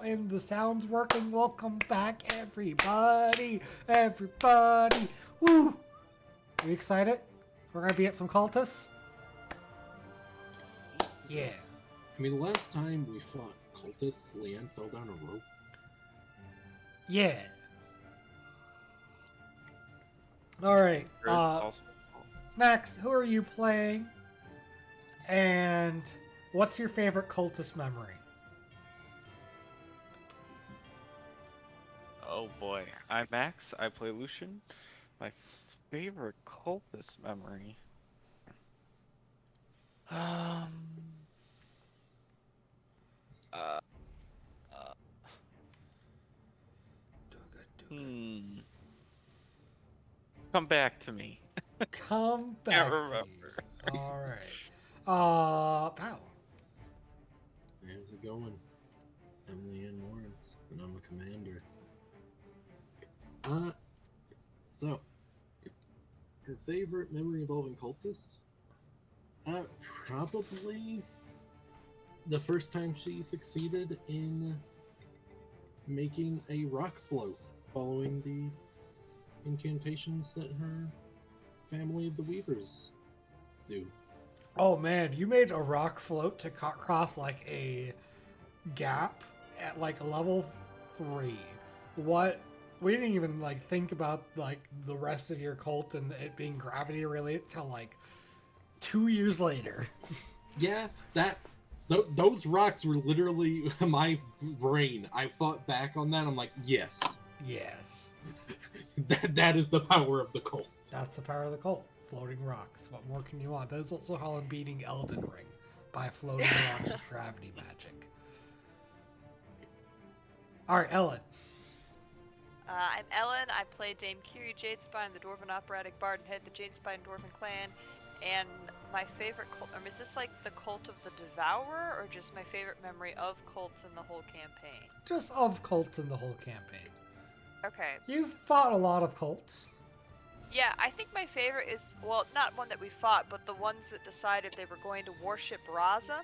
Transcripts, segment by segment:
and the sound's working. Welcome back, everybody. Everybody. Woo! Are you excited? We're going to beat up some cultists? Yeah. I mean, last time we fought cultists, Leanne fell down a rope. Yeah. Alright. Max, who are you playing? And what's your favorite cultist memory? Oh boy. I'm Max. I play Lucian. My favorite cultist memory. Uh, Come back to me. Come back. Can't remember. Alright. Pow. How's it going? I'm Leanne Lawrence, and I'm a commander. So, your favorite memory involving cultists? Probably the first time she succeeded in making a rock float following the incantations that her family of the Weavers do. Oh man, you made a rock float to cross like a gap at like level 3. What? We didn't even like think about like the rest of your cult and it being gravity related till like 2 years later. Yeah, those rocks were literally my brain. I thought back on that. I'm like, yes. Yes. that is the power of the cult. That's the power of the cult. Floating rocks. What more can you want? That is also how I'm beating Elden Ring. By floating rocks with gravity magic. Alright, Ellen. I'm Ellen. I play Dame Kiri Jadespine, the Dwarven Operatic Bard, and head the Jadespine Dwarven clan. And my favorite cult, is this like the Cult of the Devourer, or just my favorite memory of cults in the whole campaign? Just of cults in the whole campaign. Okay. You've fought a lot of cults. Yeah, I think my favorite is, well, not one that we fought, but the ones that decided they were going to worship Raza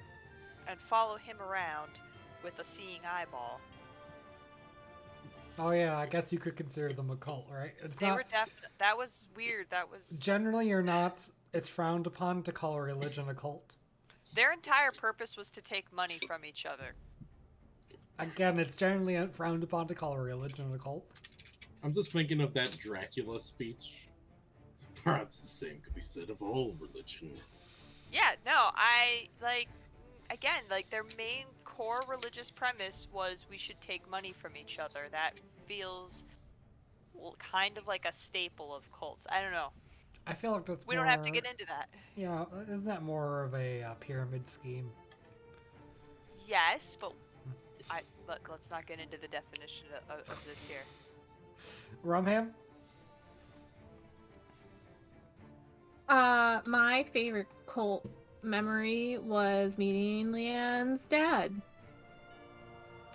and follow him around with a seeing eyeball. Oh yeah, I guess you could consider them a cult, right? That was weird. That was... Generally, you're not... It's frowned upon to call a religion a cult. Their entire purpose was to take money from each other. Again, it's generally frowned upon to call a religion a cult. I'm just thinking of that Dracula speech. Perhaps the same could be said of all religion. Yeah, no, their main core religious premise was we should take money from each other. That feels kind of like a staple of cults. I don't know. I feel like that's We don't have to get into that. Yeah, isn't that more of a pyramid scheme? Yes, but let's not get into the definition of this here. Rumham? My favorite cult memory was meeting Leanne's dad.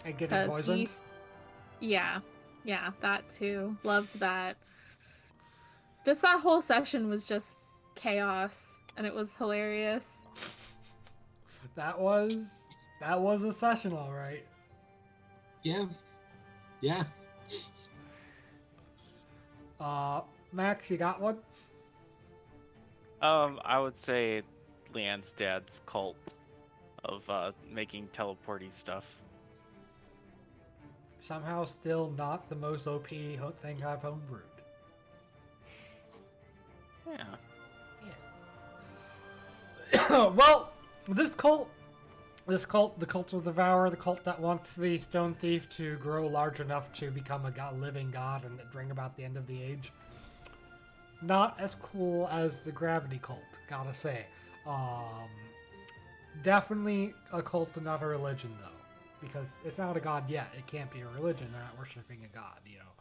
And getting poisoned? Yeah, that too. Loved that. Just that whole session was just chaos, and it was hilarious. That was a session, all right. Yeah. Max, you got one? I would say Leanne's dad's cult of making teleporty stuff. Somehow still not the most OP thing I've homebrewed. Yeah. Well, the cult, the Cult of the Devourer, the cult that wants the Stone Thief to grow large enough to become a living god and bring about the end of the age. Not as cool as the Gravity Cult, gotta say. Definitely a cult and not a religion, though. Because it's not a god yet. It can't be a religion. They're not worshipping a god, you know.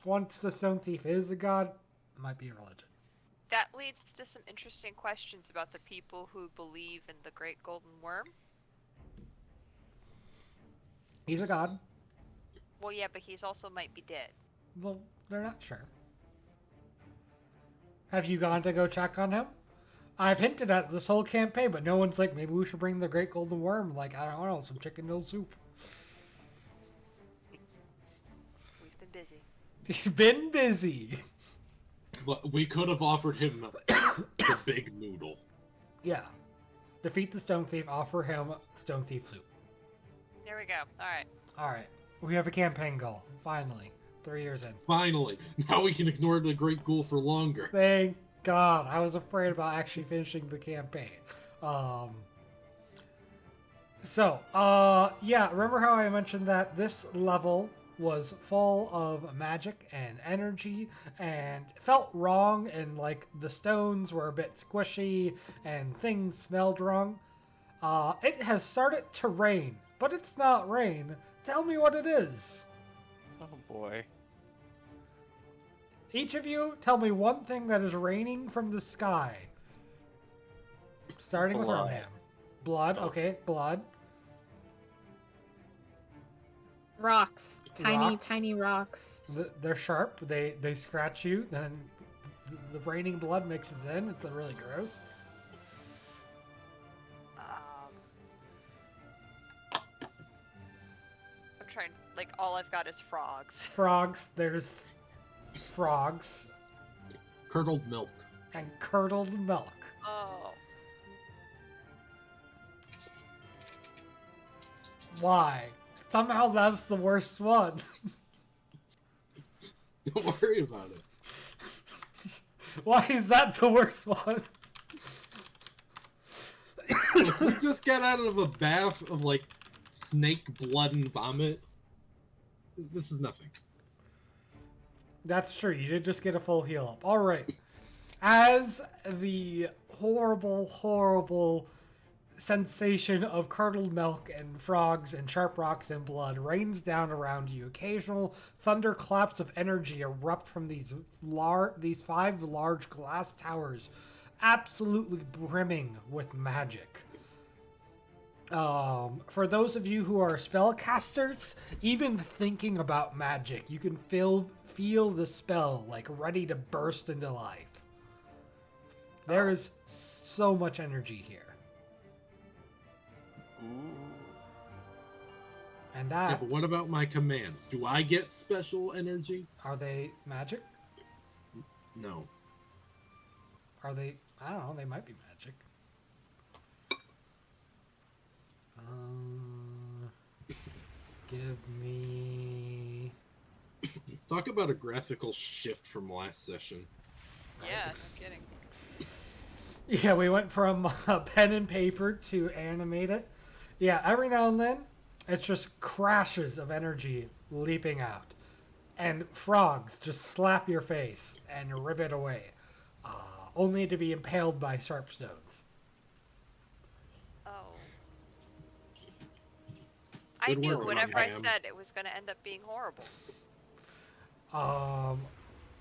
Once the Stone Thief is a god, it might be a religion. That leads to some interesting questions about the people who believe in the Great Golden Worm. He's a god. Well, yeah, but he's also might be dead. Well, they're not sure. Have you gone to go check on him? I've hinted at this whole campaign, but no one's like, maybe we should bring the Great Golden Worm, like, I don't know, some chicken noodle soup. busy. Been busy. But we could have offered him the big noodle. Yeah. Defeat the Stone Thief, offer him Stone Thief Soup. There we go. Alright. Alright. We have a campaign goal. Finally. 3 years in. Finally, now we can ignore the Great Ghoul for longer. Thank God. I was afraid about actually finishing the campaign. Yeah, remember how I mentioned that this level was full of magic and energy and felt wrong, and like the stones were a bit squishy and things smelled wrong? It has started to rain, but it's not rain. Tell me what it is. Oh boy. Each of you, tell me one thing that is raining from the sky. Starting with Blood. Romham. Blood, okay, blood. Rocks. Tiny, Rocks. tiny rocks. They're sharp. They scratch you. Then the raining blood mixes in. It's really gross. I'm trying. Like, all I've got is frogs. Frogs. There's frogs Curdled milk. and curdled milk. Oh. Why? Somehow that's the worst one. Don't worry about it. Why is that the worst one? Look, we just got out of a bath of like snake blood and vomit. This is nothing. That's true. You did just get a full heal up. All right. As the horrible, horrible sensation of curdled milk and frogs and sharp rocks and blood rains down around you, occasional thunderclaps of energy erupt from these 5 large glass towers, absolutely brimming with magic. For those of you who are spellcasters, even thinking about magic, you can feel the spell like ready to burst into life. There is so much energy here. Ooh. And Yeah, that, but what about my commands? Do I get special energy? are they magic? No. Are they, I don't know, they might be magic. Give me... Talk about a graphical shift from last session. Yeah, no kidding. Yeah, we went from pen and paper to animate it. Yeah, every now and then, it's just crashes of energy leaping out. And frogs just slap your face and rip it away. Only to be impaled by sharp stones. Oh. I Good knew work, whatever I Ham. said, it was going to end up being horrible.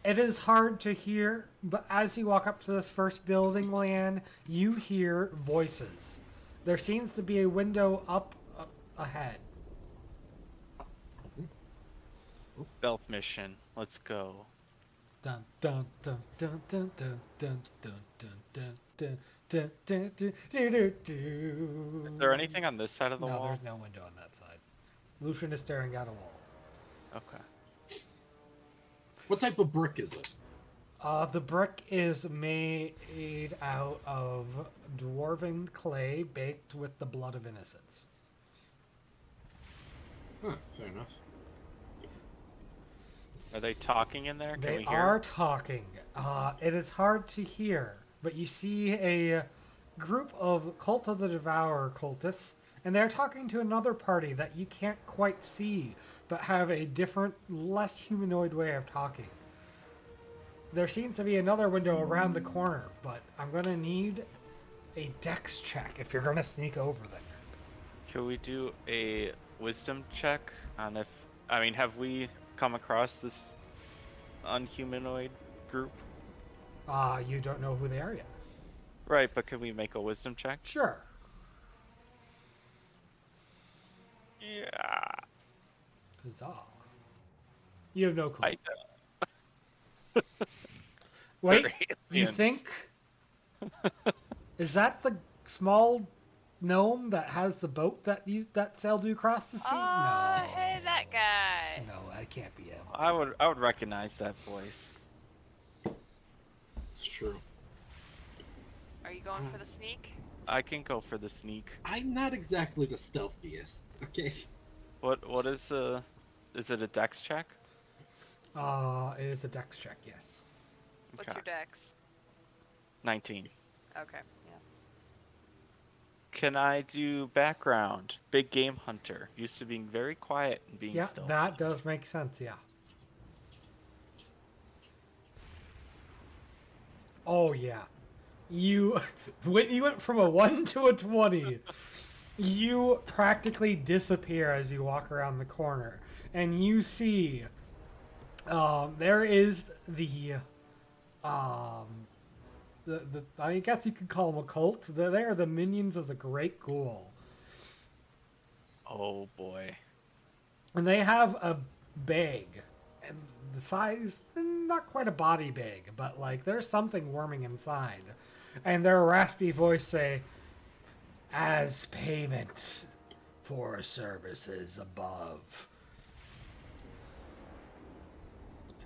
It is hard to hear, but as you walk up to this first building, Lan, you hear voices. There seems to be a window up ahead. Stealth mission. Let's go. Dun dun dun dun dun dun dun dun dun dun dun dun dun dun dun. Is there anything on this side of the No, wall? there's no window on that side. Lucian is staring at a wall. Okay. What type of brick is it? The brick is made out of dwarven clay baked with the blood of innocents. Huh, fair enough. Are they talking in there? Can They we hear? are talking. It is hard to hear, but you see a group of Cult of the Devourer cultists, and they're talking to another party that you can't quite see, but have a different, less humanoid way of talking. There seems to be another window around the corner, but I'm going to need a dex check if you're going to sneak over there. Can we do a wisdom check on if... I mean, have we come across this unhumanoid group? You don't know who they are yet. Right, but can we make a wisdom check? Sure. Yeah. Huzzah. You have no clue. I Wait, They're you aliens. think? Is that the small gnome that has the boat that sailed you across the sea? Oh, hey, that guy. No, that can't be him. I would recognize that voice. It's true. Are you going for the sneak? I can go for the sneak. I'm not exactly the stealthiest, okay? What is it a dex check? It is a dex check, yes. What's your dex? 19. Okay, yeah. Can I do background? Big game hunter. Used to being very quiet and being Yeah, still. that does make sense, yeah. Oh, yeah. When you went from a 1 to a 20, you practically disappear as you walk around the corner. And you see, there is the I guess you could call them a cult. They are the minions of the Great Ghoul. Oh boy. And they have a bag. And the size, not quite a body bag, but like there's something worming inside. And their raspy voice say, "As payment for services above."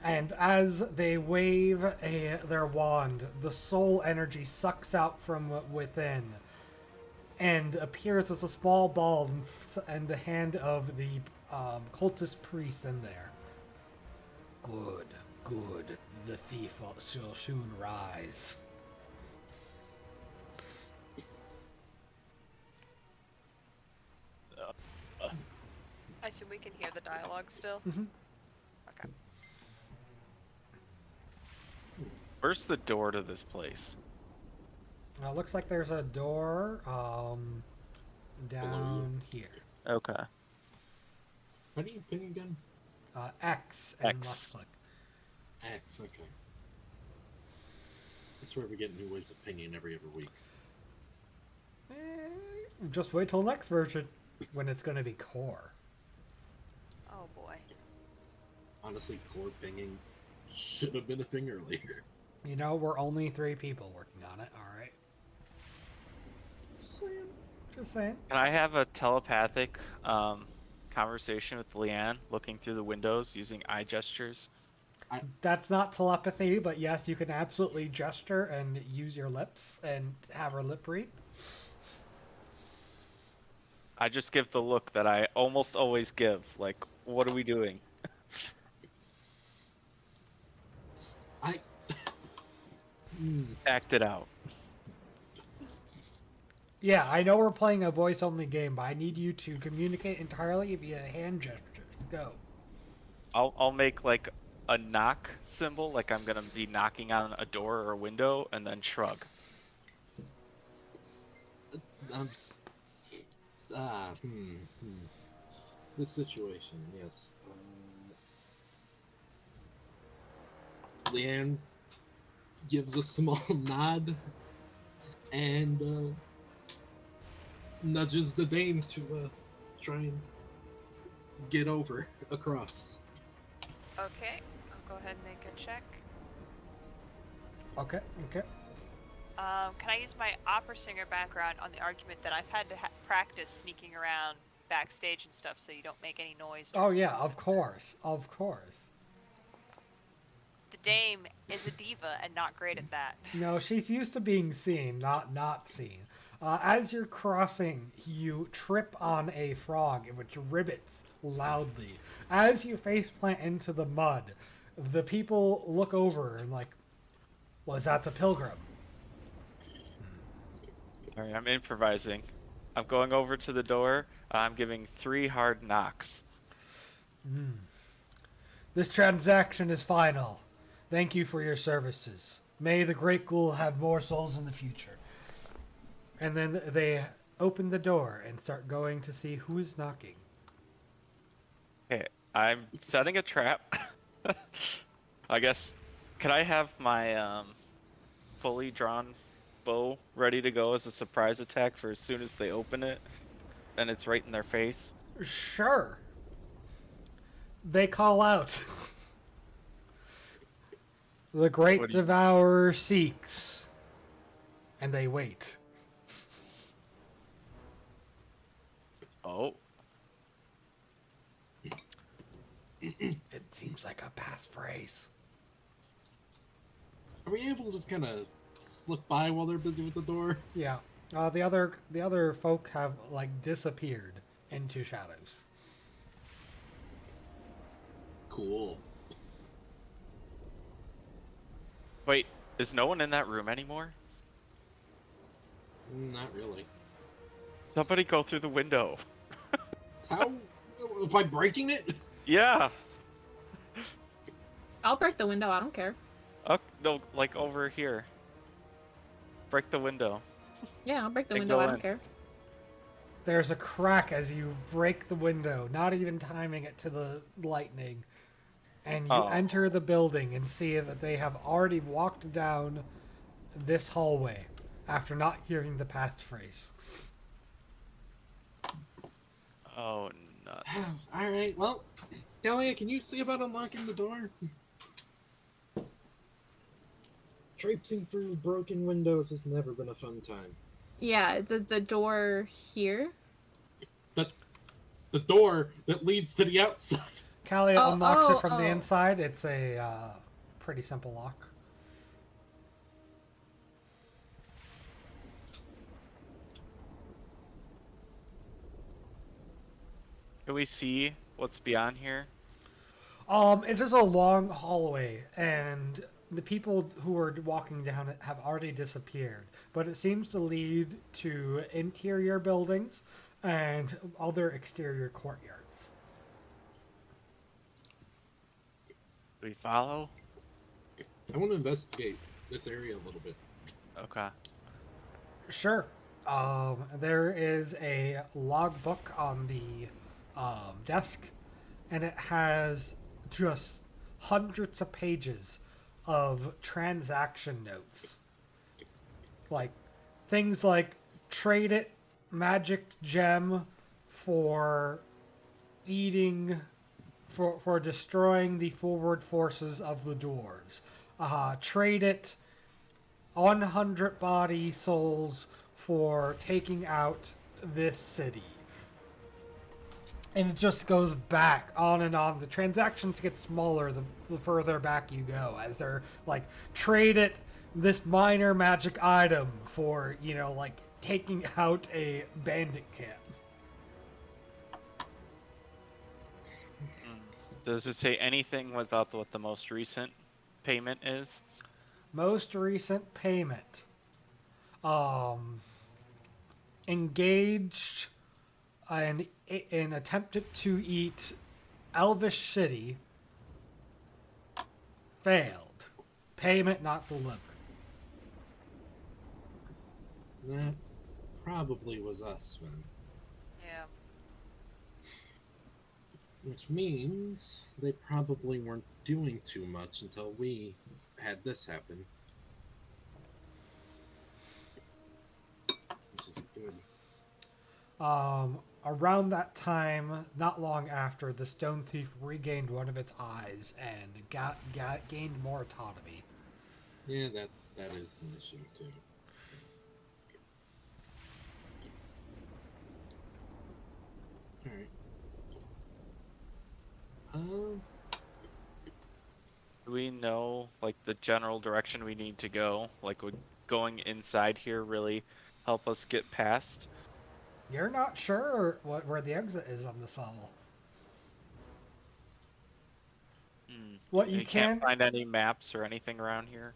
And as they wave their wand, the soul energy sucks out from within and appears as a small ball in the hand of the cultist priest in there. Good, good. The thief shall soon rise. I assume we can hear the dialogue still? Mhm. Okay. Where's the door to this place? Looks like there's a door down here. Okay. How do you ping again? X and X. left click. X, okay. I swear we get new ways of pinging every other week. Just wait till next version when it's going to be core. Oh boy. Honestly, core pinging should have been a thing earlier. You know, we're only 3 people working on it, alright? Just saying. Can I have a telepathic conversation with Leanne, looking through the windows using eye gestures? That's not telepathy, but yes, you can absolutely gesture and use your lips and have her lip read. I just give the look that I almost always give. Like, what are we doing? I. Act it out. Yeah, I know we're playing a voice-only game, but I need you to communicate entirely via hand gestures. Go. I'll make like a knock symbol, like I'm gonna be knocking on a door or a window, and then shrug. This situation, yes. Leanne gives a small nod and nudges the dame to try and get over across. Okay, I'll go ahead and make a check. Okay, okay. Can I use my opera singer background on the argument that I've had to practice sneaking around backstage and stuff so you don't make any noise? Oh yeah, of course, of course. The dame is a diva and not great at that. No, she's used to being seen, not seen. As you're crossing, you trip on a frog, which ribbits loudly. As you faceplant into the mud, the people look over and like, was that the pilgrim? Alright, I'm improvising. I'm going over to the door. I'm giving 3 hard knocks. This transaction is final. Thank you for your services. May the Great Ghoul have more souls in the future. And then they open the door and start going to see who is knocking. Okay, I'm setting a trap. I guess, can I have my fully drawn bow ready to go as a surprise attack for as soon as they open it and it's right in their face? Sure. They call out. The Great What do you- Devourer seeks. And they wait. Oh, It's seems like a passphrase. Are we able to just kind of slip by while they're busy with the door? Yeah. The other folk have like disappeared into shadows. Cool. Wait, is no one in that room anymore? Not really. Somebody go through the window. How? By breaking it? Yeah. I'll break the window. I don't care. Oh, no, like over here. Break the window. Yeah, I'll break the Then window. go I don't in. care. There's a crack as you break the window, not even timing it to the lightning. And you Oh. enter the building and see that they have already walked down this hallway after not hearing the passphrase. Oh, nuts. Alright, well, Delia, can you see about unlocking the door? Traipsing through broken windows has never been a fun time. Yeah, the door here. The door that leads to the outside. Callie Oh, unlocks oh, it from the oh. inside. It's a pretty simple lock. Can we see what's beyond here? It is a long hallway, and the people who are walking down it have already disappeared. But it seems to lead to interior buildings and other exterior courtyards. Do we follow? I want to investigate this area a little bit. Okay. Sure. There is a logbook on the desk, and it has just hundreds of pages of transaction notes. Like, things like trade it magic gem for eating, for destroying the forward forces of the dwarves. Trade it 100 body souls for taking out this city. And it just goes back on and on. The transactions get smaller the further back you go, as they're like, trade it this minor magic item for, like taking out a bandit camp. Does it say anything about what the most recent payment is? Most recent payment. Engaged and attempted to eat Elvish City. Failed. Payment not delivered. That probably was us, then. Yeah. Which means they probably weren't doing too much until we had this happen. Which is good. Around that time, not long after, the stone thief regained one of its eyes and gained more autonomy. Yeah, that is an issue too. Alright. Do we know, like, the general direction we need to go? Like, would going inside here really help us get past? You're not sure where the exit is on this level. What you can't find any maps or anything around here?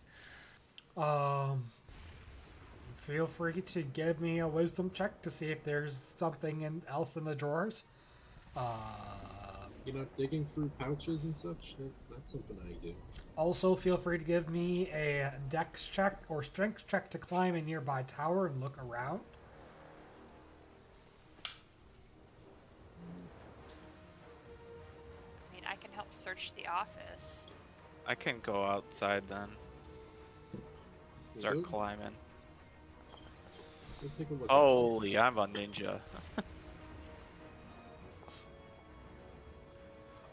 Feel free to give me a wisdom check to see if there's something else in the drawers. Digging through pouches and such, that's something I do. Also, feel free to give me a dex check or strength check to climb a nearby tower and look around. I mean, I can help search the office. I can go outside then. Start We'll climbing. take a look. Holy, I'm a ninja.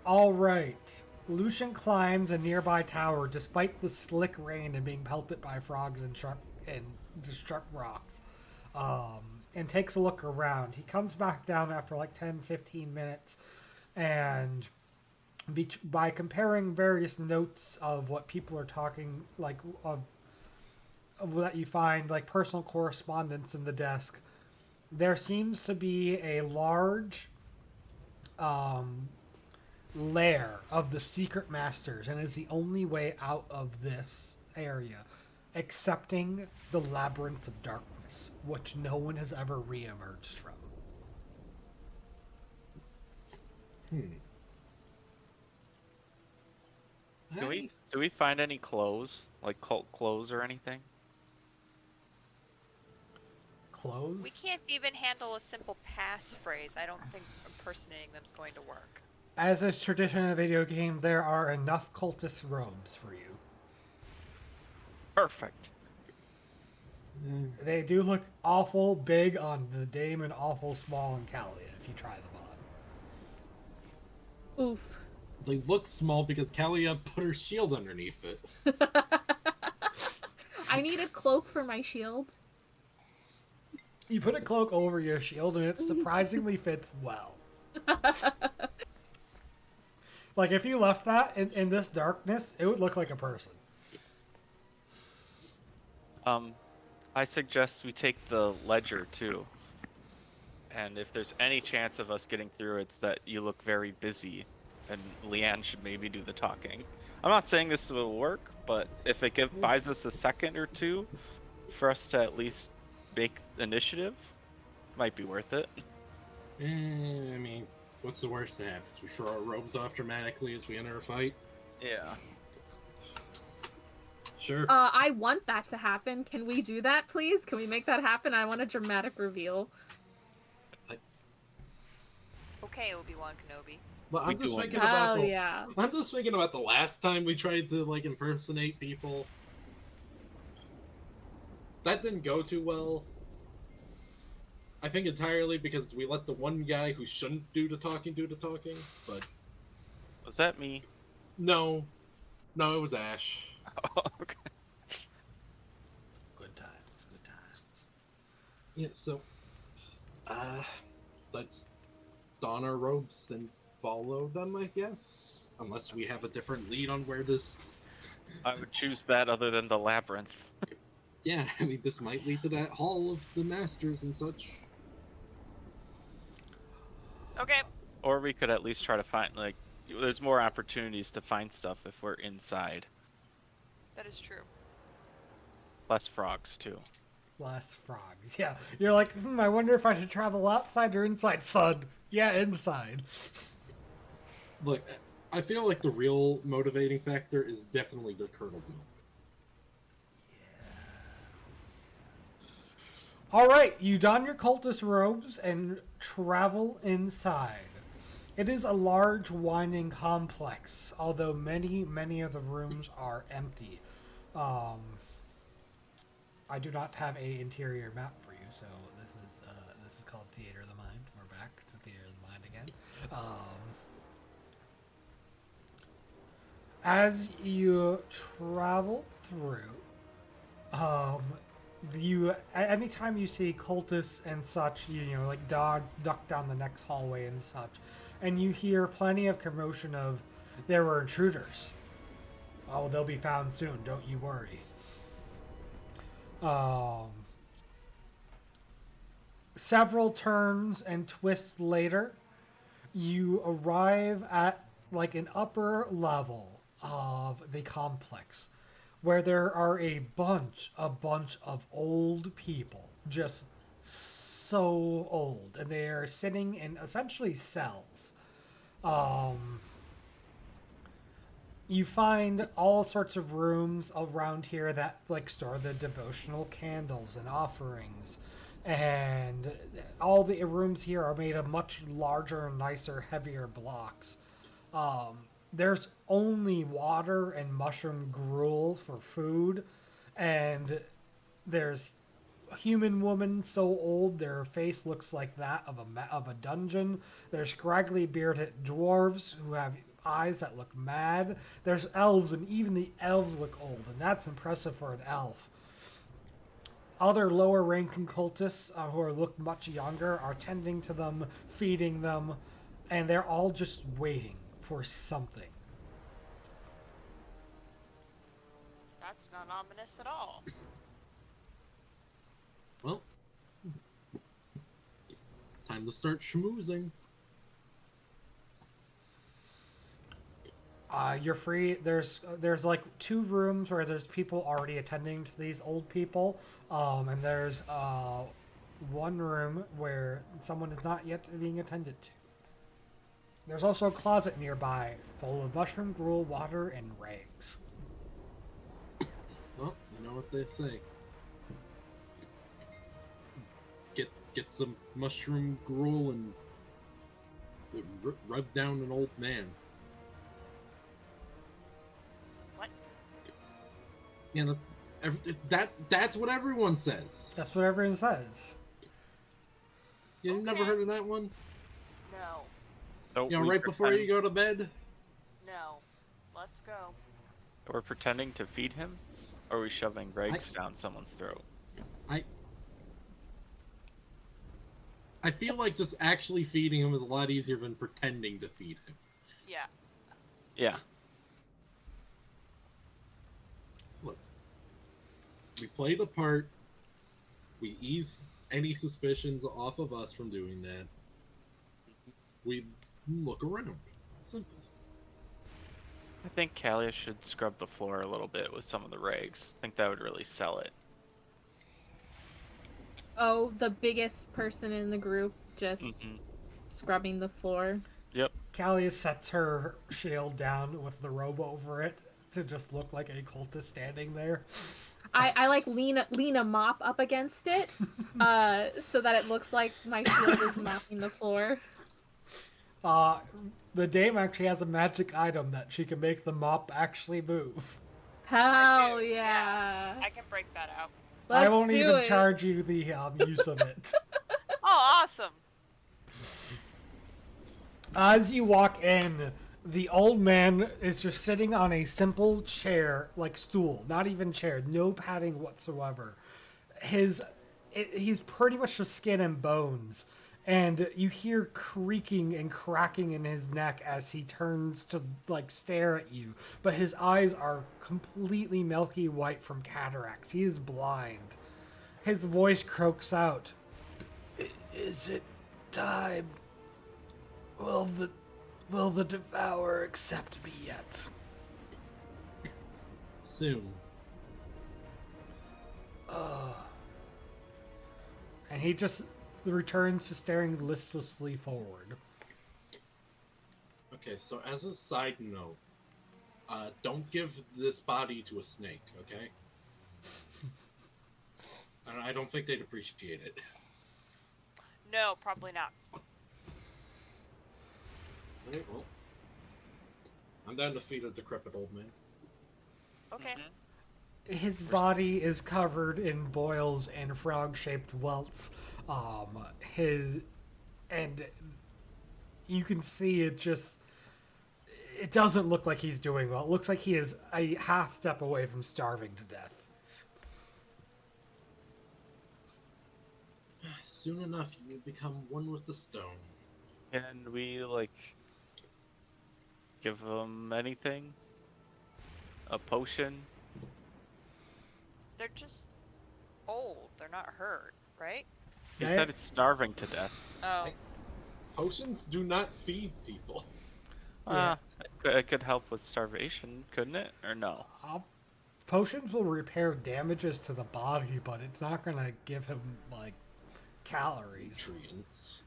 All right. Lucian climbs a nearby tower despite the slick rain and being pelted by frogs and sharp rocks. And takes a look around. He comes back down after like 10-15 minutes and by comparing various notes of what people are talking, like of that you find, like personal correspondence in the desk, there seems to be a large lair of the secret masters, and is the only way out of this area, excepting the labyrinth of darkness, which no one has ever re-emerged from. Do we find any clothes, like cult clothes or anything? Clothes? We can't even handle a simple passphrase. I don't think impersonating them's going to work. As is tradition in a video game, there are enough cultist robes for you. Perfect. They do look awful big on the dame and awful small on Kalia if you try them on. Oof. They look small because Kalia put her shield underneath it. I need a cloak for my shield. You put a cloak over your shield and it surprisingly fits well. Like, if you left that in this darkness, it would look like a person. I suggest we take the ledger too. And if there's any chance of us getting through, it's that you look very busy, and Leanne should maybe do the talking. I'm not saying this will work, but if it buys us a second or two for us to at least make initiative, might be worth it. I mean, what's the worst that happens? We throw our robes off dramatically as we enter a fight? Yeah. Sure. I want that to happen. Can we do that, please? Can we make that happen? I want a dramatic reveal. Okay, Obi-Wan Kenobi. But I'm just thinking Oh, about yeah. I'm just thinking about the last time we tried to like impersonate people. That didn't go too well. I think entirely because we let the one guy who shouldn't do the talking, but... Was that me? No, it was Ash. Okay. Good times. Yeah, so... let's don our robes and follow them, I guess? Unless we have a different lead on where this... I would choose that other than the labyrinth. Yeah, I mean, this might lead to that Hall of the Masters and such. Okay. Or we could at least try to find, like, there's more opportunities to find stuff if we're inside. That is true. Less frogs, too. Less frogs. Yeah. You're like, I wonder if I should travel outside or inside. Fun. Yeah, inside. Look, I feel like the real motivating factor is definitely the curdled milk. All right, you don your cultist robes and travel inside. It is a large, winding complex, although many of the rooms are empty. I do not have a interior map for you, so this is called Theater of the Mind. We're back to Theater of the Mind again. As you travel through, anytime you see cultists and such, you know, like duck down the next hallway and such, and you hear plenty of commotion of, there were intruders. Oh, they'll be found soon, don't you worry. Several turns and twists later, you arrive at like an upper level of the complex, where there are a bunch of old people, just so old, and they are sitting in essentially cells. You find all sorts of rooms around here that like store the devotional candles and offerings, and all the rooms here are made of much larger, nicer, heavier blocks. There's only water and mushroom gruel for food, and there's a human woman so old their face looks like that of a dungeon. There's scraggly bearded dwarves who have eyes that look mad. There's elves, and even the elves look old, and that's impressive for an elf. Other lower ranking cultists who look much younger are tending to them, feeding them, and they're all just waiting for something. That's not ominous at all. Well, time to start schmoozing. You're free. There's like 2 rooms where there's people already attending to these old people, and there's 1 room where someone is not yet being attended to. There's also a closet nearby full of mushroom gruel, water, and rags. Well, you know what they say. Get some mushroom gruel and rub down an old man. What? Yeah, that's what everyone says. That's what everyone says. You never Okay. heard of that one? No. So You know, we right before you pretend- go to bed? No. Let's go. We're pretending to feed him, or are we shoving rags down someone's throat? I feel like just actually feeding him is a lot easier than pretending to feed him. Yeah. Yeah. Look, we played a part. We ease any suspicions off of us from doing that. We look around. Simple. I think Kalia should scrub the floor a little bit with some of the rags. I think that would really sell it. Oh, the biggest person in the group just Mm-hmm. scrubbing the floor. Yep. Callie sets her shield down with the robe over it to just look like a cultist standing there. I like lean a mop up against it, so that it looks like my shield is mopping the floor. The dame actually has a magic item that she can make the mop actually move. Hell do, yeah! I can break that out. Let's I won't do even it. charge you the use of it. Oh, awesome. As you walk in, the old man is just sitting on a simple chair, like stool, not even chair, no padding whatsoever. He's pretty much just skin and bones, and you hear creaking and cracking in his neck as he turns to like stare at you. But his eyes are completely milky white from cataracts. He is blind. His voice croaks out. Is it time? Will the devourer accept me yet? Soon. And he just returns to staring listlessly forward. Okay, so as a side note, don't give this body to a snake, okay? I don't think they'd appreciate it. No, probably not. Alright, well. I'm down to feed a decrepit old man. Okay. His body is covered in boils and frog-shaped welts. And you can see it just. It doesn't look like he's doing well. It looks like he is a half step away from starving to death. Soon enough, you will become one with the stone. Can we, like, give him anything? A potion? They're just old. They're not hurt, right? He Yeah. said it's starving to death. Oh. Potions do not feed people. Yeah. It could help with starvation, couldn't it? Or no? Potions will repair damages to the body, but it's not gonna give him like calories. Nutrients.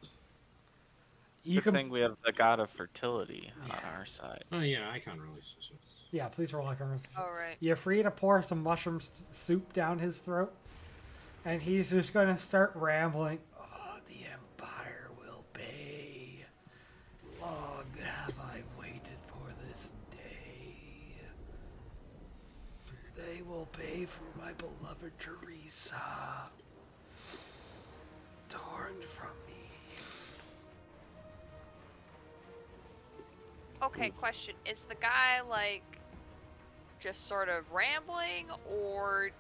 You Good can, thing we have the god of fertility on our side. Oh yeah, icon relationships. yeah. Please roll like a. All right. You're free to pour some mushroom soup down his throat, and he's just gonna start rambling. Oh, the Empire will pay. Long have I waited for this day. They will pay for my beloved Teresa, torn from me. Okay, question. Is the guy, like, just sort of rambling, or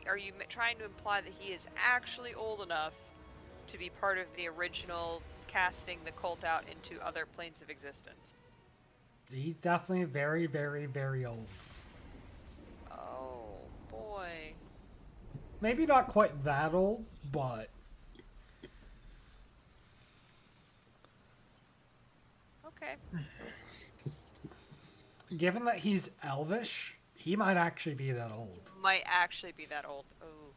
are you trying to imply that he is actually old enough to be part of the original casting the cult out into other planes of existence? He's definitely very, very, very old. Oh boy. Maybe not quite that old, but Okay. given that he's elvish, he might actually be that old. Might actually be that old. Oh.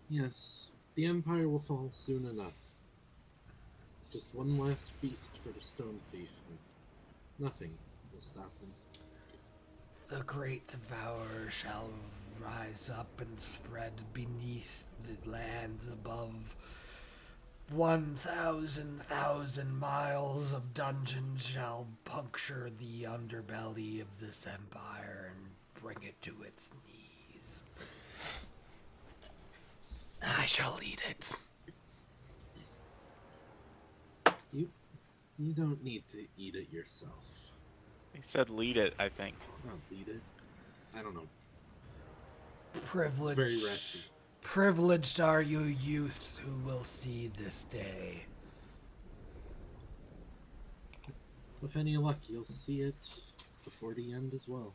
Yes, the Empire will fall soon enough. Just one last feast for the Stone Thief, and nothing will stop him. The great devourer shall rise up and spread beneath the lands above. 1,000 miles of dungeons shall puncture the underbelly of this empire and bring it to its knees. I shall lead it. You don't need to eat it yourself. He said lead it, I think. Not eat it. I don't know. Privileged. It's very resty. Privileged are you youths who will see this day. With any luck, you'll see it before the end as well.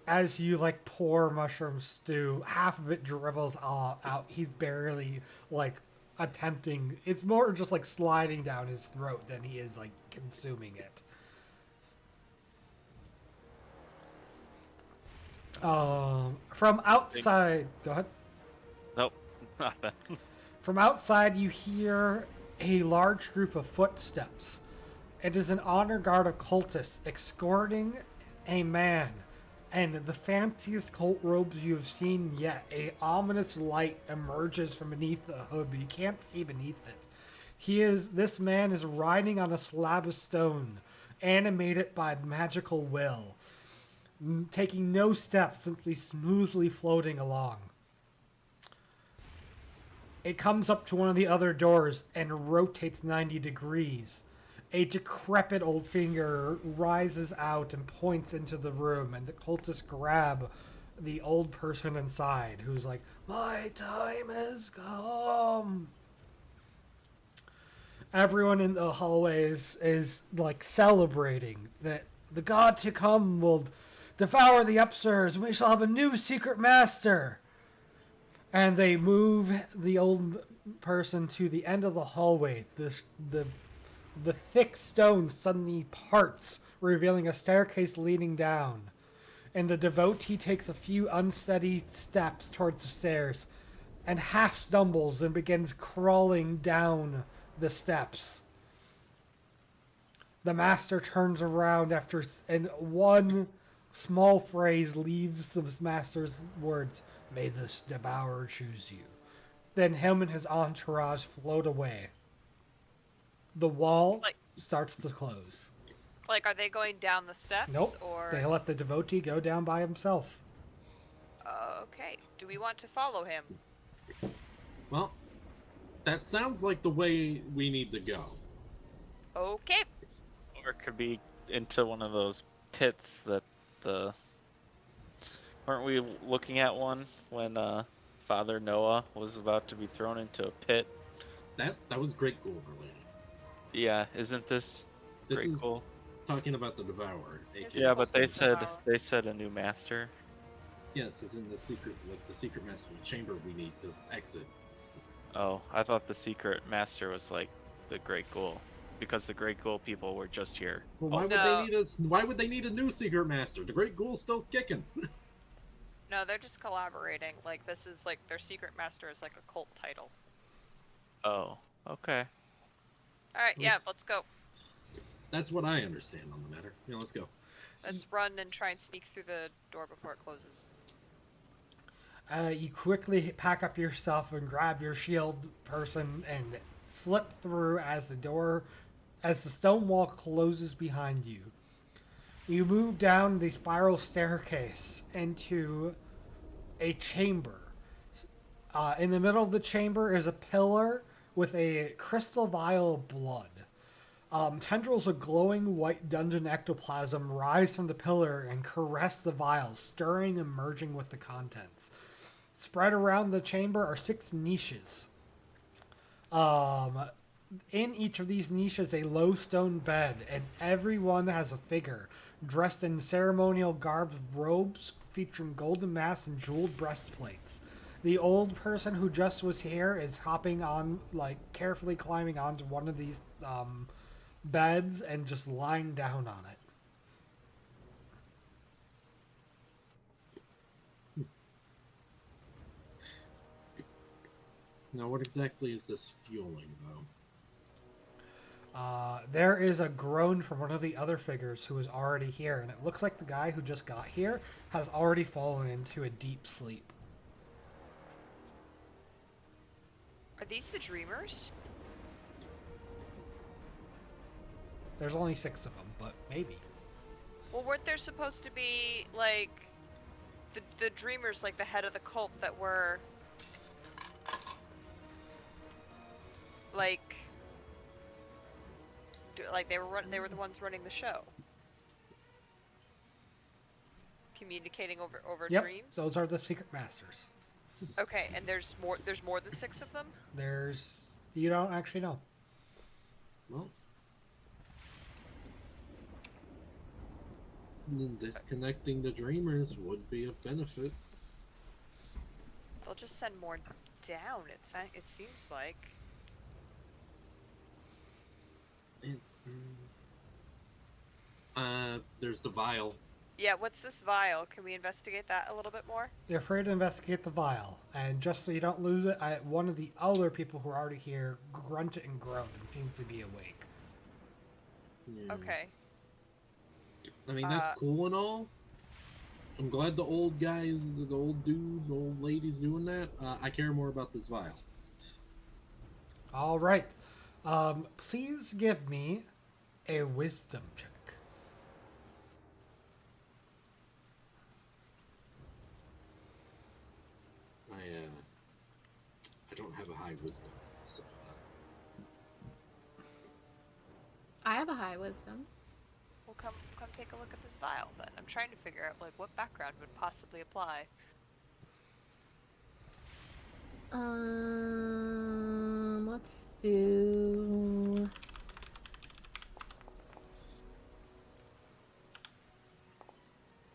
As you pour mushroom stew, half of it dribbles out. He's barely attempting. It's more just sliding down his throat than he is consuming it. From outside, go ahead. Nope, nothing. From outside, you hear a large group of footsteps. It is an honor guard of cultists escorting a man, and the fanciest cult robes you have seen yet. A ominous light emerges from beneath the hood, but you can't see beneath it. This man is riding on a slab of stone, animated by magical will, taking no steps, simply smoothly floating along. It comes up to one of the other doors and rotates 90 degrees. A decrepit old figure rises out and points into the room, and the cultists grab the old person inside, who's like, "My time has come." Everyone in the hallways is celebrating that the god to come will devour the upstairs, and we shall have a new secret master. And they move the old person to the end of the hallway. The thick stone suddenly parts, revealing a staircase leading down. And the devotee takes a few unsteady steps towards the stairs, and half stumbles and begins crawling down the steps. The master turns around and one small phrase leaves the master's words, "May this devourer choose you." Then him and his entourage float away. The wall starts to close. Are they going down the steps? Nope. Or... They let the devotee go down by himself. Okay. Do we want to follow him? Well, that sounds like the way we need to go. Okay. Or it could be into one of those pits that weren't we looking at one when Father Noah was about to be thrown into a pit? That was Great Ghoul related. Yeah, isn't this Great is Ghoul? Talking about the Devourer. Yeah, but they Devourer. said a new master. Yes, is in the secret master chamber we need to exit. Oh, I thought the secret master was the Great Ghoul, because the Great Ghoul people were just here. Well, why would they need a new secret master? The Great Ghoul's still kicking. No, they're just collaborating. This is their secret master is a cult title. Oh, okay. Alright, yeah, let's go. That's what I understand on the matter. Yeah, let's go. Let's run and try and sneak through the door before it closes. You quickly pack up your stuff and grab your shield person and slip through as the stone wall closes behind you. You move down the spiral staircase into a chamber. In the middle of the chamber is a pillar with a crystal vial of blood. Tendrils of glowing white dungeon ectoplasm rise from the pillar and caress the vial, stirring and merging with the contents. Spread around the chamber are 6 niches. In each of these niches, a low stone bed, and everyone has a figure dressed in ceremonial garbs, robes featuring golden masks and jeweled breastplates. The old person who just was here is hopping on, like, carefully climbing onto one of these beds and just lying down on it. Now, what exactly is this fueling, though? There is a groan from one of the other figures who is already here, and it looks like the guy who just got here has already fallen into a deep sleep. Are these the dreamers? There's only 6 of them, but maybe. Well, weren't there supposed to be, like, the dreamers, like the head of the cult that were, like they were the ones running the show, communicating over Yep, dreams. those are the secret masters. Okay, and there's more than 6 of them. You don't actually know. Well, then disconnecting the dreamers would be a benefit. They'll just send more down. It seems like. There's the vial. Yeah, what's this vial? Can we investigate that a little bit more? You're free to investigate the vial, and just so you don't lose it, one of the other people who are already here grunted and groaned and seems to be awake. Yeah. Okay. I mean, that's cool and all. I'm glad the old guys, the old dude, the old lady's doing that. I care more about this vial. All right. Please give me a wisdom check. I don't have a high wisdom, so. I have a high wisdom. Well, come take a look at this vial then. I'm trying to figure out like what background would possibly apply. Let's do.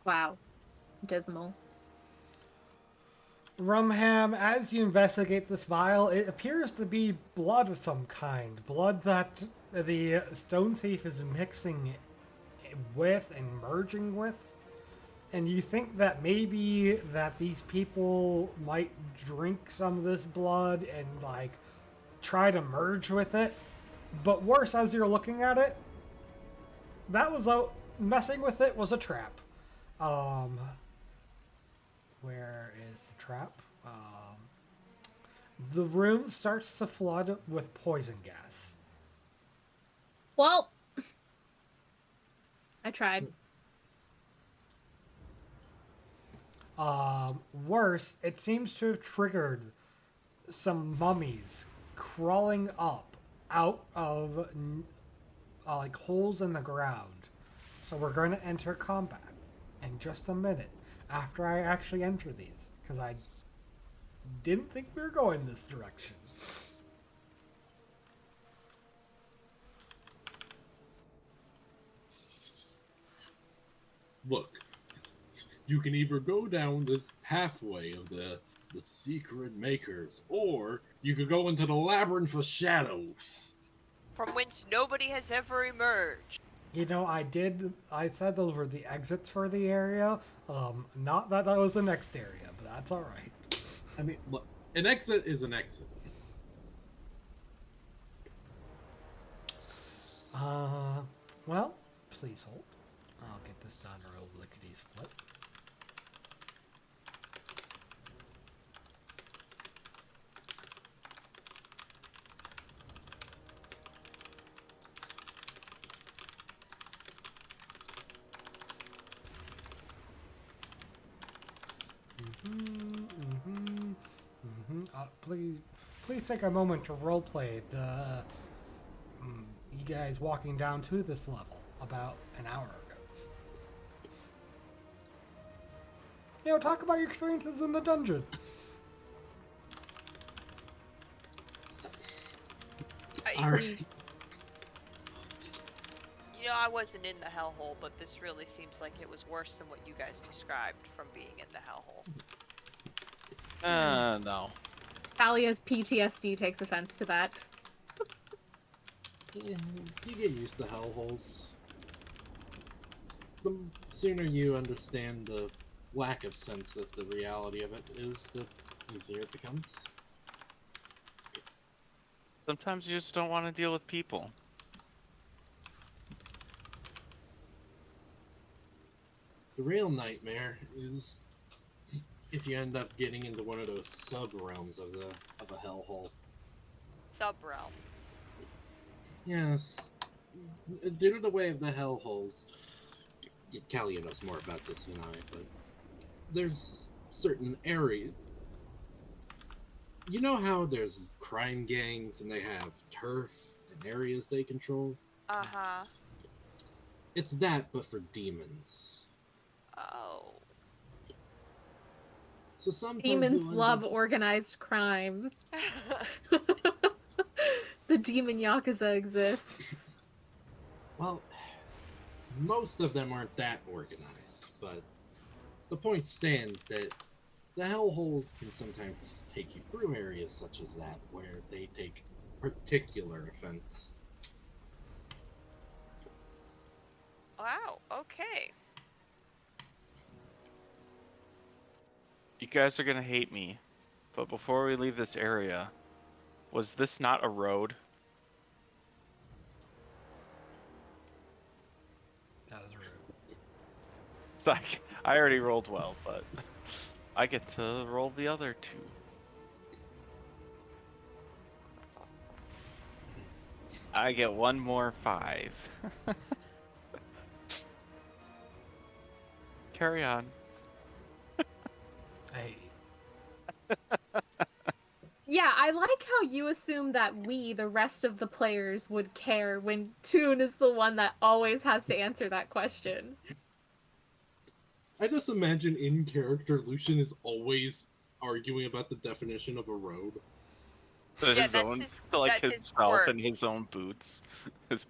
Wow, dismal. Rumham, as you investigate this vial, it appears to be blood of some kind. Blood that the stone thief is mixing with and merging with. And you think that maybe that these people might drink some of this blood and like try to merge with it. But worse, as you're looking at it, that was messing with it was a trap. Where is the trap? The room starts to flood with poison gas. Well, I tried. Worse, it seems to have triggered some mummies crawling up out of like holes in the ground. So we're going to enter combat in just a minute after I actually enter these, because I didn't think we were going this direction. Look, you can either go down this pathway of the secret makers, or you could go into the labyrinth of shadows. From whence nobody has ever emerged. You know, I said those were the exits for the area. Not that was the next area, but that's alright. I mean, look, an exit is an exit. Well, please hold. I'll get this done real lickety-split. Please take a moment to roleplay you guys walking down to this level about an hour ago. You know, talk about your experiences in the dungeon. All pretty. right. You know, I wasn't in the hellhole, but this really seems like it was worse than what you guys described from being in the hellhole. No. Talia's PTSD takes offense to that. Yeah, you get used to hellholes. The sooner you understand the lack of sense that the reality of it is, the easier it becomes. Sometimes you just don't want to deal with people. The real nightmare is if you end up getting into one of those sub-realms of a hellhole. Sub-realm. Yes. Due to the way of the hellholes, Callia knows more about this than I, but there's certain areas. You know how there's crime gangs and they have turf and areas they control? Uh-huh. It's that, but for demons. Oh. So sometimes Demons you'll end love up- organized crime. The demon yakuza exists. Well, most of them aren't that organized, but the point stands that the hellholes can sometimes take you through areas such as that, where they take particular offense. Wow, okay. You guys are gonna hate me, but before we leave this area, was this not a road? That is rude. It's like, I already rolled well, but I get to roll the other two. I get one more 5. Carry on. I hate you. Yeah, I like how you assume that we, the rest of the players, would care when Toon is the one that always has to answer that question. I just imagine in character Lucian is always arguing about the definition of a road. His that's own, his- like that's his himself quirk. and his own boots. His...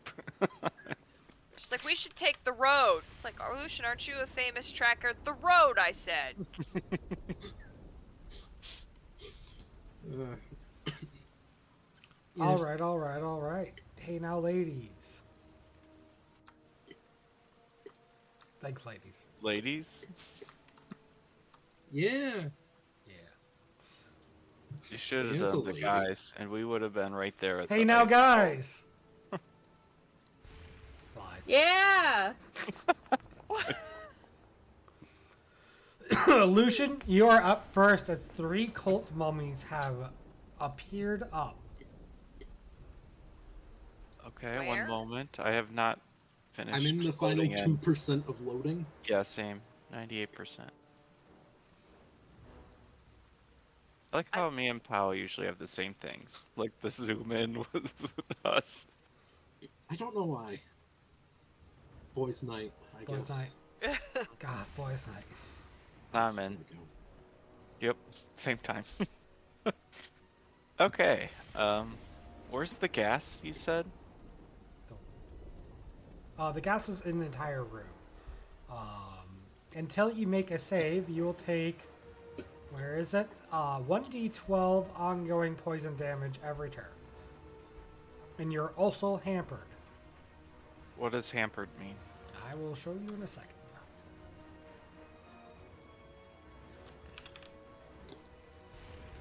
She's like, we should take the road. It's like, oh, Lucian, aren't you a famous tracker? The road, I said. Yeah. All right, all right, all right. Hey now, ladies. Thanks, ladies. Ladies, Yeah. Yeah. you should have Dan's a done the lady. guys, and we would have been right there at Hey the now, ice. guys. Lies. Yeah! Lucian, you are up first as 3 cult mummies have appeared up. Okay, Where? one moment. I have not finished. I'm in the final loading in. 2% of loading. Yeah, same. 98%. I like how me and Pao usually have the same things. Like the zoom in was with us. I don't know why. Boys' night, I Boys' guess. night. God, boys' night. I'm There in. we go. Yep, same time. Okay. Where's the gas? You said. The gas is in the entire room. Until you make a save, you will take, where is it? 1d12 ongoing poison damage every turn. And you're also hampered. What does hampered mean? I will show you in a second.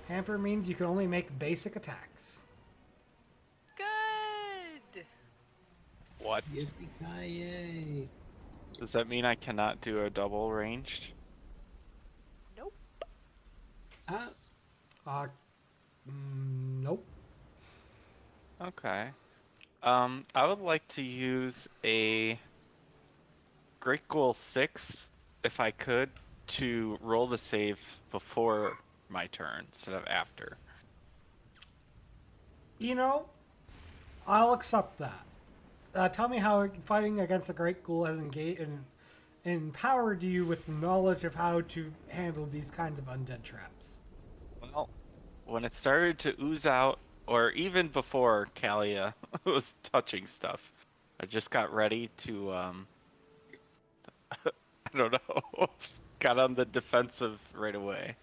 Hamper means you can only make basic attacks. Good. What? Yippee-ki-yay. Does that mean I cannot do a double ranged? Nope. Ah, Nope. Okay. I would like to use a Great Ghoul 6, if I could, to roll the save before my turn instead of after. You know, I'll accept that. Tell me how fighting against a great ghoul has engaged and empowered you with knowledge of how to handle these kinds of undead traps. Well, when it started to ooze out or even before Kalia was touching stuff, I just got ready to, I don't know, got on the defensive right away.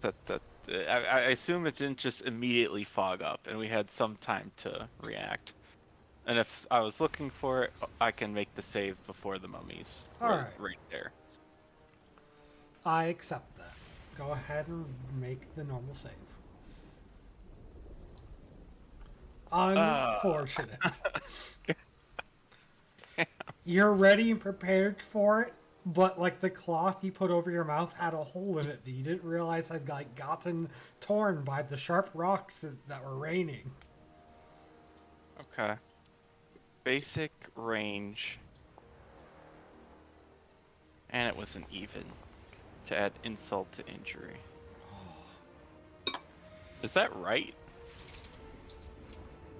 I assume it didn't just immediately fog up, and we had some time to react. And if I was looking for it, I can make the save before the mummies. Alright. Right there. I accept that. Go ahead and make the normal save. Unfortunate. You're ready and prepared for it, but like the cloth you put over your mouth had a hole in it that you didn't realize had like gotten torn by the sharp rocks that were raining. Okay. Basic range. And it wasn't even. To add insult to injury. Is that right?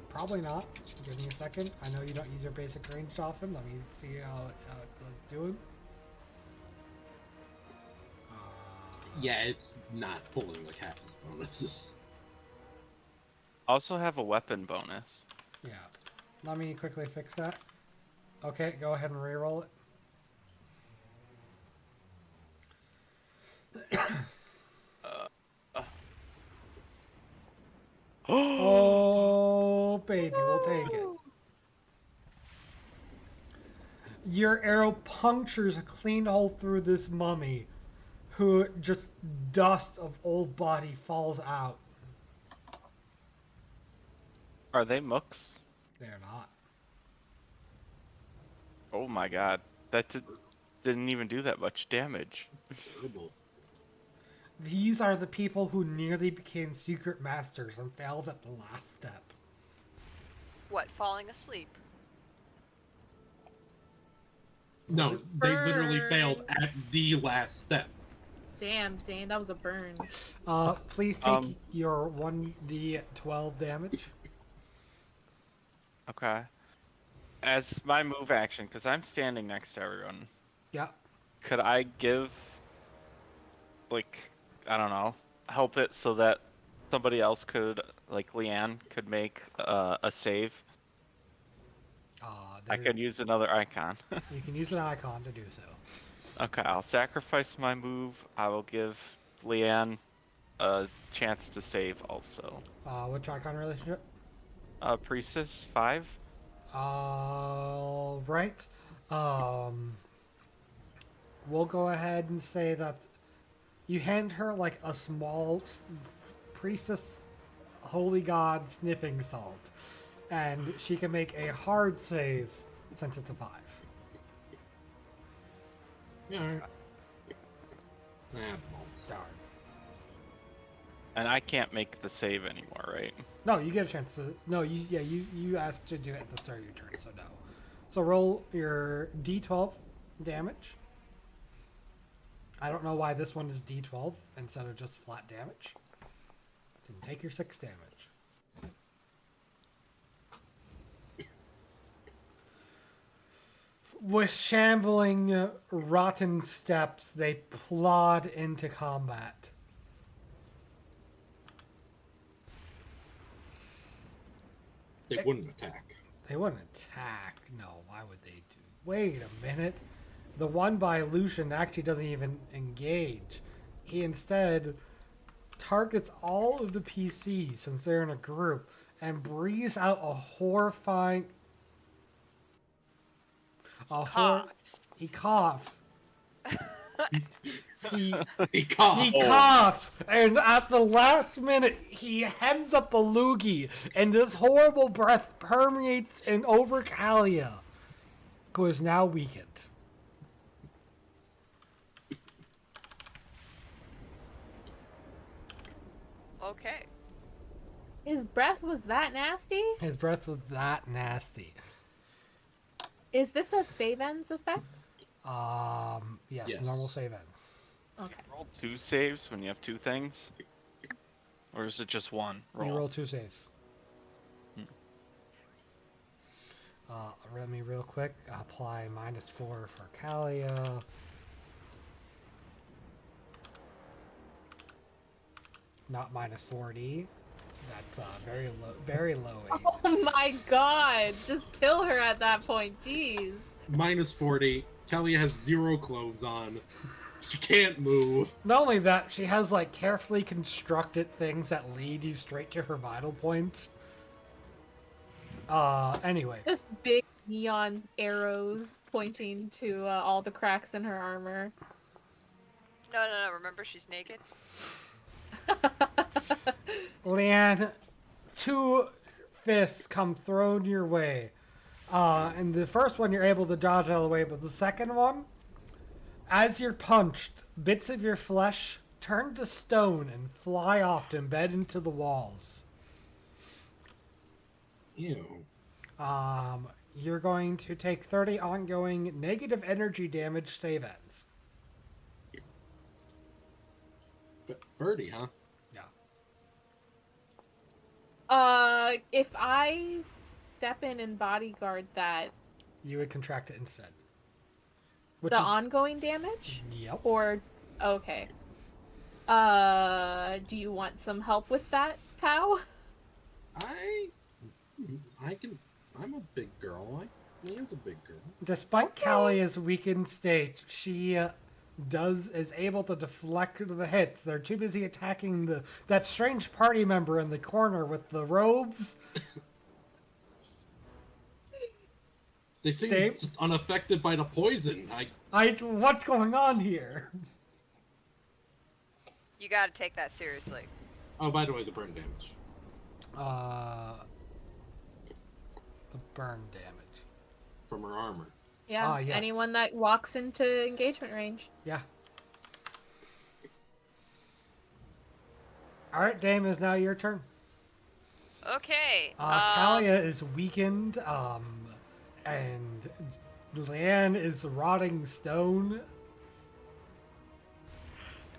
Probably not. Give me a second. I know you don't use your basic range often. Let me see how it's doing. Yeah, it's not pulling like half his bonuses. Also have a weapon bonus. Yeah. Let me quickly fix that. Okay, go ahead and reroll it. Oh, baby, we'll take it. Your arrow punctures a clean hole through this mummy, who just dust of old body falls out. Are they mooks? They're not. Oh my god. That didn't even do that much damage. Terrible. These are the people who nearly became secret masters and failed at the last step. What, falling asleep? No, they literally Burn. failed at the last step. Damn, Dane, that was a burn. Please take your 1d12 damage. Okay. As my move action, because I'm standing next to everyone, Yeah. could I give, like, I don't know, help it so that somebody else could, like Leanne, could make a save? I could use another icon. You can use an icon to do so. Okay, I'll sacrifice my move. I will give Leanne a chance to save also. Which icon relationship? Priestess 5. All right. We'll go ahead and say that you hand her like a small priestess, holy god sniffing salt, and she can make a hard save since it's a 5. Yeah, alright. Nah, balls. Darn. And I can't make the save anymore, right? No, you get a chance to. No, you asked to do it at the start of your turn, so no. So roll your d12 damage. I don't know why this one is d12 instead of just flat damage. So you take your 6 damage. With shambling, rotten steps, they plod into combat. They wouldn't attack. They wouldn't attack. No, why would they do? Wait a minute. The one by Lucian actually doesn't even engage. He instead targets all of the PCs since they're in a group and breathes out a horrifying. Coughs. He coughs. He coughed. He coughs, and at the last minute, he hems up a loogie, and this horrible breath permeates and over Kalia, who is now weakened. Okay. His breath was that nasty? His breath was that nasty. Is this a save ends effect? Yes, Yes. normal save ends. Okay. Roll 2 saves when you have 2 things? Or is it just one roll? You roll 2 saves. Let me real quick apply -4 for Kalia. not minus 40. That's very low, very low. Oh my god! Just kill her at that point. Jeez. Minus 40. Kalia has 0 clothes on. She can't move. Not only that, she has like carefully constructed things that lead you straight to her vital points. Anyway. Just big neon arrows pointing to all the cracks in her armor. No. Remember, she's naked. Leanne, 2 fists come thrown your way. And the first one you're able to dodge out of the way, but the second one, as you're punched, bits of your flesh turn to stone and fly off to embed into the walls. Ew. You're going to take 30 ongoing negative energy damage save ends. 30, huh? Yeah. If I step in and bodyguard that, You would contract it instead. the ongoing damage? Yep. Or, okay. Do you want some help with that, Pow? I'm a big girl. Leanne's a big girl. Despite Kalia's weakened state, she is able to deflect the hits. They're too busy attacking that strange party member in the corner with the robes. They seem Dave? just unaffected by the poison. What's going on here? You gotta take that seriously. Oh, by the way, the burn damage. The burn damage. From her armor. Yeah, Yes. anyone that walks into engagement range. Yeah. Alright, Dame, is now your turn. Okay. Kalia is weakened, and Leanne is rotting stone.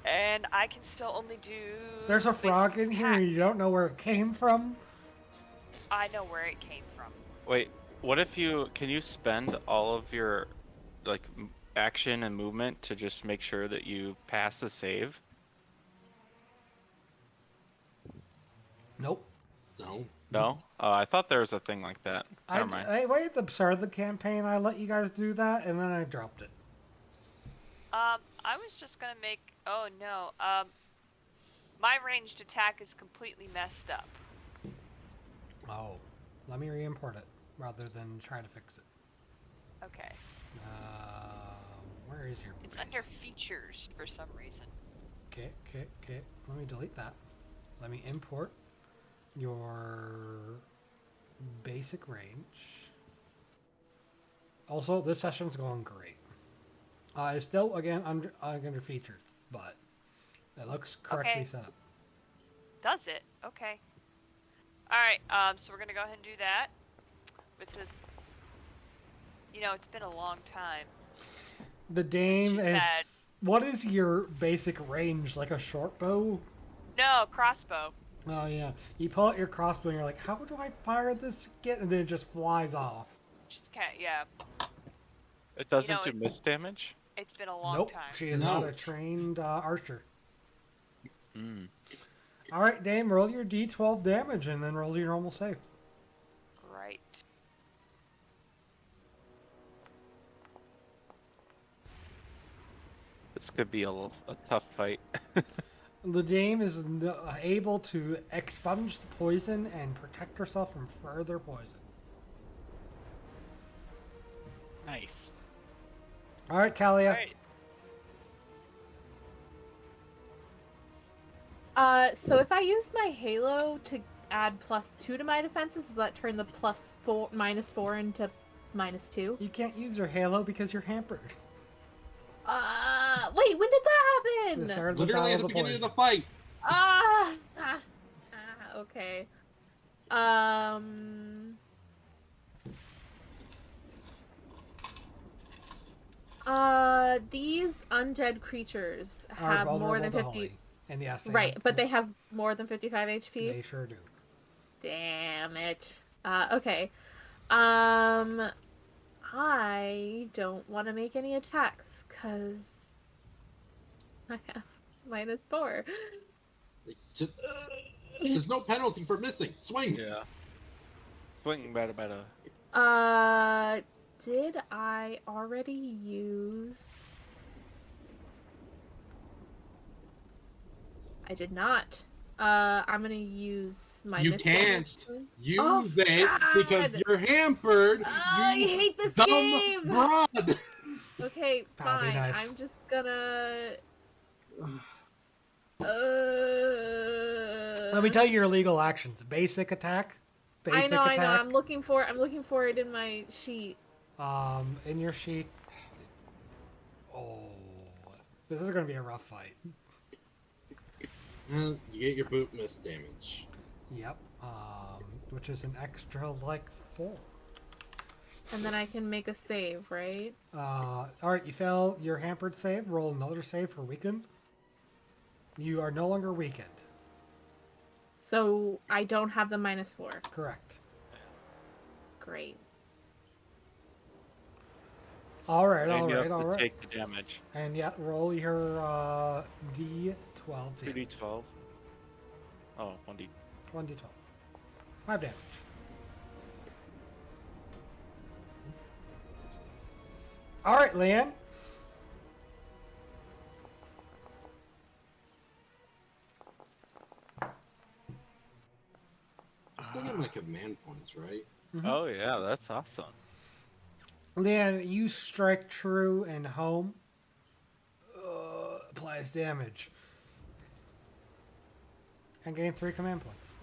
And I can still only do. There's a frog in basic here and attack. you don't know where it came from. I know where it came from. Wait, what if can you spend all of your action and movement to just make sure that you pass the save? Nope. No. No? I thought there was a thing like that. Never mind. At the start of the campaign, I let you guys do that, and then I dropped it. I was just gonna make. Oh no. My ranged attack is completely messed up. Oh. Let me re-import it, rather than try to fix it. Okay. Where is your... It's under features for some reason. Okay. Let me delete that. Let me import your basic range. Also, this session's going great. It's still, again, under features, but it looks correctly Okay. set up. Does it? Okay. Alright, so we're gonna go ahead and do that. With the... it's been a long time. The Dame she's is... had- What is your basic range? Like a short bow? No, crossbow. Oh, yeah. You pull out your crossbow and you're like, how do I fire this again? And then it just flies off. Just can't, yeah. It doesn't do it- miss damage? It's been a long Nope, time. she is No. not a trained archer. Mm. All right, Dame, roll your d12 damage and then roll your normal save. Right. This could be a tough fight. The Dame is able to expunge the poison and protect herself from further poison. Nice. All right, Kalia. Alright. So if I use my halo to add +2 to my defenses, does that turn the -4 into -2? You can't use your halo because you're hampered. Wait, when did that The happen? start of the Literally battle at of the the beginning of poison. the fight. Okay. These undead creatures Are have more vulnerable than to 50. Holly. And yes, they Right, have- but they have more than 55 HP. They sure do. Damn it. Okay. I don't want to make any attacks because I have -4. There's no penalty for missing. Swing. Yeah. Swing better. Did I already use? I did not. I'm gonna use my You miss can't damage then. use Oh, it because God! you're hampered. I you hate this dumb game! broad. Okay, That'll be fine. nice. I'm just gonna. Let me tell you your illegal actions. Basic attack. Basic I attack. know. I'm looking for it in my sheet. In your sheet. Oh, this is gonna be a rough fight. You get your boot miss damage. Yep. Which is an extra like 4. And then I can make a save, right? All right, you fail your hampered save. Roll another save for weakened. You are no longer weakened. So I don't have the -4. Correct. Great. All right, And all you right, have all to right. take the damage. And yeah, roll your D12 damage. 2d12. Oh, 1d. 1d12. 5 damage. All right, Leanne. I'm still getting my command points, right? Oh yeah, that's awesome. Leanne, you strike true and home. Applies damage. And gain 3 command points.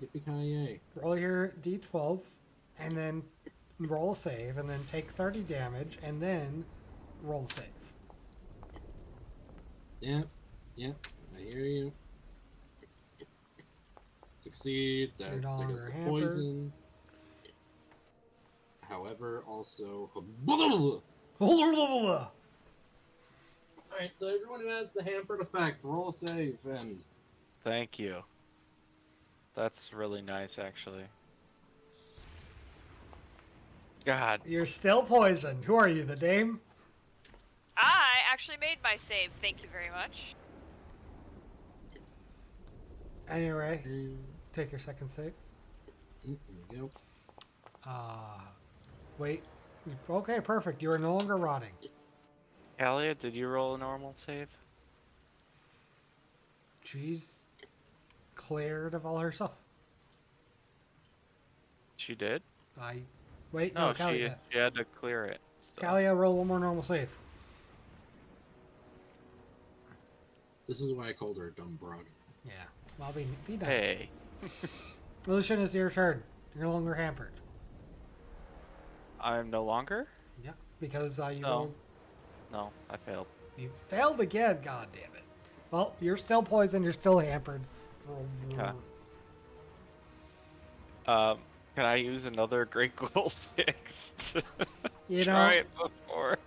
Yippee-ki-yay. Roll your d12, and then roll a save, and then take 30 damage, and then roll a save. Yep, I hear you. Succeed. You're That no there goes longer the hampered. poison. However, also. Alright, so everyone who has the hampered effect, roll a save and. Thank you. That's really nice, actually. God. You're still poisoned. Who are you, the dame? I actually made my save. Thank you very much. Anyway, And take your second save. there we go. Wait. Okay, perfect. You are no longer rotting. Kalia, did you roll a normal save? She's cleared of all her stuff. She did? Wait, No, no, Kalia. she had to clear it. So. Kalia, roll one more normal save. This is why I called her a dumb broad. Yeah. Well, be nice. Hey. Lucian, it's your turn. You're no longer hampered. I'm no longer? Yeah, because you No. rolled. No, I failed. You failed again. God damn it. Well, you're still poisoned. You're still hampered. Okay. Can I use another Great Ghoul 6 to You try know, it before?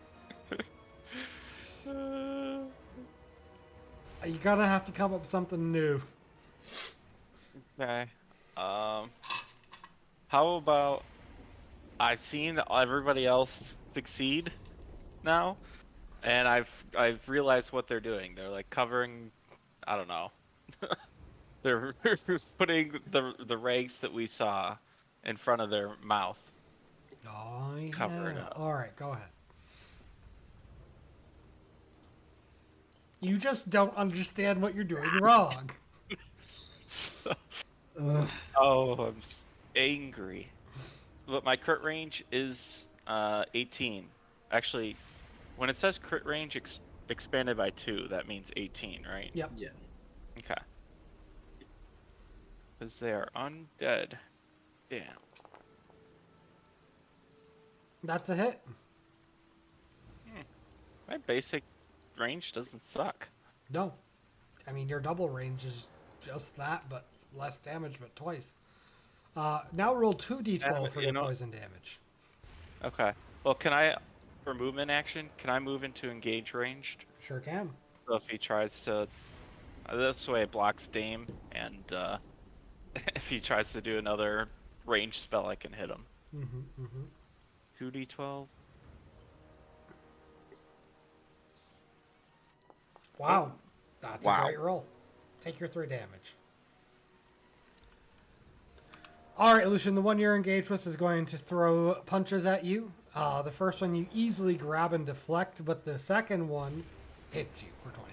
you're gonna have to come up with something new. Okay. How about I've seen everybody else succeed now, and I've realized what they're doing. They're like covering, I don't know. They're putting the rags that we saw in front of their mouth. Oh, yeah. Cover it up. All right, go ahead. You just don't understand what you're doing wrong. Oh, I'm angry. But my crit range is 18. Actually, when it says crit range expanded by 2, that means 18, right? Yep. Yeah. Okay. Because they are undead. Damn. That's a hit. My basic range doesn't suck. No. I mean, your double range is just that, but less damage, but twice. Now roll 2d12 for you your know- poison damage. Okay. Well, can I, for movement action, can I move into engage ranged? Sure can. So if he tries to, this way it blocks Dame, and if he tries to do another ranged spell, I can hit him. 2d12. Wow. That's Wow. a great roll. Take your 3 damage. Alright, Lucian, the one you're engaged with is going to throw punches at you. The first one you easily grab and deflect, but the second one hits you for 20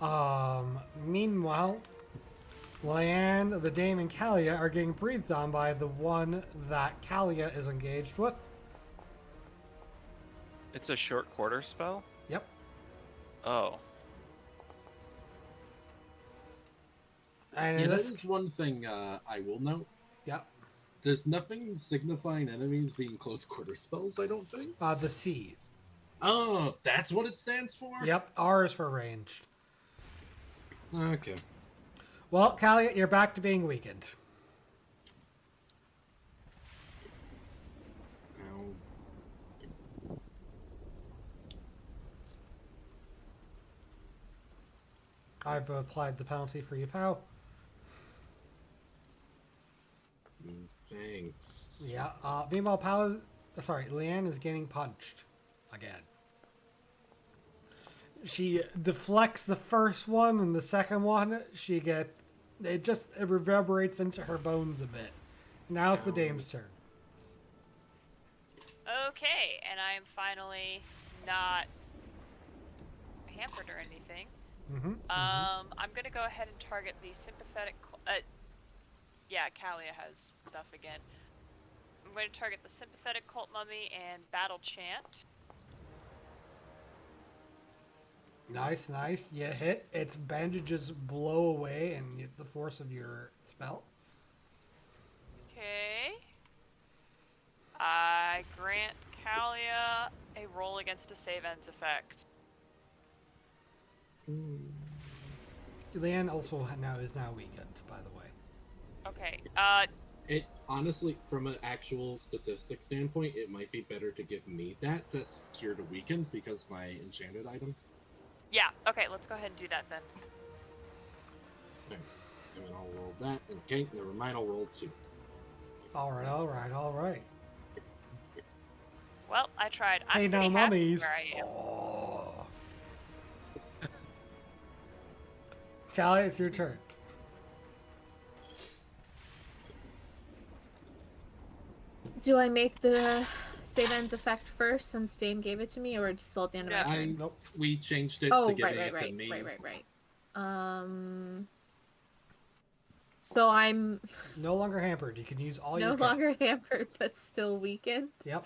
damage. Meanwhile, Leanne, the Dame, and Kalia are getting breathed on by the one that Kalia is engaged with. It's a short quarter spell? Yep. Oh. And Yeah, in that this, is one thing I will note. yep. There's nothing signifying enemies being close quarter spells, I don't think. The C. Oh, that's what it stands for? Yep, R is for ranged. Okay. Well, Kalia, you're back to being weakened. Ow. I've applied the penalty for you, pal. Thanks. Yeah. Meanwhile, Leanne is getting punched again. She deflects the first one, and the second one, it reverberates into her bones a bit. Now it's the Dame's turn. Okay, and I am finally not hampered or anything. I'm gonna go ahead and target the sympathetic. Yeah, Kalia has stuff again. I'm going to target the sympathetic cult mummy and battle chant. Nice, nice. You hit. Its bandages blow away, and the force of your spell. Okay. I grant Kalia a roll against a save ends effect. Leanne also is now weakened, by the way. Okay. It honestly, from an actual statistic standpoint, it might be better to give me that to cure to weaken because my enchanted item. Yeah. Okay. Let's go ahead and do that then. Okay. And then I'll roll that. Okay. Never mind. I'll roll 2. All right, all right, all right. Well, I tried. I'm Hey, now, pretty happy mummies. where I am. Oh. Callie, it's your turn. Do I make the save ends effect first since Dame gave it to me, or just still at the end of my turn? Nope. We changed it Oh, to giving right. it to me. So I'm No longer hampered. You can use all no your longer hampered, but still weakened. Yep.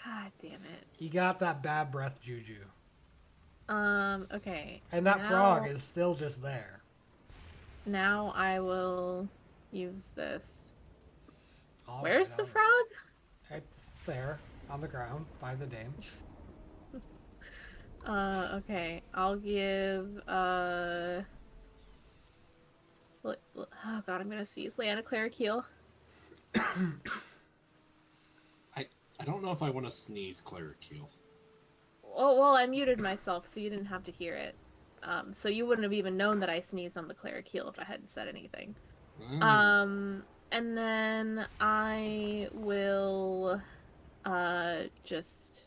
God damn it. You got that bad breath juju. Okay. And that now, frog is still just there. Now I will use this. All Where's right, the all right. frog? It's there, on the ground, by the dame. Okay. I'll give, oh god, I'm gonna seize Leanna Cleric Heal. I don't know if I want to sneeze Cleric Heal. Oh, well, I muted myself, so you didn't have to hear it. So you wouldn't have even known that I sneezed on the Cleric Heal if I hadn't said anything. And then I will, just,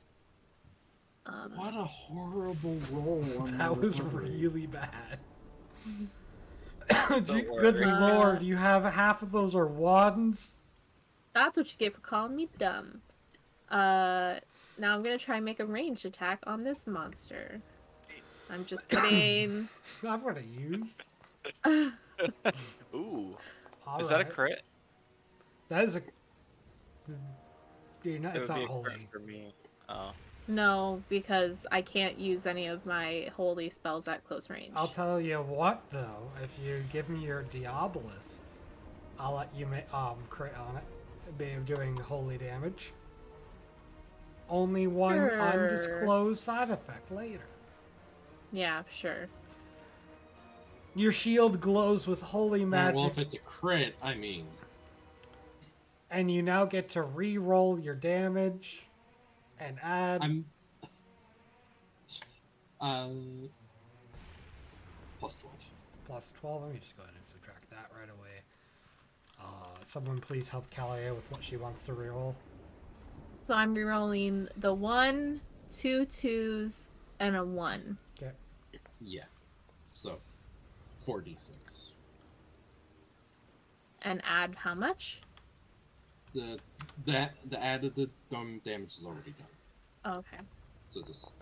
What a horrible roll. On That my was recovery. really bad. Don't Good worry. lord, you have half of those are wands? That's what you get for calling me dumb. Now I'm gonna try and make a ranged attack on this monster. I'm just kidding. I'm gonna use. Ooh. All Is that a right. crit? That is a. It's It not would be a holy. crit for me. Oh. No, because I can't use any of my holy spells at close range. I'll tell you what, though. If you give me your Diabolus, I'll let you crit on it. Be doing holy damage. Only one Sure. undisclosed side effect later. Yeah, sure. Your shield glows with holy magic, Well, if it's a crit, I mean. and you now get to re-roll your damage and add. I'm. Plus 12. Plus 12. Let me just go ahead and subtract that right away. Someone please help Kalia with what she wants to reroll. So I'm rerolling the 1, 2 2s, and a 1. Okay. Yeah. So 4d6. And add how much? The added damage is already done. Oh, okay. So just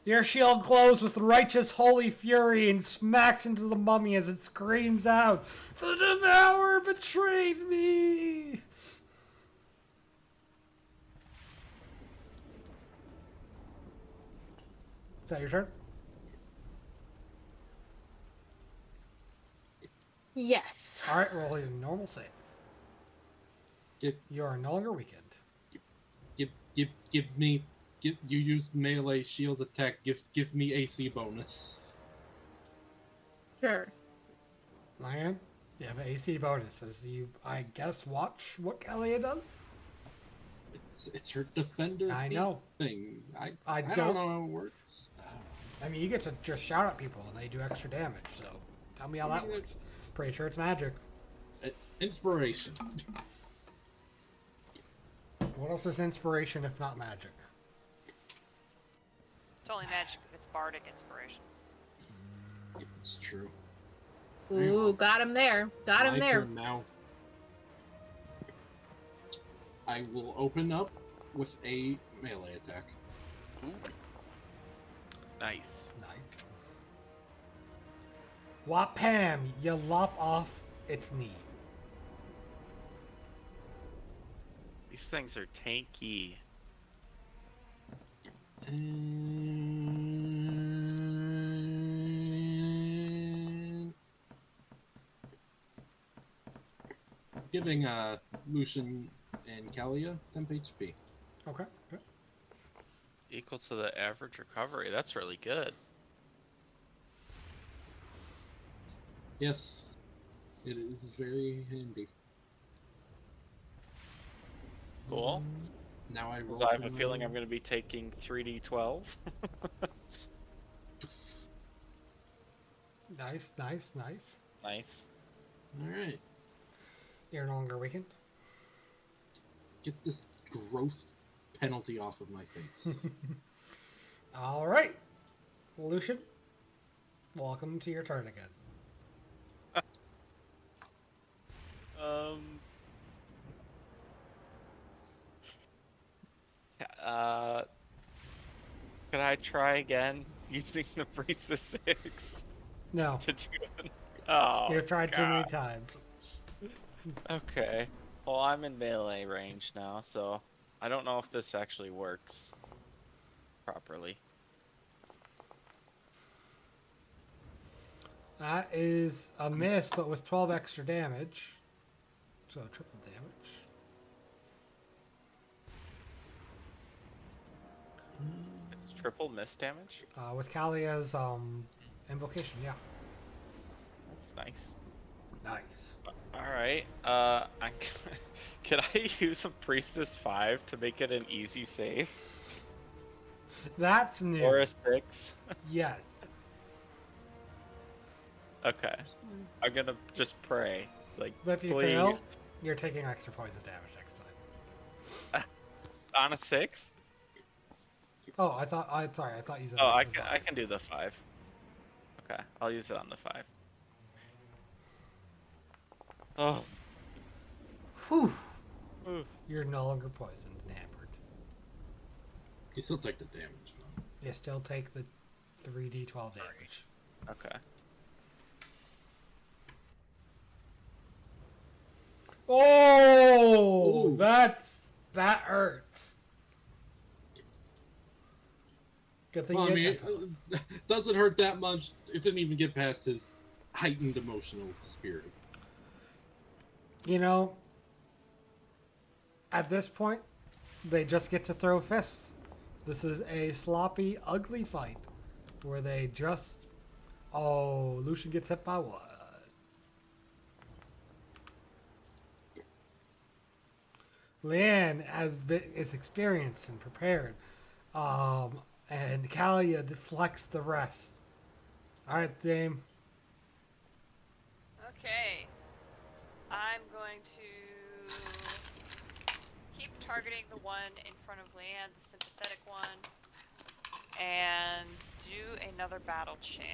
Your shield glows with righteous holy fury and smacks into the mummy as it screams out, "The Devourer betrayed me!" Is that your turn? Yes. Alright, roll your normal save. give You are no longer weakened. you used melee shield attack. Give me AC bonus. Sure. Lion, you have an AC bonus as you, I guess, watch what Kalia does? It's her defender I feat know. thing. I I don't know how it works. I mean, you get to just shout at people and they do extra damage, so tell me how that works. Pretty sure it's magic. Inspiration. What else is inspiration if not magic? It's only magic if it's bardic inspiration. It's true. Ooh, got him there. Got him My there. turn now. I will open up with a melee attack. Ooh. Nice. Nice. Wapam! You lop off its knee. These things are tanky. And giving Lucian and Kalia temp HP. Okay. Equal to the average recovery. That's really good. Yes, it is very handy. Cool. Now I roll. Because I have a for feeling my- I'm going to be taking 3d12. Nice. Nice. All right, You're no longer weakened. get this gross penalty off of my face. Alright. Lucian, welcome to your turn again. Can I try again using the Priestess 6 No. to do it? Oh, You've tried too many God. times. Okay. Well, I'm in melee range now, so I don't know if this actually works properly. That is a miss, but with 12 extra damage. So triple damage. It's triple miss damage? With Kalia's invocation, yeah. That's nice. Nice. Alright, can I use a Priestess 5 to make it an easy save? That's new. Or a 6? Yes. Okay. I'm gonna just pray. Like, But if you please. fail, you're taking extra poison damage next time. On a 6? Oh, I thought you said. Oh, it I was can, I five. can do the 5. Okay, I'll use it on the 5. Oh. Whew. Ooh. You're no longer poisoned and hampered. You still take the damage, though. You still take the 3d12 damage. Okay. Oh, Ooh. that hurts. Good thing Well, I you mean, had tempos. it doesn't hurt that much. It didn't even get past his heightened emotional spirit. You know, at this point, they just get to throw fists. This is a sloppy, ugly fight where they just. Oh, Lucian gets hit by what? Leanne is experienced and prepared, and Kalia deflects the rest. All right, Dame. Okay. I'm going to keep targeting the one in front of Leanne, the sympathetic one. and do another battle chant.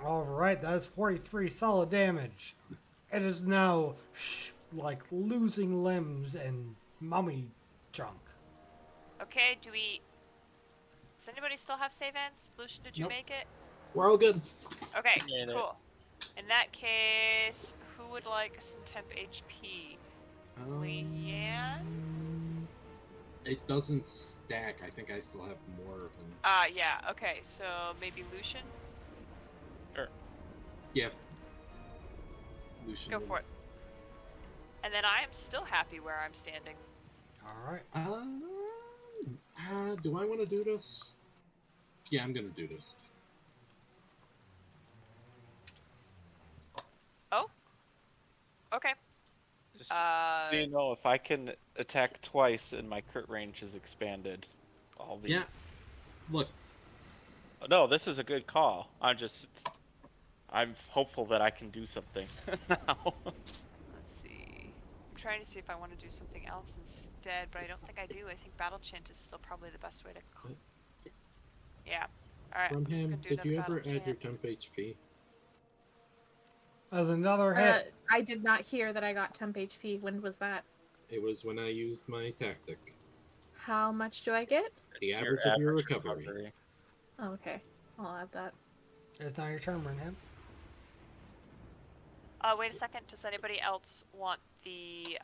All right, that is 43 solid damage. It is now like losing limbs and mummy junk. Okay, does anybody still have save ends? Lucian, did you Nope. make it? We're all good. Okay, Made it. cool. In that case, who would like some temp HP? Leanne? It doesn't stack. I think I still have more of them. Yeah, okay, so maybe Lucian? Sure. Yeah. Lucian Go will- for it. And then I am still happy where I'm standing. All right. Do I want to do this? Yeah, I'm gonna do this. Oh? Okay. Just so you know, if I can attack twice and my crit range is expanded, I'll be... Yeah. Look, No, this is a good call. I'm hopeful that I can do something now. Let's see. I'm trying to see if I want to do something else instead, but I don't think I do. I think battle chant is still probably the best way to... Yeah. Alright, I'm just Rumham, gonna do did you another ever battle add your chant. temp HP? As another hit. I did not hear that I got temp HP. When was that? It was when I used my tactic. How much do I get? The It's average of your recovery. Oh, okay. I'll add that. It's now your turn, Burnham. Wait a second. Does anybody else want the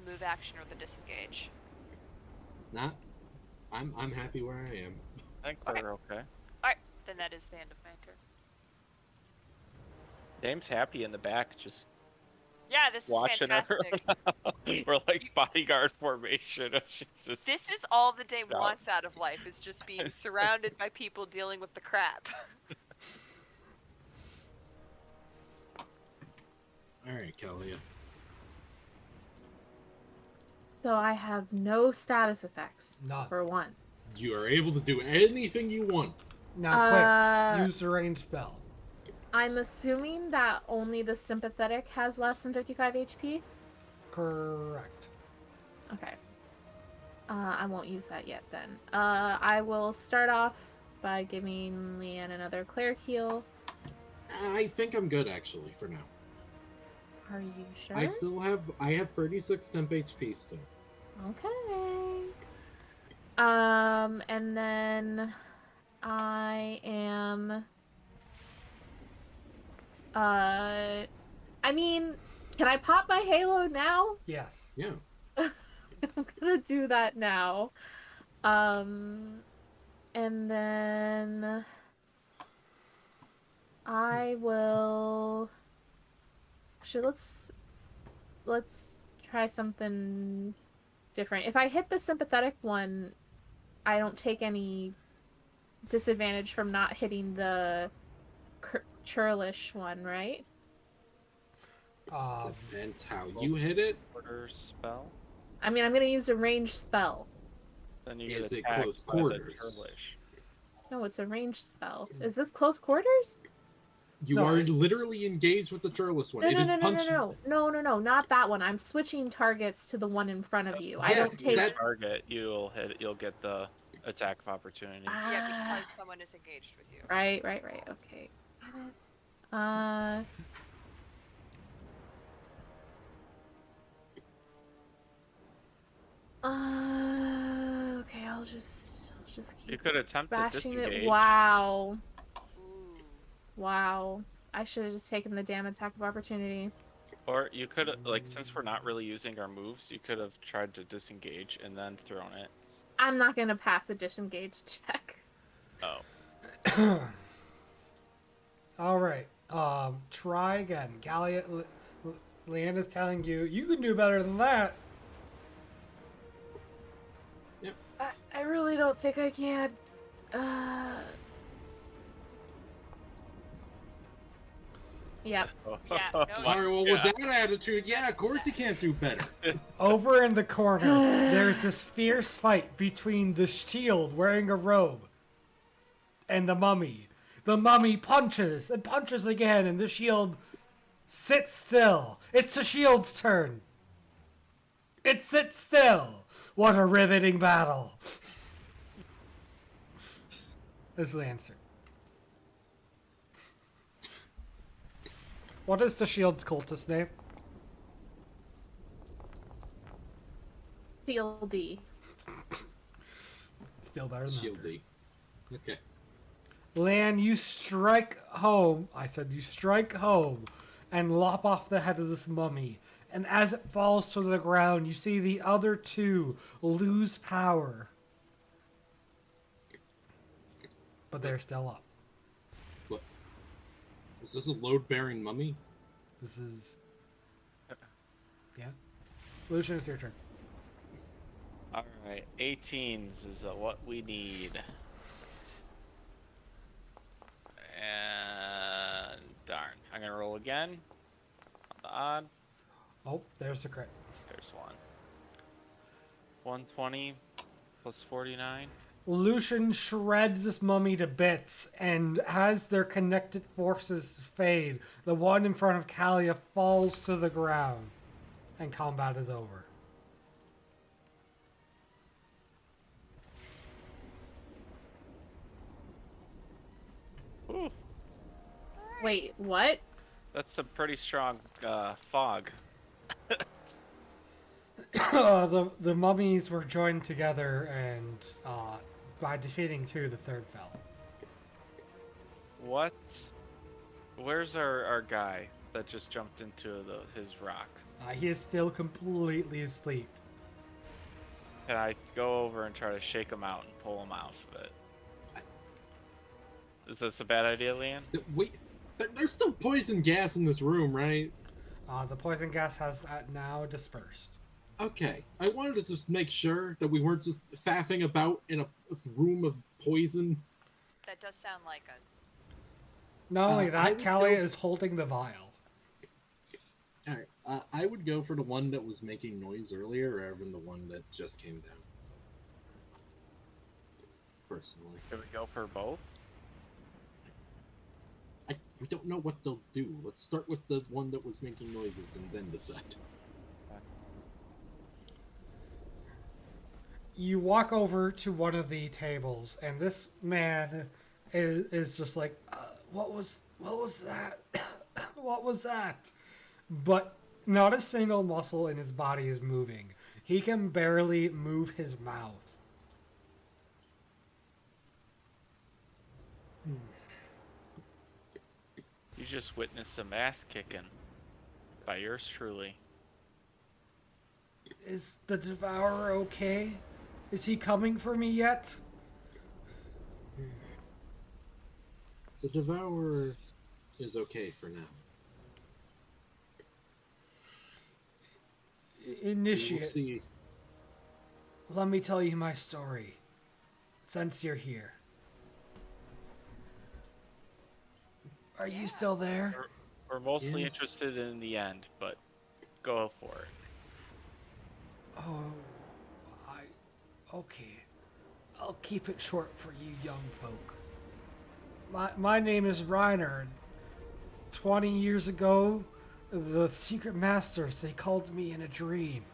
move action or the disengage? Not. I'm happy where I am. I think Okay. we're okay. Alright, then that is the end of my turn. Dame's happy in the back, just Yeah, this is watching fantastic. her. We're like bodyguard formation. She's just... This is all the Dame Shout. wants out of life, is just being surrounded by people dealing with the crap. Alright, Kalia. So I have no status effects None. for once. You are able to do anything you want. Now, quick, use the range spell. I'm assuming that only the sympathetic has less than 55 HP? Correct. Okay. I won't use that yet then. I will start off by giving Leanne another cleric heal. I think I'm good actually for now. Are you sure? I have 36 temp HP still. Okay. And then I am I mean, can I pop my halo now? Yes. Yeah. I'm gonna do that now. And then I will. Actually, let's try something different. If I hit the sympathetic one, I don't take any disadvantage from not hitting the churlish one, right? Depends how you hit it. Order spell. I mean, I'm gonna use a ranged spell. Then you Is get it attacked close by the quarters? churlish. No, it's a ranged spell. Is this close quarters? You No. are literally engaged with the Turles one. No, It no, is no, no, punch. no, not that one. I'm switching targets to the one in front of you. I Yeah, don't take. that- Target, you'll get the attack of opportunity. Yeah, because someone is engaged with you. Right. Okay. Got it. Okay, I'll just You keep could attempt to bashing disengage. it. Wow. Ooh. Wow. I should have just taken the damn attack of opportunity. Or you could, like, since we're not really using our moves, you could have tried to disengage and then thrown it. I'm not gonna pass a disengage check. Oh. All right. Try again. Gallia, Leanna's telling you you can do better than that. I really don't think I can. Yep. Yeah, no, My Alright, well, God. with that attitude, yeah, of course you can't do better. Over in the corner, there's this fierce fight between the shield wearing a robe and the mummy. The mummy punches and punches again, and the shield sits still. It's the shield's turn. It sits still. What a riveting battle! This is the answer. What is the shield cultist name? Fieldy. Still better than that. Shieldy. Okay. Lan, you strike home. I said you strike home and lop off the head of this mummy. And as it falls to the ground, you see the other two lose power. But they're still up. What? Is this a load-bearing mummy? This is... Yeah. Lucian, it's your turn. Alright, 18s is what we need. And darn. I'm gonna roll again. On the odd. Oh, there's the crit. There's one. 120 plus 49. Lucian shreds this mummy to bits, and as their connected forces fade, the one in front of Kalia falls to the ground, and combat is over. Ooh, Wait, what? that's a pretty strong fog. The mummies were joined together, and by defeating two, the third fell. What? Where's our guy that just jumped into his rock? He is still completely asleep. Can I go over and try to shake him out and pull him out of it? Is this a bad idea, Leon? Wait, there's still poison gas in this room, right? The poison gas has now dispersed. Okay, I wanted to just make sure that we weren't just faffing about in a room of poison. That does sound like us. Not only I that, would Kalia go- is holding the vial. Alright, I would go for the one that was making noise earlier rather than the one that just came down. Personally. Can we go for both? We don't know what they'll do. Let's start with the one that was making noises and then decide. You walk over to one of the tables, and this man is just like, what was that? What was that? But not a single muscle in his body is moving. He can barely move his mouth. You just witnessed some ass kicking by yours truly. Is the Devourer okay? Is he coming for me yet? The Devourer is okay for now. Initiate. We'll see. Let me tell you my story, since you're here. Are you still there? We're mostly Yes. interested in the end, but go for it. Oh, okay. I'll keep it short for you young folk. My name is Reiner. 20 years ago, the Secret Masters, they called me in a dream.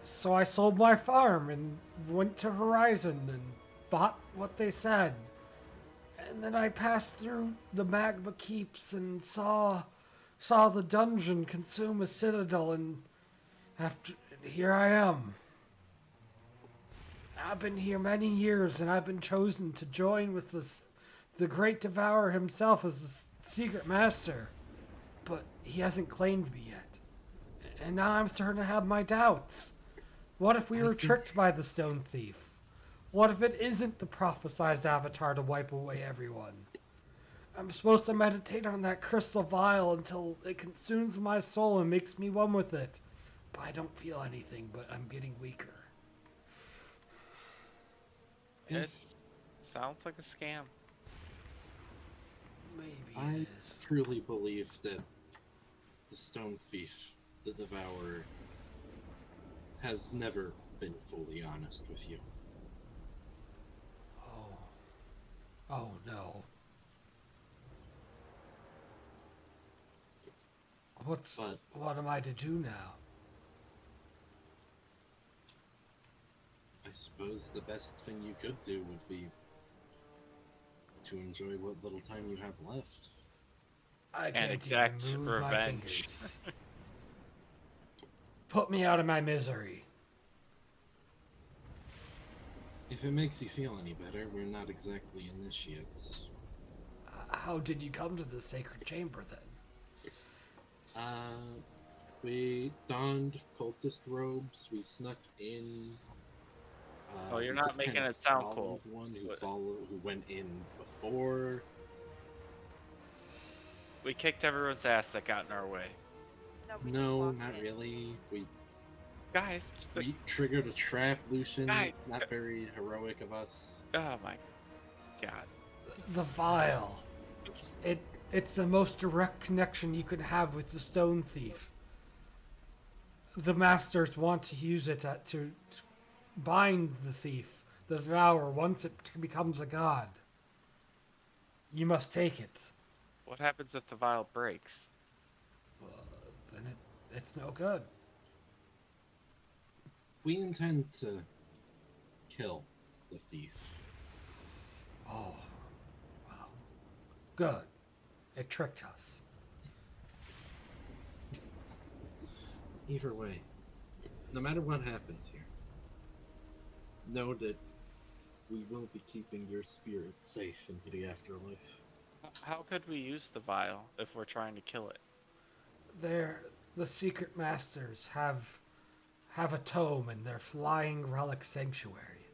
So I sold my farm and went to Horizon and bought what they said. And then I passed through the magma keeps and saw the dungeon consume a citadel, and here I am. I've been here many years, and I've been chosen to join with the great Devourer himself as the secret master. But he hasn't claimed me yet. And now I'm starting to have my doubts. What if we were tricked by the stone thief? What if it isn't the prophesized avatar to wipe away everyone? I'm supposed to meditate on that crystal vial until it consumes my soul and makes me one with it. But I don't feel anything, but I'm getting weaker. It sounds like a scam. Maybe I it is. truly believe that the Stone Thief, the Devourer, has never been fully honest with you. Oh no. But What am I to do now? suppose the best thing you could do would be to enjoy what little time you have left. I And can't exact even move my revenge. fingers. Put me out of my misery. If it makes you feel any better, we're not exactly initiates. How did you come to the sacred chamber then? We donned cultist robes. We snuck in. Oh, you're we not just making kinda it sound followed cool. One What? who went in before. We kicked everyone's ass that got in our way. No, we just No, walked not in. really. Guys, We triggered a trap, Lucian. Guy- Not very heroic of us. oh my god. The vial. It's the most direct connection you can have with the stone thief. The masters want to use it to bind the thief, the devourer, once it becomes a god. You must take it. What happens if the vial breaks? Then it's no good. We intend to kill the thief. Oh, well, good. It tricked us. Either way, no matter what happens here, know that we will be keeping your spirit safe into the afterlife. How could we use the vial if we're trying to kill it? The secret masters have a tome in their flying relic sanctuary.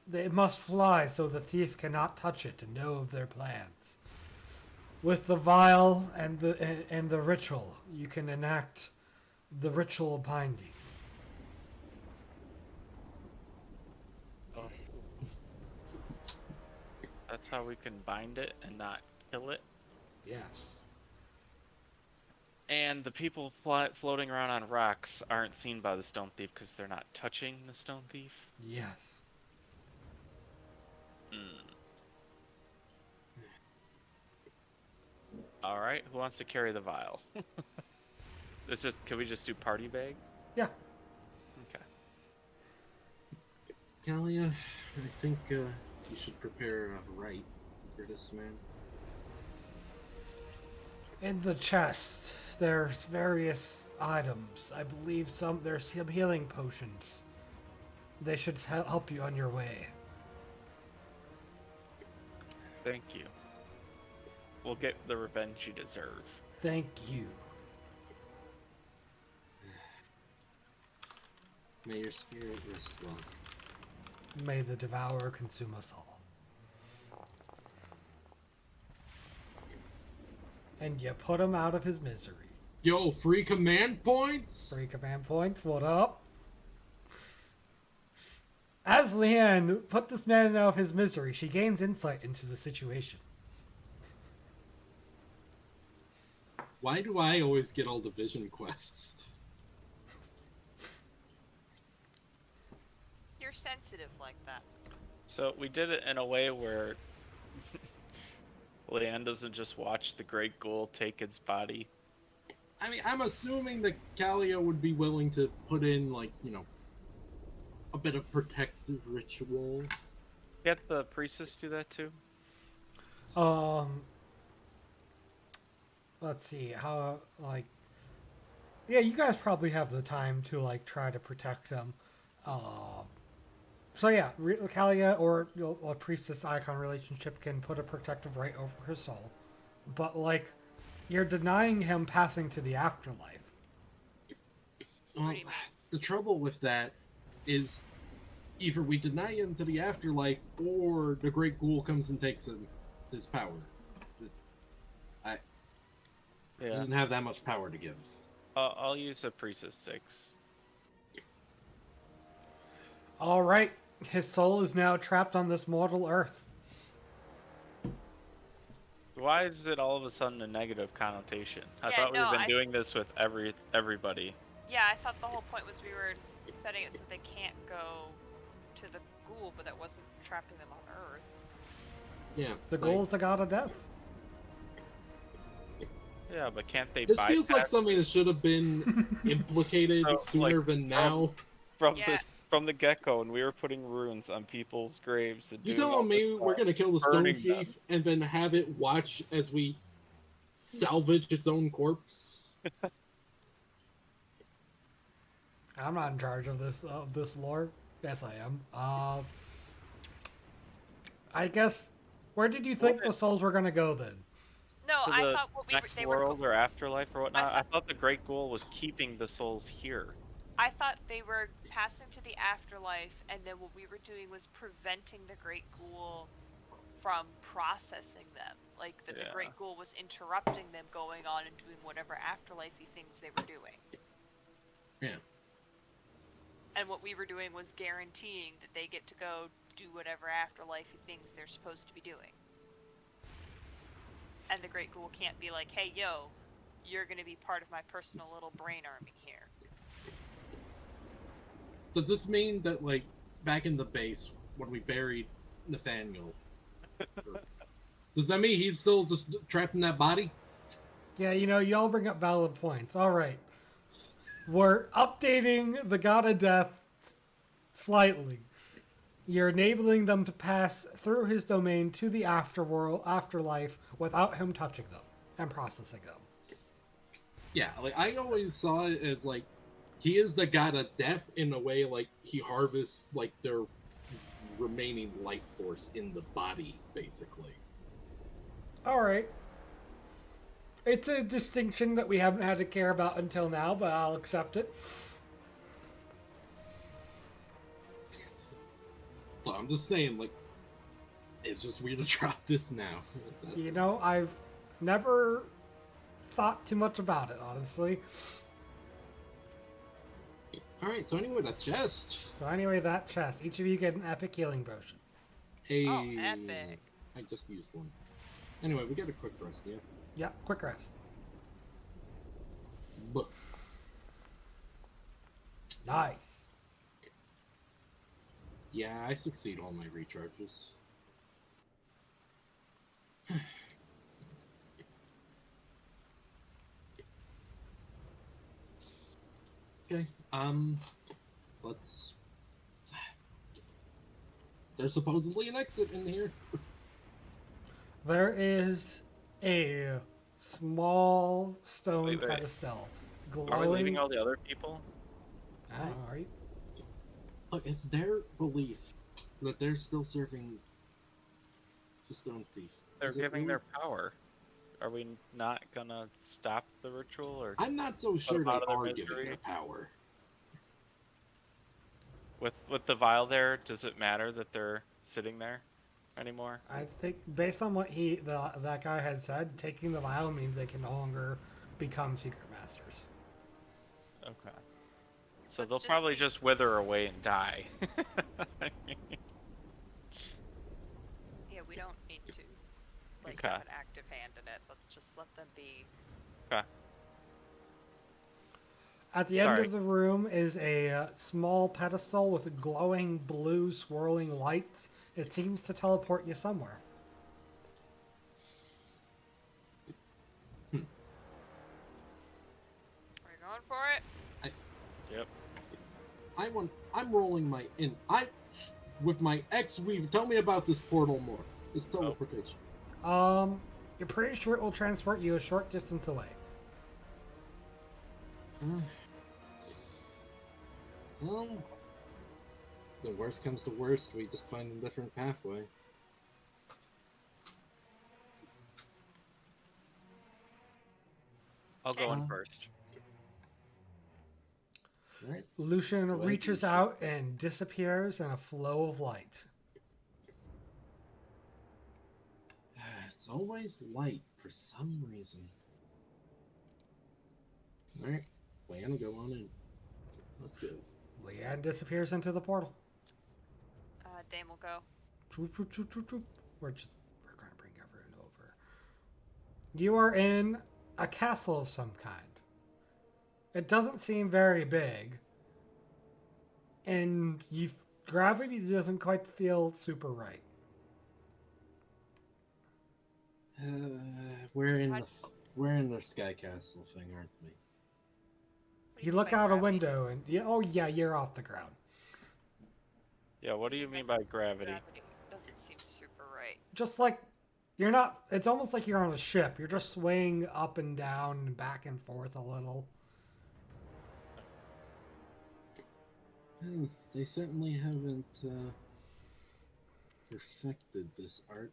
They must fly so the thief cannot touch it and know of their plans. With the vial and the ritual, you can enact the ritual of binding. That's how we can bind it and not kill it. Yes. And the people floating around on rocks aren't seen by the stone thief because they're not touching the stone thief. Yes. All right, who wants to carry the vial? Can we just do party bag? Yeah. Okay. Talia, I think you should prepare a rite for this man. In the chest, there's various items. I believe there's some healing potions. They should help you on your way. Thank you. We'll get the revenge you deserve. Thank you. May your spirit rest well. May the devourer consume us all. And you put him out of his misery. Yo, free command points? Free command points, what up? As Leanne put this man out of his misery, she gains insight into the situation. Why do I always get all the vision quests? You're sensitive like that. So we did it in a way where Leanne doesn't just watch the great ghoul take its body. I mean, I'm assuming that Kalia would be willing to put in, like, you know, a bit of protective ritual. Get the priestess do that too? Let's see, how, like... Yeah, you guys probably have the time to, like, try to protect him. So yeah, Kalia or a priestess icon relationship can put a protective right over her soul. But, like, you're denying him passing to the afterlife. Well, the trouble with that is either we deny him to the afterlife or the great ghoul comes and takes his power. He Yeah. doesn't have that much power to give. I'll use a priestess 6. Alright, his soul is now trapped on this mortal earth. Why is it all of a sudden a negative connotation? I Yeah, thought no, we've been doing this with everybody. Yeah, I thought the whole point was we were setting it so they can't go to the ghoul, but that wasn't trapping them on Earth. Yeah. The goal's the god of death. Yeah, but can't they This bypass feels like something that should have been implicated So, sooner like, than now. from Yeah. this from the get-go, and we were putting runes on people's graves and You doing all telling me this we're stuff, gonna kill the stone burning thief them. and then have it watch as we salvage its own corpse? I'm not in charge of this lore. Yes, I am. I guess. Where did you think the souls were gonna go then? No, To I the thought what we were, next they were. world or afterlife or whatnot. I thought- thought the great goal was keeping the souls here. I thought they were passing to the afterlife, and then what we were doing was preventing the Great Ghoul from processing them. Like, that the Yeah. Great Ghoul was interrupting them going on and doing whatever afterlifey things they were doing. Yeah. And what we were doing was guaranteeing that they get to go do whatever afterlifey things they're supposed to be doing. And the Great Ghoul can't be like, hey, yo, you're gonna be part of my personal little brain army here. Does this mean that, like, back in the base, when we buried Nathaniel, does that mean he's still just trapped in that body? Yeah, you all bring up valid points. All right. We're updating the God of Death slightly. You're enabling them to pass through his domain to the afterlife without him touching them and processing them. Yeah, like, I always saw it as, like, he is the God of Death in a way, like, he harvests, like, their remaining life force in the body, basically. All right. It's a distinction that we haven't had to care about until now, but I'll accept it. So I'm just saying, like, it's just weird to drop this now. I've never thought too much about it, honestly. Alright, so anyway, the chest. So anyway, that chest. Each of you get an epic healing potion. Oh, epic. I just used one. Anyway, we get a quick rest, yeah? Yeah, quick rest. Buh. Nice. Yeah, I succeed all my recharges. Okay, let's... There's supposedly an exit in here. There is a small stone Wait. pedestal. Glowing. Are we leaving all the other people? Are you? Look, it's their belief that they're still serving the Stone Thief. They're Is it giving really? their power. Are we not gonna stop the ritual, or I'm not so sure them they out of their are giving misery? their power. with the vial there? Does it matter that they're sitting there anymore? I think based on what that guy had said, taking the vial means they can no longer become secret masters. Okay. So Let's they'll just probably think- just wither away and die. Yeah, we don't need to, like, Okay. have an active hand in it. Let's just let them be. Okay. At the end Sorry. of the room is a small pedestal with glowing blue swirling lights. It seems to teleport you somewhere. Are you going for it? Yep. I'm rolling my with my X weave. Tell me about this portal more. This teleportation. You're pretty sure it will transport you a short distance away. Well, the worst comes to worst, we just find a different pathway. I'll go in Okay. first. Alright. Lucian Go ahead, reaches Lucian. out and disappears in a flow of light. It's always light for some reason. Alright. Plan, go on in. Let's go. Leanne disappears into the portal. Dame will go. Choop, choop, choop, choop, choop. We're going to bring everyone over. You are in a castle of some kind. It doesn't seem very big. And gravity doesn't quite feel super right. We're in the Sky Castle thing, aren't we? What do You mean look by out a gravity? window and, you're off the ground. Yeah, what do you mean by gravity? Gravity doesn't seem super right. Just like you're not. It's almost like you're on a ship. You're just swaying up and down and back and forth a little. They certainly haven't perfected this art.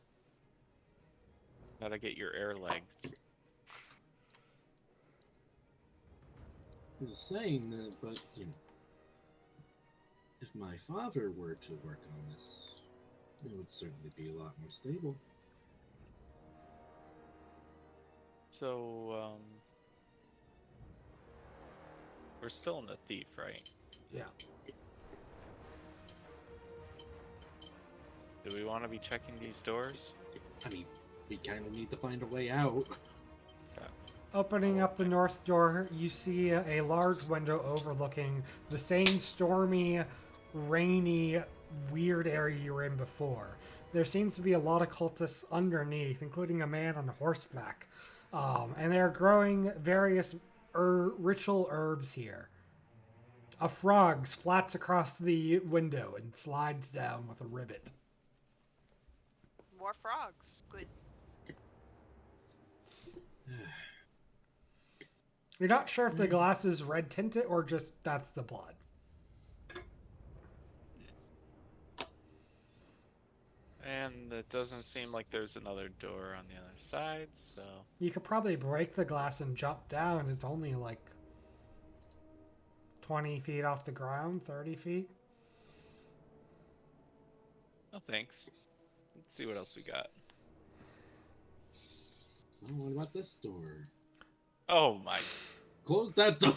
Gotta get your air legs. I was saying that, but you know, if my father were to work on this, it would certainly be a lot more stable. So, we're still in the thief, right? Yeah. Do we want to be checking these doors? I mean, we kind of need to find a way out. Opening up the north door, you see a large window overlooking the same stormy, rainy, weird area you were in before. There seems to be a lot of cultists underneath, including a man on horseback. And they're growing various ritual herbs here. A frog splats across the window and slides down with a ribbit. More frogs. Good. You're not sure if the glass is red tinted or just that's the blood. And it doesn't seem like there's another door on the other side, so... You could probably break the glass and jump down. It's only like 20 feet off the ground, 30 feet. No thanks. Let's see what else we got. Oh, what about this door? Oh my... Close that door!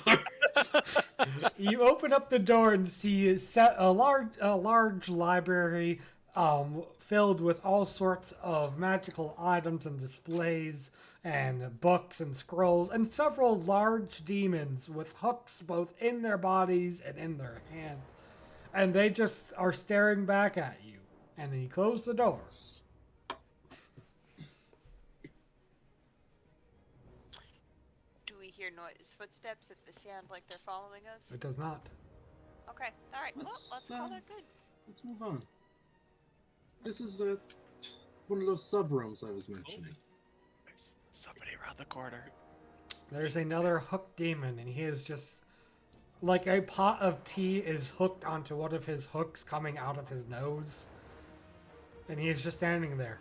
You open up the door and see a large library filled with all sorts of magical items and displays and books and scrolls and several large demons with hooks both in their bodies and in their hands. And they just are staring back at you. And then you close the door. Do we hear noise, footsteps, if they sound like they're following us? It does not. Okay, alright. Well, let's call that good. Let's move on. This is one of those sub-rooms I was mentioning. There's somebody around the corner. There's another hooked demon, and he is just like a pot of tea is hooked onto one of his hooks coming out of his nose. And he is just standing there.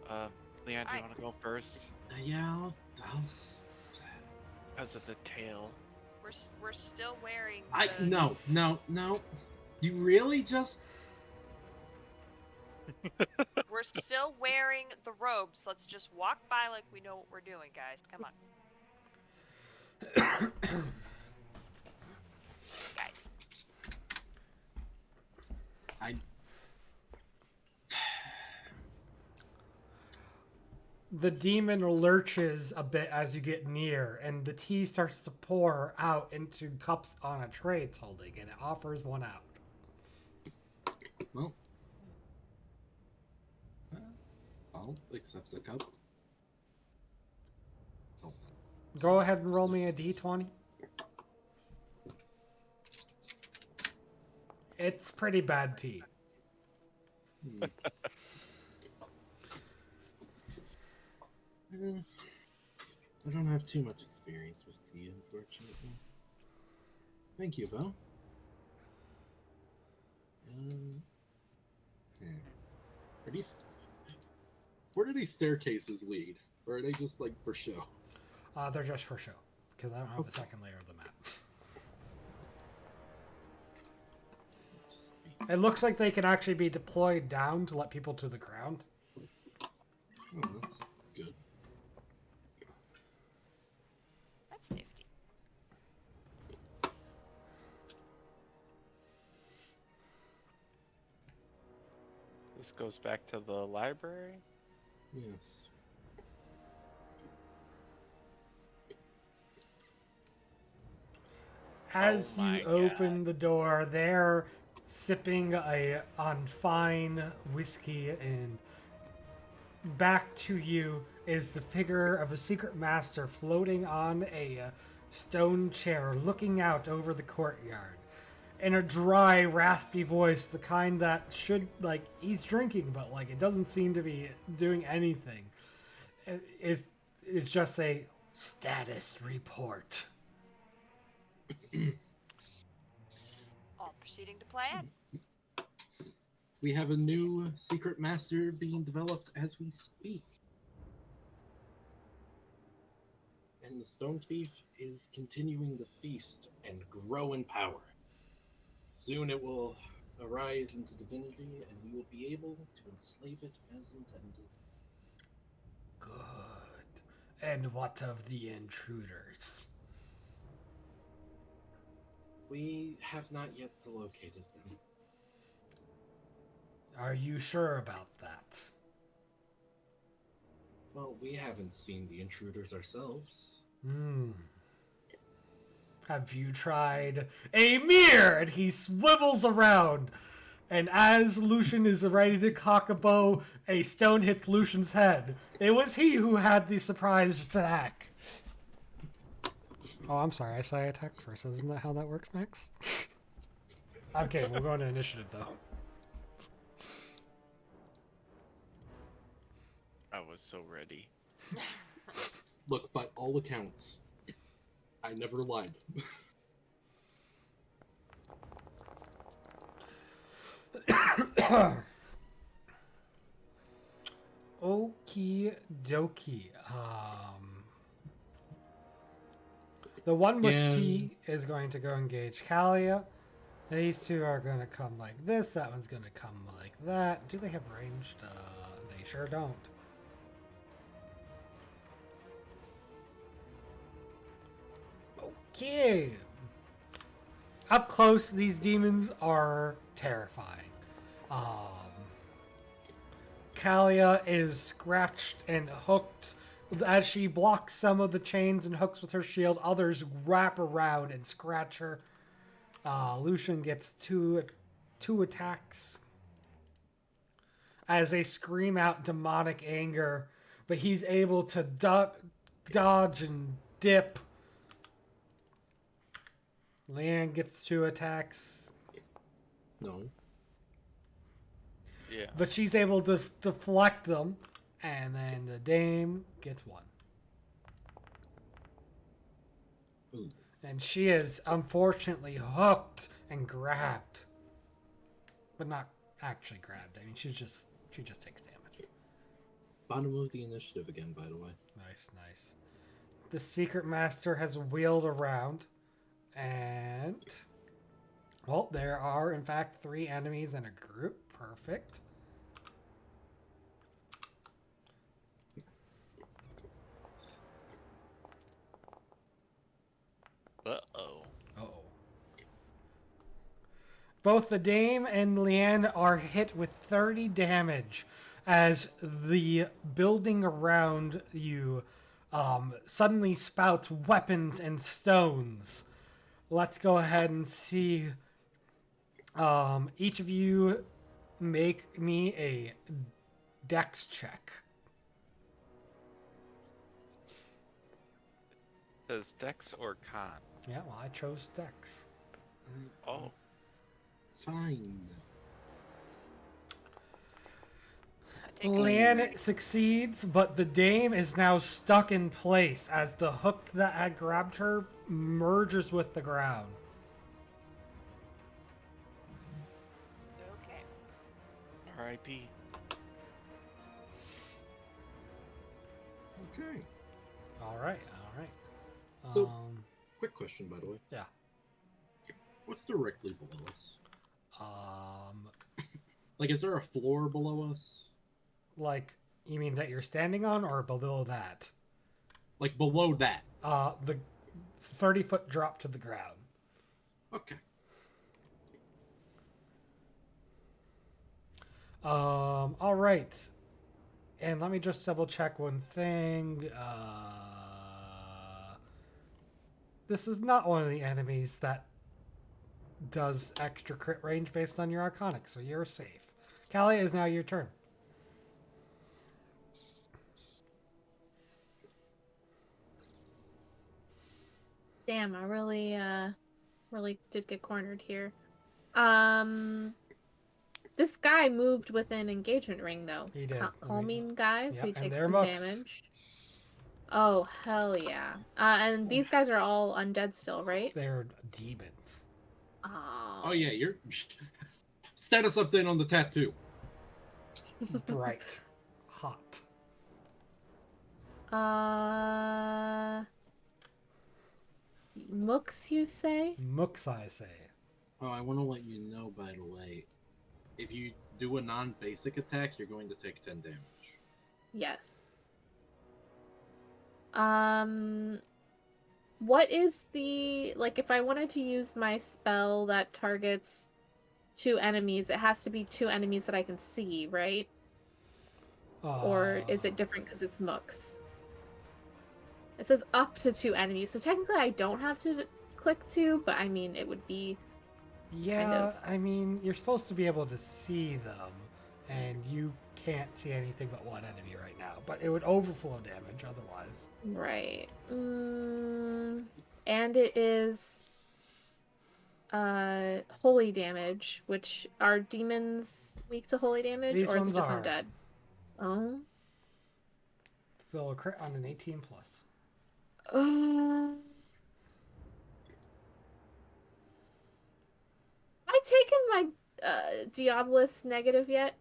Leanne, do you want to go first? Yeah, I'll Because of the tail. We're still wearing. No. You really just... We're still wearing the robes. Let's just walk by like we know what we're doing, guys. Come on. Guys. The demon lurches a bit as you get near, and the tea starts to pour out into cups on a tray it's holding, and it offers one out. Well, I'll accept the cup. Oh. Go ahead and roll me a d20. It's pretty bad tea. I don't have too much experience with tea, unfortunately. Thank you, though. Where do these staircases lead? Or are they just, like, for show? They're just for show, because I don't have a second layer of the map. It looks like they can actually be deployed down to let people to the ground. Oh, that's good. That's nifty. This goes back to the library? Yes. As Oh you open the door, they're sipping on fine whiskey, and back to you is the figure of a secret master floating on a stone chair looking out over the courtyard. In a dry, raspy voice, the kind that should, like, he's drinking, but, like, it doesn't seem to be doing anything. It's just a status report. All proceeding to plan. We have a new secret master being developed as we speak. And the Stone Thief is continuing the feast and grow in power. Soon it will arise into divinity, and we will be able to enslave it as intended. Good. And what of the intruders? We have not yet located them. Are you sure about that? Well, we haven't seen the intruders ourselves. Have you tried a mirror? And he swivels around. And as Lucian is ready to cock a bow, a stone hits Lucian's head. It was he who had the surprise attack. Oh, I'm sorry. I said I attacked first. Isn't that how that works, Max? Okay, we're going to initiative, though. I was so ready. Look, by all accounts, I never lied. Okie dokie. The one with T is going to go engage Kalia. These two are going to come like this. That one's going to come like that. Do they have ranged? They sure don't. Okay. Up close, these demons are terrifying. Kalia is scratched and hooked. As she blocks some of the chains and hooks with her shield, others wrap around and scratch her. Lucian gets two attacks as they scream out demonic anger, but he's able to dodge and dip. Leanne gets 2 attacks. No. Yeah. But she's able to deflect them. And then the dame gets 1. Ooh. And she is unfortunately hooked and grabbed. But not actually grabbed. I mean, she just takes damage. Bottom of the initiative again, by the way. Nice, nice. The secret master has wheeled around. And, well, there are, in fact, 3 enemies in a group. Perfect. Uh-oh. Uh-oh. Both the Dame and Leanne are hit with 30 damage as the building around you suddenly spouts weapons and stones. Let's go ahead and see. Each of you make me a dex check. Says Dex or Con? Yeah, well, I chose dex. Oh. Fine. Leanne succeeds, but the Dame is now stuck in place as the hook that had grabbed her merges with the ground. Okay. R.I.P. Okay. All right. So, quick question, by the way. Yeah. What's directly below us? Um, Like, is there a floor below us? like, you mean that you're standing on, or below that? Like, below that? The 30-foot drop to the ground. Okay. All right. And let me just double check one thing. This is not one of the enemies that does extra crit range based on your Arcanic, so you're safe. Callie, is now your turn. Damn, I really did get cornered here. This guy moved within engagement ring though. He did. Calming guy, so Yep, he and takes they're some mooks. damage. Oh hell yeah! And these guys are all undead still, right? They're demons. Oh yeah, you're status update on the tattoo. Bright. Hot. Mooks, you say? Mooks, I say. Oh, I want to let you know, by the way, if you do a non-basic attack, you're going to take 10 damage. Yes. What is the, like, if I wanted to use my spell that targets 2 enemies, it has to be 2 enemies that I can see, right? Or is it different because it's mooks? It says up to 2 enemies, so technically I don't have to click 2, but I mean, it would be... Yeah, kind of. I mean, you're supposed to be able to see them, and you can't see anything but one enemy right now. But it would overflow damage otherwise. Right. And it is holy damage, which are demons weak to holy damage, These or is it ones just are. undead? Oh. So a crit on an 18 plus. I taken my Diabolus negative yet?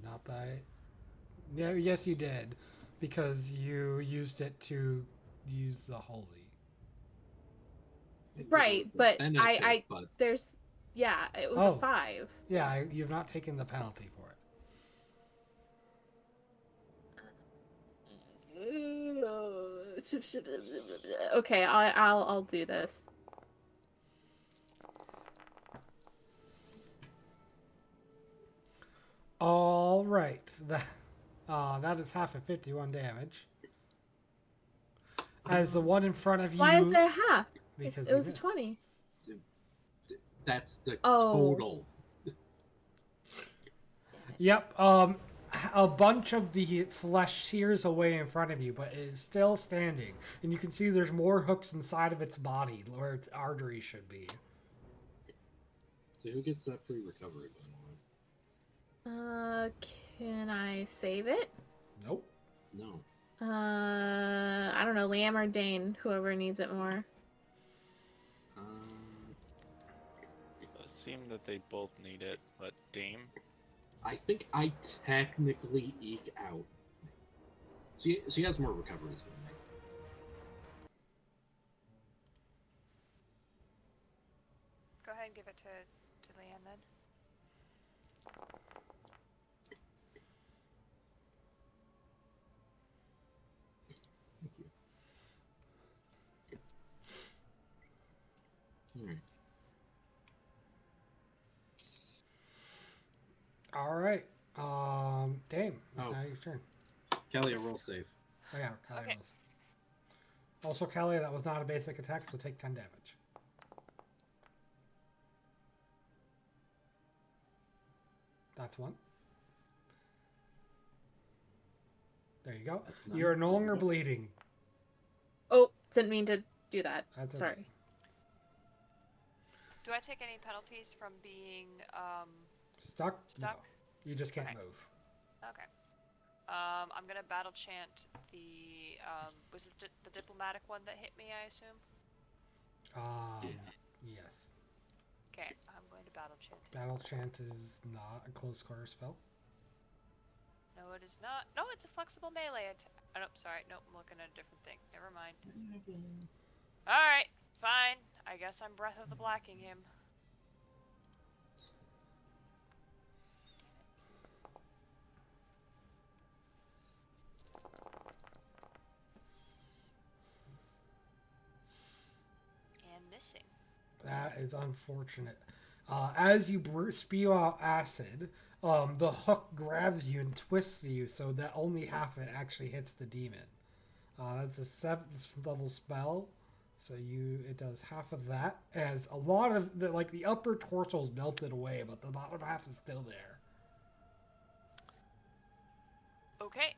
Not that. Yeah, yes, you did, because you used it to use the holy. Right, It's the but benefit, but there's, yeah, it was Oh. a 5. Yeah, you've not taken the penalty for it. Okay, I'll do this. All right, that is half of 51 damage. As the one in front of you. Why is it half? Because It you was a missed. 20. that's the Oh. total. Yep. A bunch of the flesh shears away in front of you, but it is still standing, and you can see there's more hooks inside of its body where its artery should be. So who gets that free recovery, by the way? Can I save it? Nope. No. I don't know, Liam or Dane, whoever needs it more. It does seem that they both need it, but Dame. I think I technically eke out. She has more recoveries than me. Go ahead and give it to Leanne then. Thank you. Alright. All right. Dame, it's Oh. now your turn. Kelly, a roll save. Oh yeah, Callie Okay. was. Also, Callie, that was not a basic attack, so take 10 damage. That's one. There you go. That's none. You're no longer bleeding. Oh, didn't mean to do that. That's okay. Sorry. Do I take any penalties from being Stuck? stuck? No. You just can't Okay. move. Okay. I'm gonna battle chant the was it the diplomatic one that hit me, I assume? Yes. Okay, I'm going to battle chant. Battle Chant is not a close quarter spell. No, it is not. No, it's a flexible melee attack. Oh, nope, sorry. Nope, I'm looking at a different thing. Never mind. Alright, fine. I guess I'm Breath of the Blacking him. And missing. That is unfortunate. As you spew out acid, the hook grabs you and twists you so that only half of it actually hits the demon. That's a 7th level spell, so it does half of that. As a lot of the upper torso is melted away, but the bottom half is still there. Okay,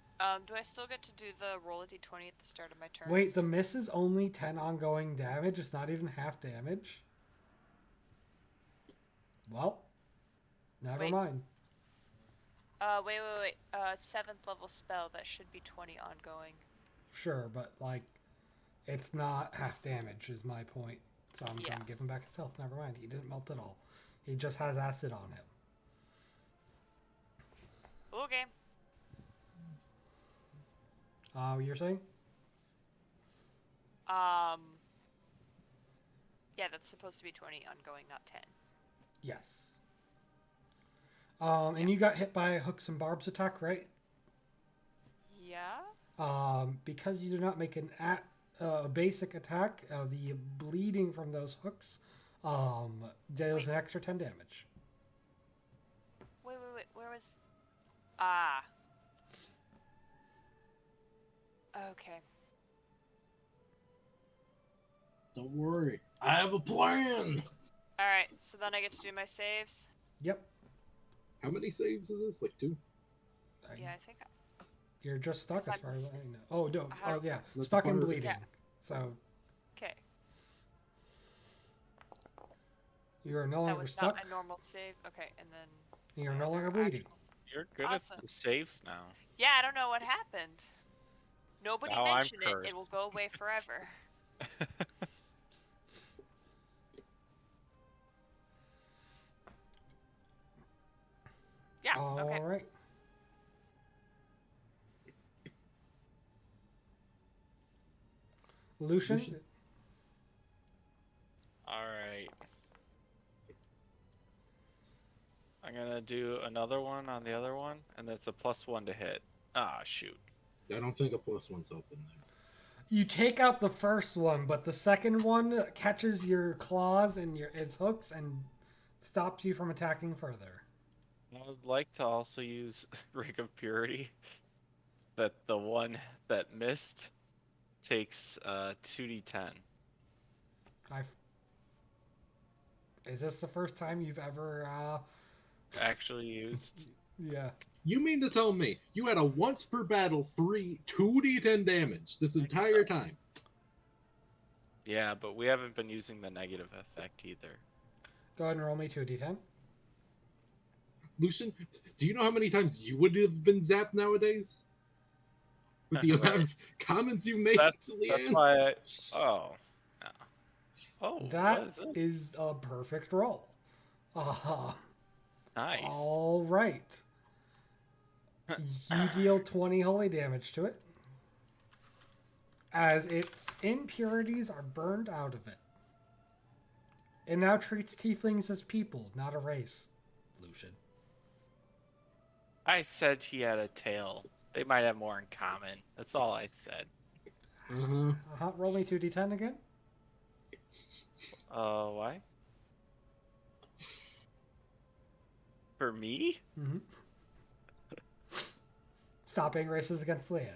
Do I still get to do the roll a d20 at the start of my turn? Wait, the miss is only 10 ongoing damage. It's not even half damage. Well, never Wait. mind. Wait. 7th level spell, that should be 20 ongoing. Sure, but like, it's not half damage is my point. So I'm going to give him back his health. Never mind. He didn't melt at all. He just has acid on him. Okay. You're saying? Yeah, that's supposed to be 20 ongoing, not 10. Yes. And you got hit by a hooks and barbs attack, right? Yeah. Because you did not make an basic attack, the bleeding from those hooks deals an extra 10 damage. Wait. Where was... Ah. Okay. Don't worry. I have a plan! Alright, so then I get to do my saves? Yep. How many saves is this? Like 2? Yeah, I think... You're just stuck as I'm far as I know. Oh, no. How- Oh, yeah. Let Stuck the and part- bleeding. Yeah. So Okay. you're no That longer was stuck. not a normal save. Okay, and then... You're no my longer other bleeding. actual- You're good Awesome. at the saves now. Yeah, I don't know what happened. Nobody Now I'm mentioned it. It cursed. will go away forever. Yeah, okay. All right. Lucian. Alright. I'm gonna do another one on the other one, and that's a +1 to hit. Ah, shoot. I don't think a +1's helping there. You take out the first one, but the second one catches your claws and its hooks and stops you from attacking further. I would like to also use Ring of Purity. That the one that missed takes 2d10. Is this the first time you've ever Actually used. yeah. You mean to tell me you had a once per battle 2d10 damage this entire time? Yeah, but we haven't been using the negative effect either. Go ahead and roll me 2d10. Lucian, do you know how many times you would have been zapped nowadays? With the amount of comments you made to Leanne? That's why Oh. No. Oh, That what is it? is a perfect roll. Nice. All right. You deal 20 holy damage to it as its impurities are burned out of it. It now treats tieflings as people, not a race, Lucian. I said he had a tail. They might have more in common. That's all I said. Roll me 2d10 again. Why? For me? Mm-hmm. Stop being racist against Leanne.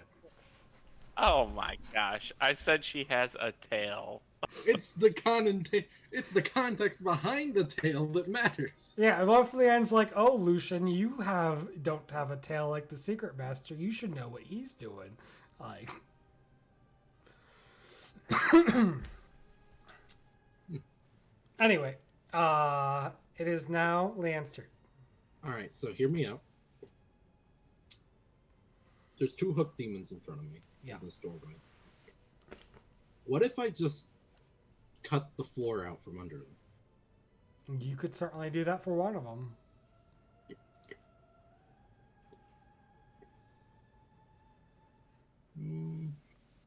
Oh my gosh. I said she has a tail. It's the context behind the tail that matters. Yeah, and what if Leanne's like, oh, Lucian, you don't have a tail like the Secret Master. You should know what he's doing. Like... Anyway, it is now Leanne's turn. Alright, so hear me out. There's 2 hook demons in front of me in this doorway. What if I just cut the floor out from under them? You could certainly do that for one of them.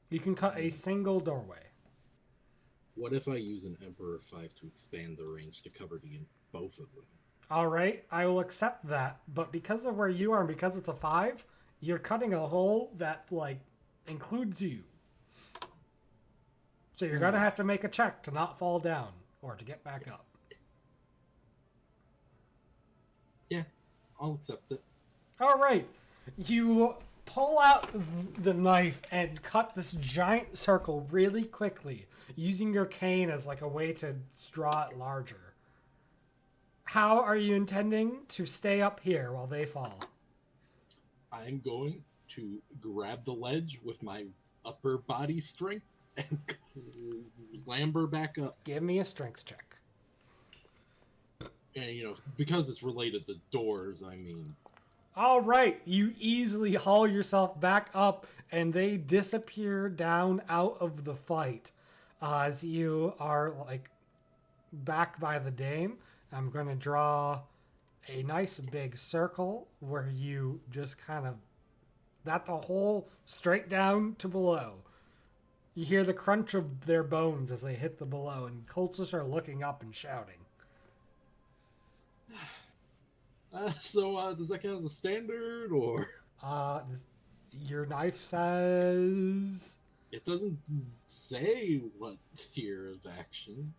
You can cut a single doorway. What if I use an Emperor 5 to expand the range to cover both of them? All right, I will accept that. But because of where you are and because it's a 5, you're cutting a hole that, like, includes you. So you're going to have to make a check to not fall down or to get back up. Yeah, I'll accept it. All right. You pull out the knife and cut this giant circle really quickly, using your cane as like a way to draw it larger. How are you intending to stay up here while they fall? I'm going to grab the ledge with my upper body strength and clamber back up. Give me a strength check. And, you know, because it's related to doors, I mean... All right, you easily haul yourself back up, and they disappear down out of the fight as you are like back by the dame. I'm going to draw a nice big circle where you just kind of, that's a hole straight down to below. You hear the crunch of their bones as they hit the below, and cultists are looking up and shouting. So does that count as a standard, or? Your knife says... It doesn't say what tier of action.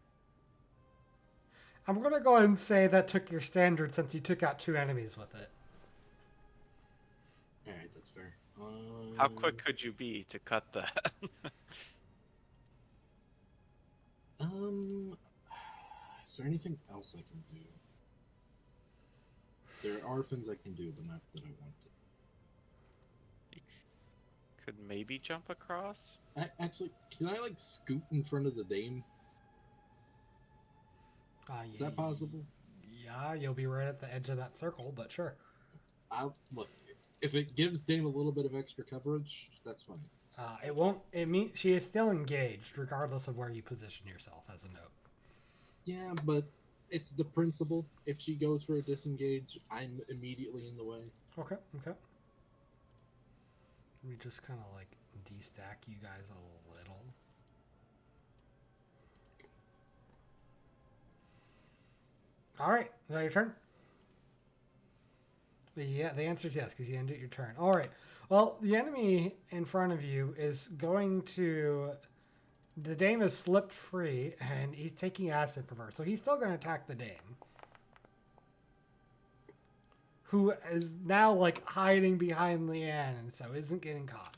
I'm going to go ahead and say that took your standard since you took out 2 enemies with it. Alright, that's fair. How quick could you be to cut that? Is there anything else I can do? There are things I can do, but not that I want to. You could maybe jump across? Actually, can I, like, scoot in front of the dame? Is that possible? Yeah, you'll be right at the edge of that circle, but sure. Look, if it gives Dame a little bit of extra coverage, that's fine. It won't. It means she is still engaged, regardless of where you position yourself. As a note. Yeah, but it's the principle. If she goes for a disengage, I'm immediately in the way. Okay. Okay. Let me just kind of like destack you guys a little. All right, is that your turn? Yeah, the answer is yes, because you ended your turn. All right. Well, the enemy in front of you is going to... The dame has slipped free, and he's taking acid from her. So he's still going to attack the dame. Who is now, like, hiding behind Leanne, and so isn't getting caught.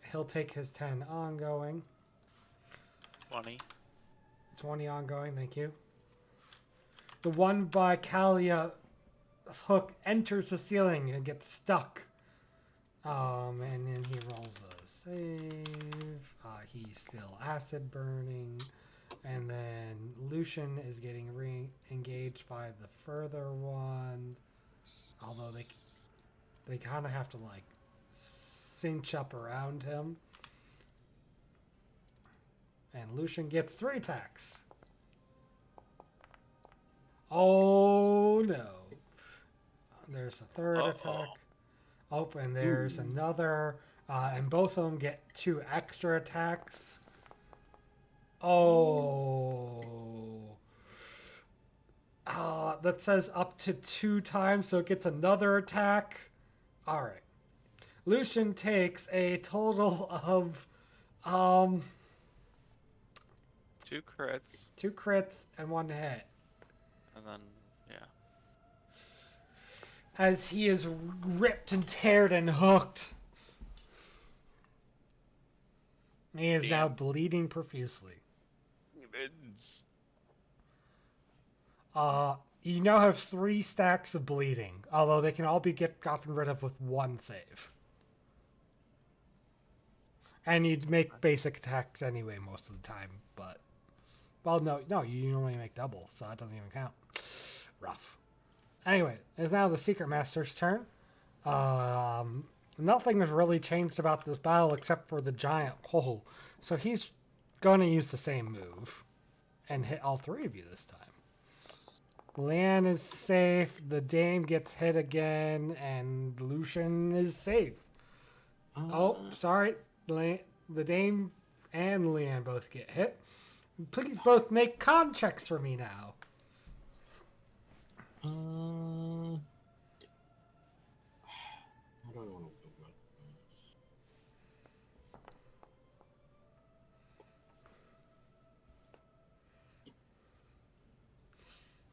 He'll take his 10 ongoing. 20. 20 ongoing, thank you. The one by Kalia's hook enters the ceiling and gets stuck. And then he rolls a save. He's still acid burning. And then Lucian is getting re-engaged by the further one. Although they kind of have to like cinch up around him. And Lucian gets 3 attacks. Oh no. There's a third attack. Oh, and there's another. And both of them get 2 extra attacks. Oh. That says up to 2 times, so it gets another attack. Alright. Lucian takes a total of 2 crits. 2 crits and 1 hit. And then, yeah. As he is ripped and teared and hooked. He is now bleeding profusely. It's... You now have 3 stacks of bleeding, although they can all be gotten rid of with 1 save. And you'd make basic attacks anyway most of the time, but... Well, no, you only make double, so that doesn't even count. Rough. Anyway, it's now the Secret Master's turn. Nothing has really changed about this battle except for the giant hole. So he's going to use the same move and hit all 3 of you this time. Leanne is safe, the Dame gets hit again, and Lucian is safe. Oh, sorry. The Dame and Leanne both get hit. Please both make con checks for me now. How do I want to do that?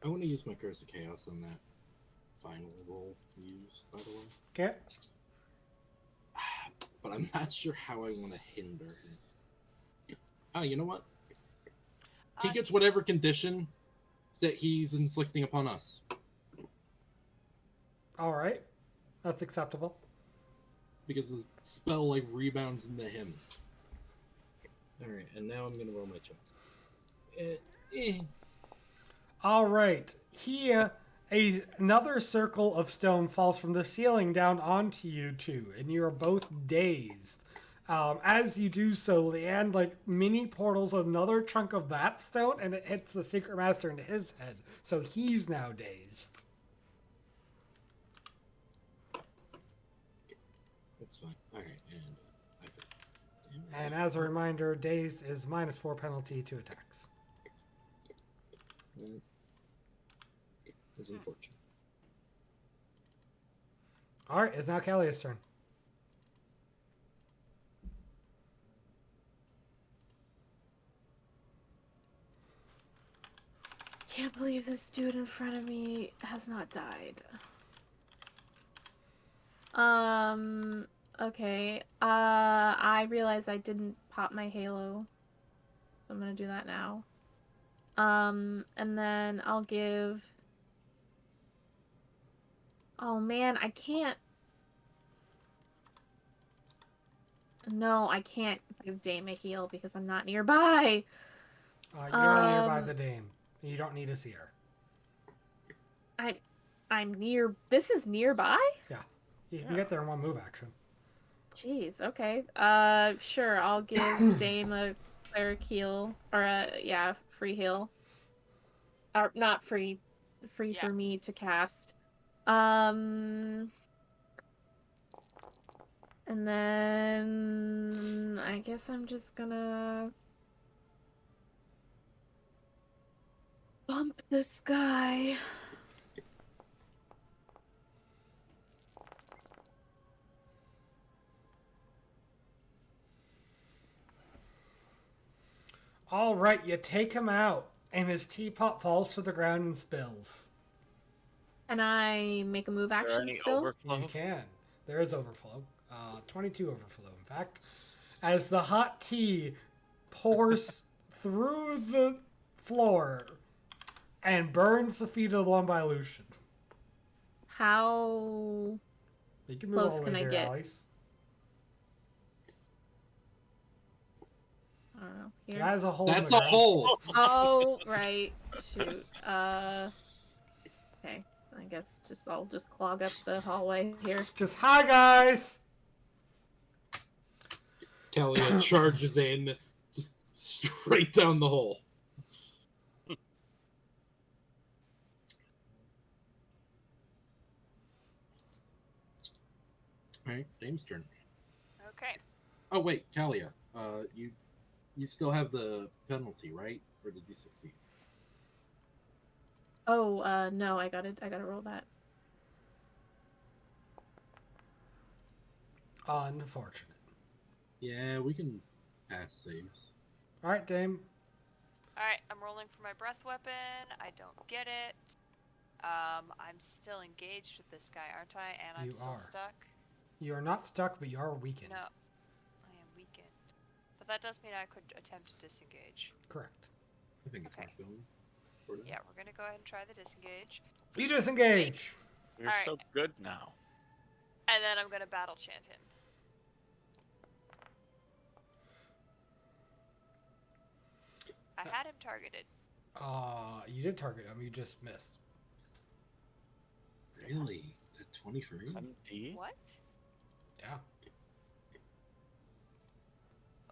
I want to use my Curse of Chaos on that final roll use, by the way. Okay. But I'm not sure how I want to hinder him. Oh, you know what? He gets whatever condition that he's inflicting upon us. All right. That's acceptable. because the spell like rebounds into him. All right, and now I'm gonna roll my check. All right. Here, another circle of stone falls from the ceiling down onto you two, and you are both dazed. As you do so, Leanne like mini portals another chunk of that stone, and it hits the secret master in his head, so he's now dazed. That's fine. All right, And as a reminder, dazed is -4 penalty to attacks. That's unfortunate. All right, it's now Kelly's turn. Can't believe this dude in front of me has not died. Okay. I realize I didn't pop my halo. So I'm gonna do that now. And then I'll give... Oh man, I can't... No, I can't give Dame a heal because I'm not nearby. You're nearby the dame. You don't need to see her. I'm near... This is nearby? Yeah. You can get there in one move action. Jeez, okay. Sure, I'll give Dame a cleric heal. Or free heal. Or not free. Free for me to cast. And then I guess I'm just gonna bump this guy. All right, you take him out, and his teapot falls to the ground and spills. Can I make a move Is there action any still? overflow? You can. There is overflow. 22 overflow, in fact. As the hot tea pours through the floor and burns the feet of the one by Lucian. How You can move close all the can way I there, get? Alice. I don't know. Here? That is a hole. in That's the a ground. hole. Oh, right. Shoot. Okay. I guess I'll just clog up the hallway here. Just hi, guys. Kalia charges in, just straight down the hole. Alright, Dame's turn. Okay. Oh wait, Kalia, you still have the penalty, right? Or did you succeed? Oh, no, I gotta roll that. Unfortunate. Yeah, we can pass saves. All right, Dame. Alright, I'm rolling for my breath weapon. I don't get it. I'm still engaged with this guy, aren't I? And I'm You still are. stuck. You are not stuck, but you are weakened. No. I am weakened. But that does mean I could attempt to disengage. Correct. I think it's Okay. not going. Sort of. Yeah, we're gonna go ahead and try the disengage. You disengage. You're Alright. so good now. And then I'm gonna battle chant him. I had him targeted. You did target him. You just missed. Really? At 23? MD? What? Yeah.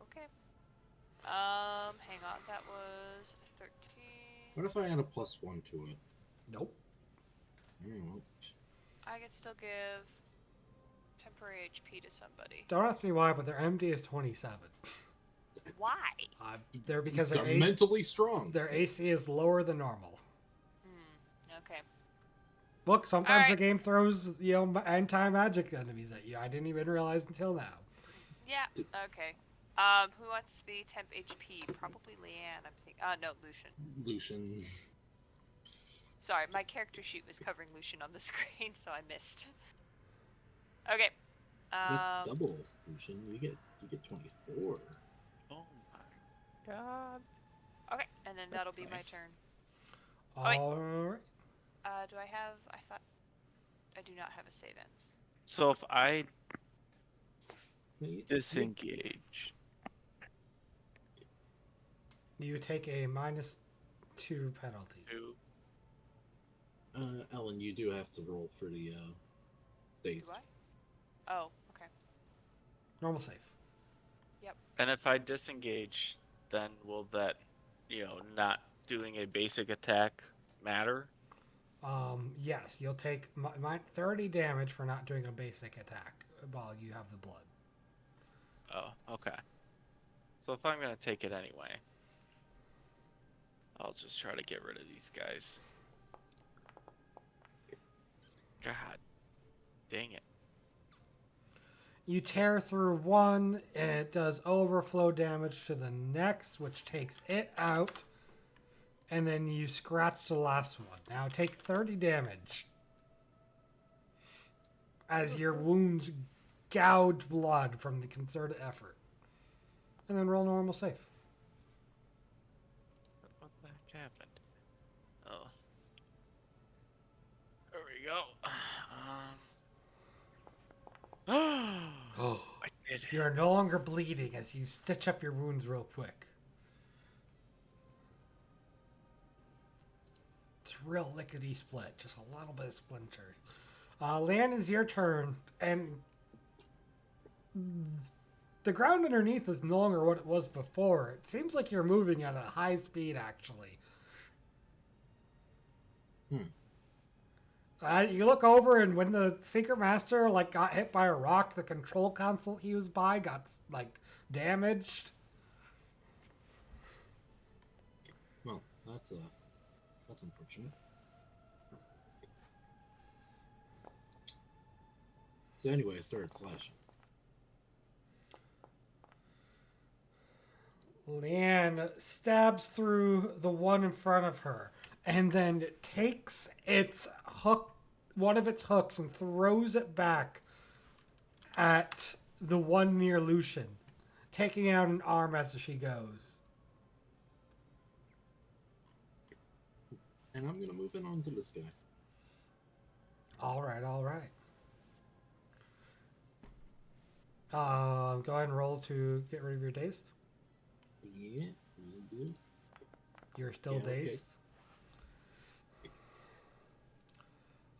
Okay. Hang on. That was 13. What if I add a +1 to it? Nope. Mm, I could still give temporary HP to somebody. Don't ask me why, but their MD is 27. Why? They're because they're their AC, mentally strong. their AC is lower than normal. Okay. Look, sometimes the Alright. game throws end-time magic enemies at you. I didn't even realize until now. Yeah. Okay. Who wants the temp HP? Probably Leanne. I'm thinking. No, Lucian. Lucian. Sorry, my character sheet was covering Lucian on the screen, so I missed. Okay. That's double, Lucian. You get 24. Oh my god. Okay, and then that'll be my nice. turn. wait. All right. Do I have? I thought I do not have a save ends. So if I Disengage. You take a -2 penalty. 2. Ellen, you do have to roll for the Do daze. I? Oh, okay. Normal save. And if I disengage, then will that, not doing a basic attack matter? Yes, you'll take 30 damage for not doing a basic attack while you have the blood. Oh, okay. So if I'm going to take it anyway, I'll just try to get rid of these guys. God dang it. You tear through one, and it does overflow damage to the next, which takes it out. And then you scratch the last one. Now take 30 damage as your wounds gouge blood from the concerted effort. And then roll normal save. What the heck happened? Oh. There we go. Oh, I did. you're no longer bleeding as you stitch up your wounds real quick. It's real lickety split, just a little bit of splinters. Lan, is your turn, and the ground underneath is no longer what it was before. It seems like you're moving at a high speed, actually. You look over, and when the Secret Master got hit by a rock, the control console he was by got damaged. Well, that's unfortunate. So anyway, I started slashing. Leanne stabs through the one in front of her, and then takes its hook, one of its hooks, and throws it back at the one near Lucian, taking out an arm as she goes. And I'm gonna move in onto this guy. All right. Go ahead and roll to get rid of your dazed. Yeah, will do. You're still Yeah, okay. dazed.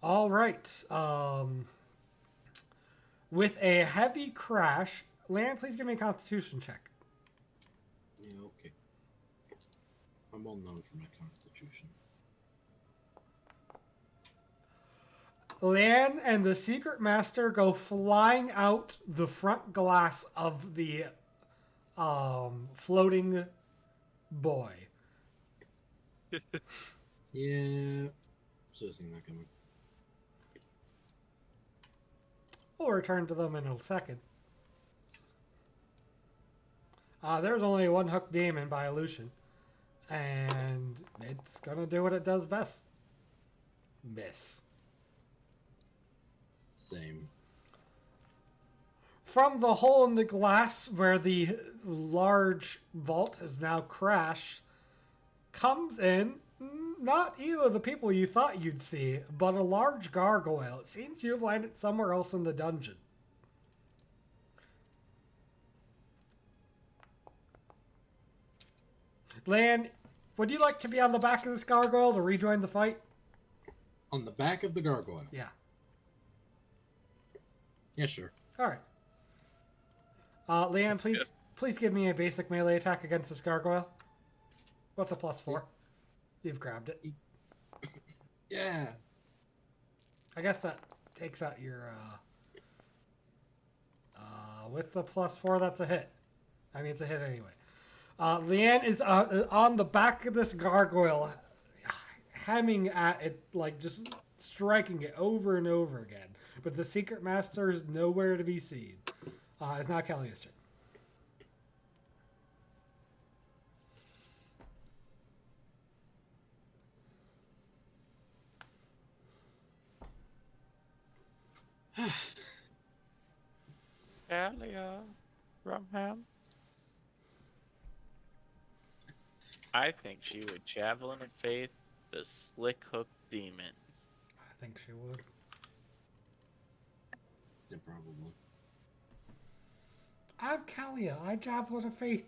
All right. With a heavy crash, Lan, please give me a Constitution check. Yeah, okay. I'm well known for my constitution. Lan and the Secret Master go flying out the front glass of the floating boy. Yeah, so seeing that coming. We'll return to them in a second. There's only one hook demon by illusion, and it's gonna do what it does best. Miss. Same. From the hole in the glass where the large vault has now crashed, comes in not either the people you thought you'd see, but a large gargoyle. It seems you've landed somewhere else in the dungeon. Lan, would you like to be on the back of this gargoyle to rejoin the fight? On the back of the gargoyle. Yeah. Yeah, sure. All right. Leanne, please give me a basic melee attack against this gargoyle. What's a +4? You've grabbed it. Yeah. I guess that takes out your with the +4, that's a hit. I mean, it's a hit anyway. Leanne is on the back of this gargoyle, hemming at it, just striking it over and over again. But the Secret Master is nowhere to be seen. It's not Kelly's turn. Alia, Rumham. I think she would Javelin of Faith the Slick Hook Demon. I think she would. Yeah, probably. I'm Kalia. I javelin of faith.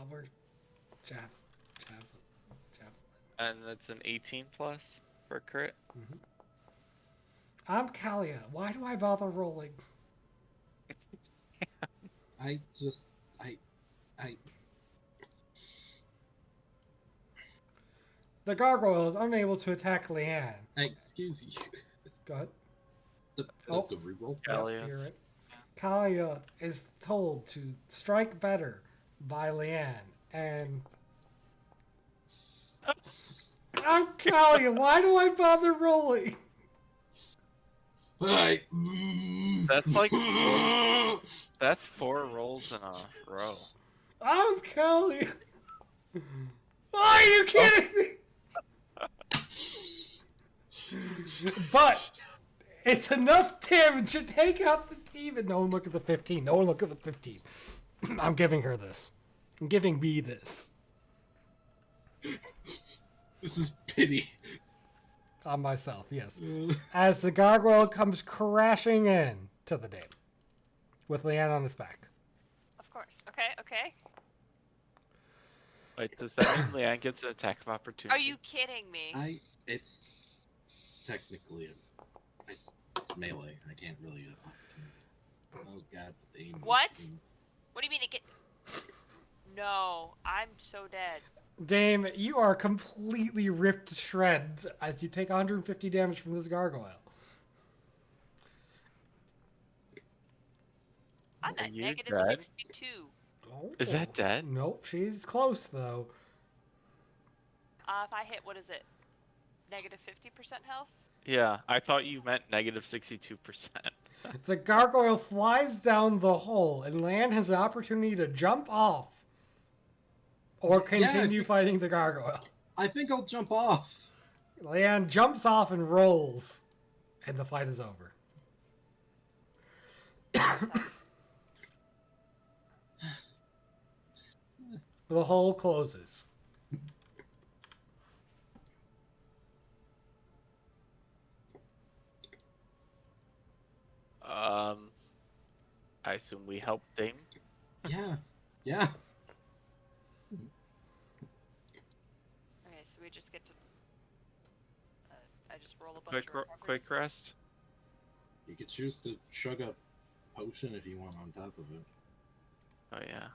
We're javelin. And it's an 18 plus for crit. Mm-hmm. I'm Kalia. Why do I bother rolling? The gargoyle is unable to attack Leanne. Excuse you. Go ahead. That's the reroll. Kalia. You're right. Kalia is told to strike better by Leanne, and I'm Kalia. Why do I bother rolling? Alright. That's like that's 4 rolls in a row. I'm Kalia. Are you kidding me? But it's enough damage to take out the demon. No one look at the 15. No one look at the 15. I'm giving her this. I'm giving me this. This is pity. On myself, yes. As the gargoyle comes crashing in to the dame. With Leanne on his back. Of course. Okay. Wait, does that mean Leanne gets an attack of opportunity? Are you kidding me? It's technically it's melee. I can't really. Oh god. What? What do you mean it get? No, I'm so dead. Dame, you are completely ripped to shreds as you take 150 damage from this gargoyle. I'm Are at you negative dead? 62. Oh. Is that dead? Nope, she's close though. If I hit, what is it? Negative 50% health? Yeah, I thought you meant negative 62%. The gargoyle flies down the hole, and Lan has the opportunity to jump off or continue fighting the gargoyle. I think I'll jump off. Lan jumps off and rolls, and the fight is over. The hole closes. I assume we help Dame. Yeah. Okay, so we just get to. I just roll a bunch of recoveries. Quick rest. You could choose to chug a potion if you want on top of it. Oh yeah.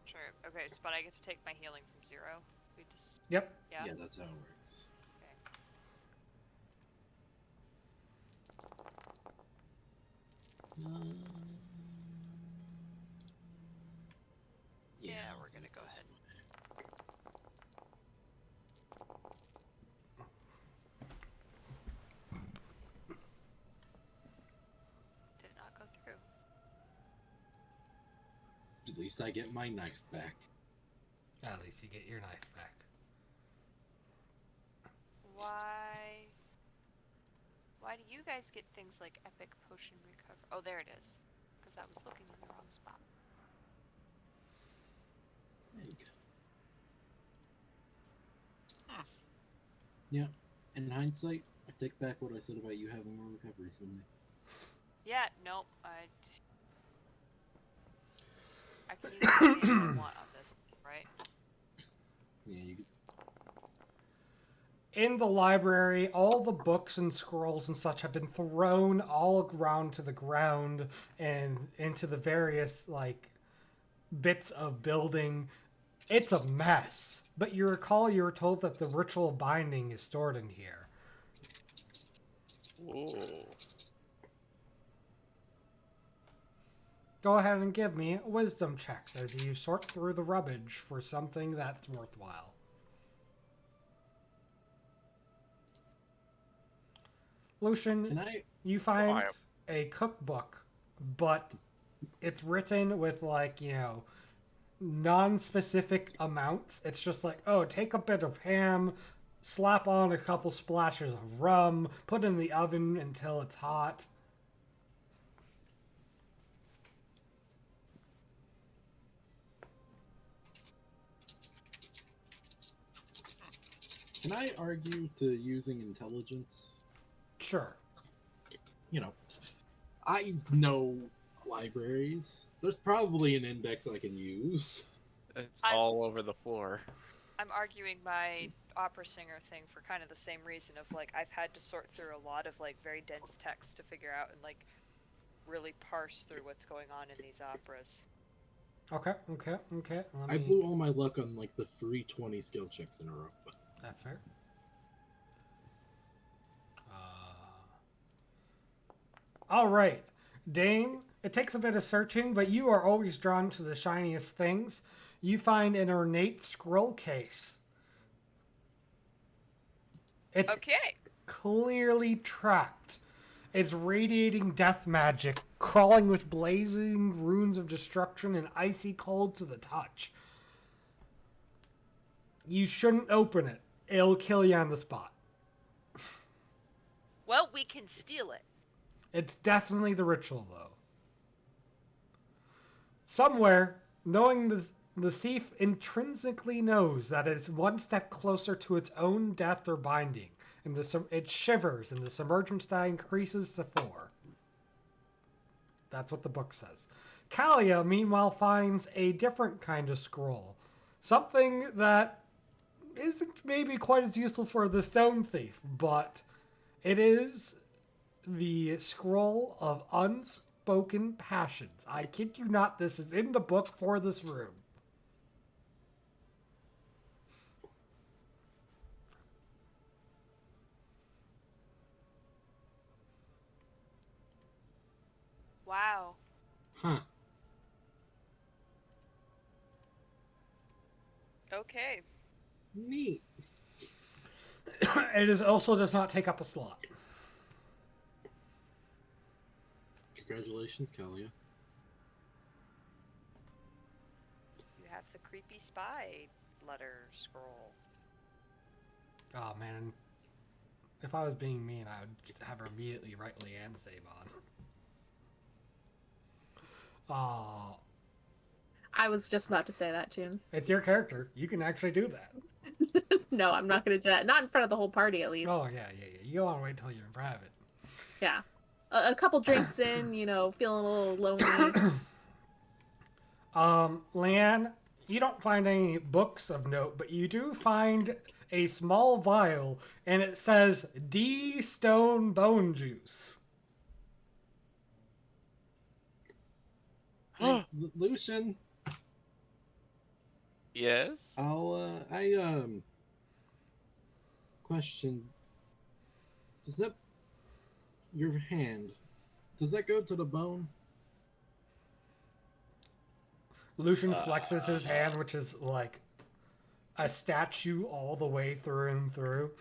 Sure. Okay, so, but I get to take my healing from 0. We just. Yep. Yeah. Yeah, that's how it works. Okay. Uh, Yeah, we're gonna go ahead. Did not go through. At least I get my knife back. At least you get your knife back. Why do you guys get things like epic potion recover? Oh, there it is. Because that was looking in the wrong spot. There you go. Yeah, in hindsight, I take back what I said about you having more recoveries than me. Yeah, nope. I can use as many as I want on this, right? Yeah, you could... In the library, all the books and scrolls and such have been thrown all around to the ground and into the various, like, bits of building. It's a mess. But you recall you were told that the ritual binding is stored in here. Ooh. Go ahead and give me wisdom checks as you sort through the rubbish for something that's worthwhile. Lucian, you find a cookbook, but it's written with, like, you know, non-specific amounts. It's just like, oh, take a bit of ham, slap on a couple splashes of rum, put it in the oven until it's hot. Can I argue to using intelligence? Sure. You know, I know libraries. There's probably an index I can use. It's I'm- all over the floor. I'm arguing my opera singer thing for kind of the same reason of like I've had to sort through a lot of like very dense text to figure out and like really parse through what's going on in these operas. Okay. I blew all my luck on like the 320 skill checks in a row. That's fair. All right, Dane. It takes a bit of searching, but you are always drawn to the shiniest things. You find an ornate scroll case. It's Okay. clearly trapped. It's radiating death magic, crawling with blazing runes of destruction and icy cold to the touch. You shouldn't open it. It'll kill you on the spot. Well, we can steal it. It's definitely the ritual, though. Somewhere, knowing the thief intrinsically knows that it's one step closer to its own death or binding, and it shivers, and the submergence stat increases to 4. That's what the book says. Kalia, meanwhile, finds a different kind of scroll. Something that isn't maybe quite as useful for the stone thief, but it is the scroll of unspoken passions. I kid you not, this is in the book for this room. Wow. Huh. Okay. Neat. It also does not take up a slot. Congratulations, Kalia. You have the creepy spy letter scroll. Oh man, if I was being mean, I would have her immediately write Leanne's save on. Oh, I was just about to say that, June. it's your character. You can actually do that. No, I'm not going to do that. Not in front of the whole party, at least. Oh yeah. You don't want to wait till you're in private. Yeah. A couple drinks in, you know, feeling a little lonely. Leanne, you don't find any books of note, but you do find a small vial, and it says D Stone Bone Juice. Hey, Lucian, Yes? question. Does that, your hand, does that go to the bone? Lucian flexes his hand, which is like a statue all the way through and through.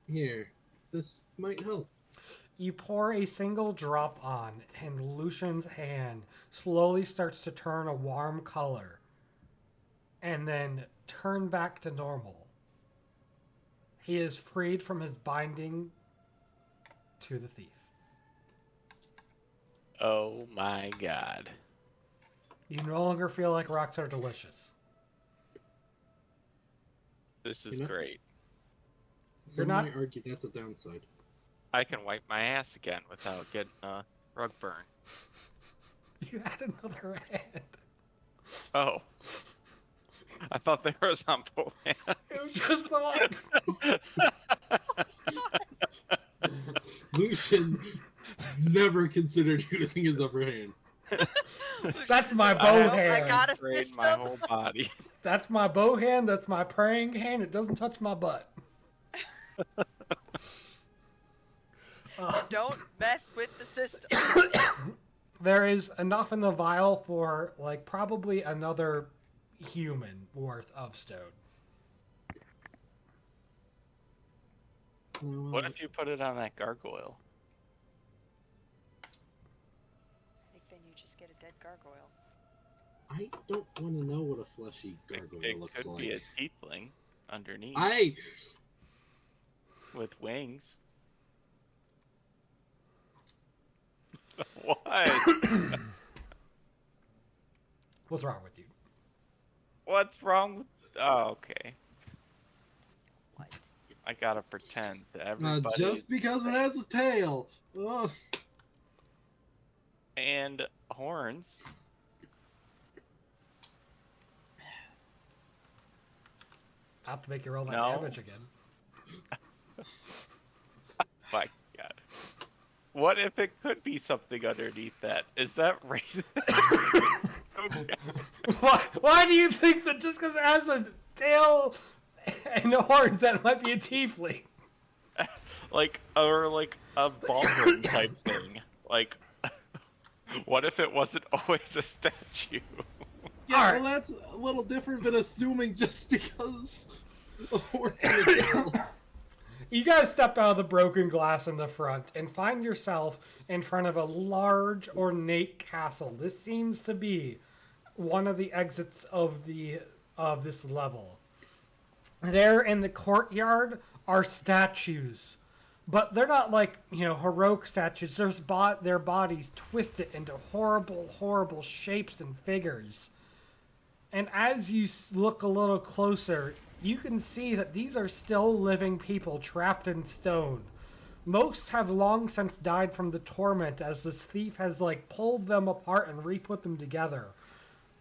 Here, this might help. You pour a single drop on, and Lucian's hand slowly starts to turn a warm color and then turn back to normal. He is freed from his binding to the thief. Oh my god. You no longer feel like rocks are delicious. This is You know- great. Some not- might argue that's a downside. I can wipe my ass again without getting a rug burn. You had another hand. Oh. I thought they were on both hands. It was just the one. Lucian never considered using his upper hand. That's my I bow have I hand. got a Sprayed system. my whole body. That's my bow hand. That's my praying hand. It doesn't touch my butt. Don't mess with the system. There is enough in the vial for like probably another human worth of stone. What if you put it on that gargoyle? I think then you just get a dead gargoyle. I don't want to know what a fleshy It, gargoyle it looks could like. be a tiefling underneath with wings. What? What's wrong with you? What's wrong with... Oh, okay. What? I gotta pretend that everybody. Just because it has a tail. Ugh. And horns. I'll have to make you roll that No. damage again. My God. What if it could be something underneath that? Is that racist? Okay. Why do you think that just because it has a tail and horns that it might be a tiefling? Or a ballroom type thing. Like, what if it wasn't always a statue? Yeah, Alright. well, that's a little different than assuming just because of horns and a tail. You guys step out of the broken glass in the front and find yourself in front of a large, ornate castle. This seems to be one of the exits of this level. There in the courtyard are statues, but they're not like, heroic statues. Their bodies twisted into horrible, horrible shapes and figures. And as you look a little closer, you can see that these are still living people trapped in stone. Most have long since died from the torment as this thief has pulled them apart and re-put them together.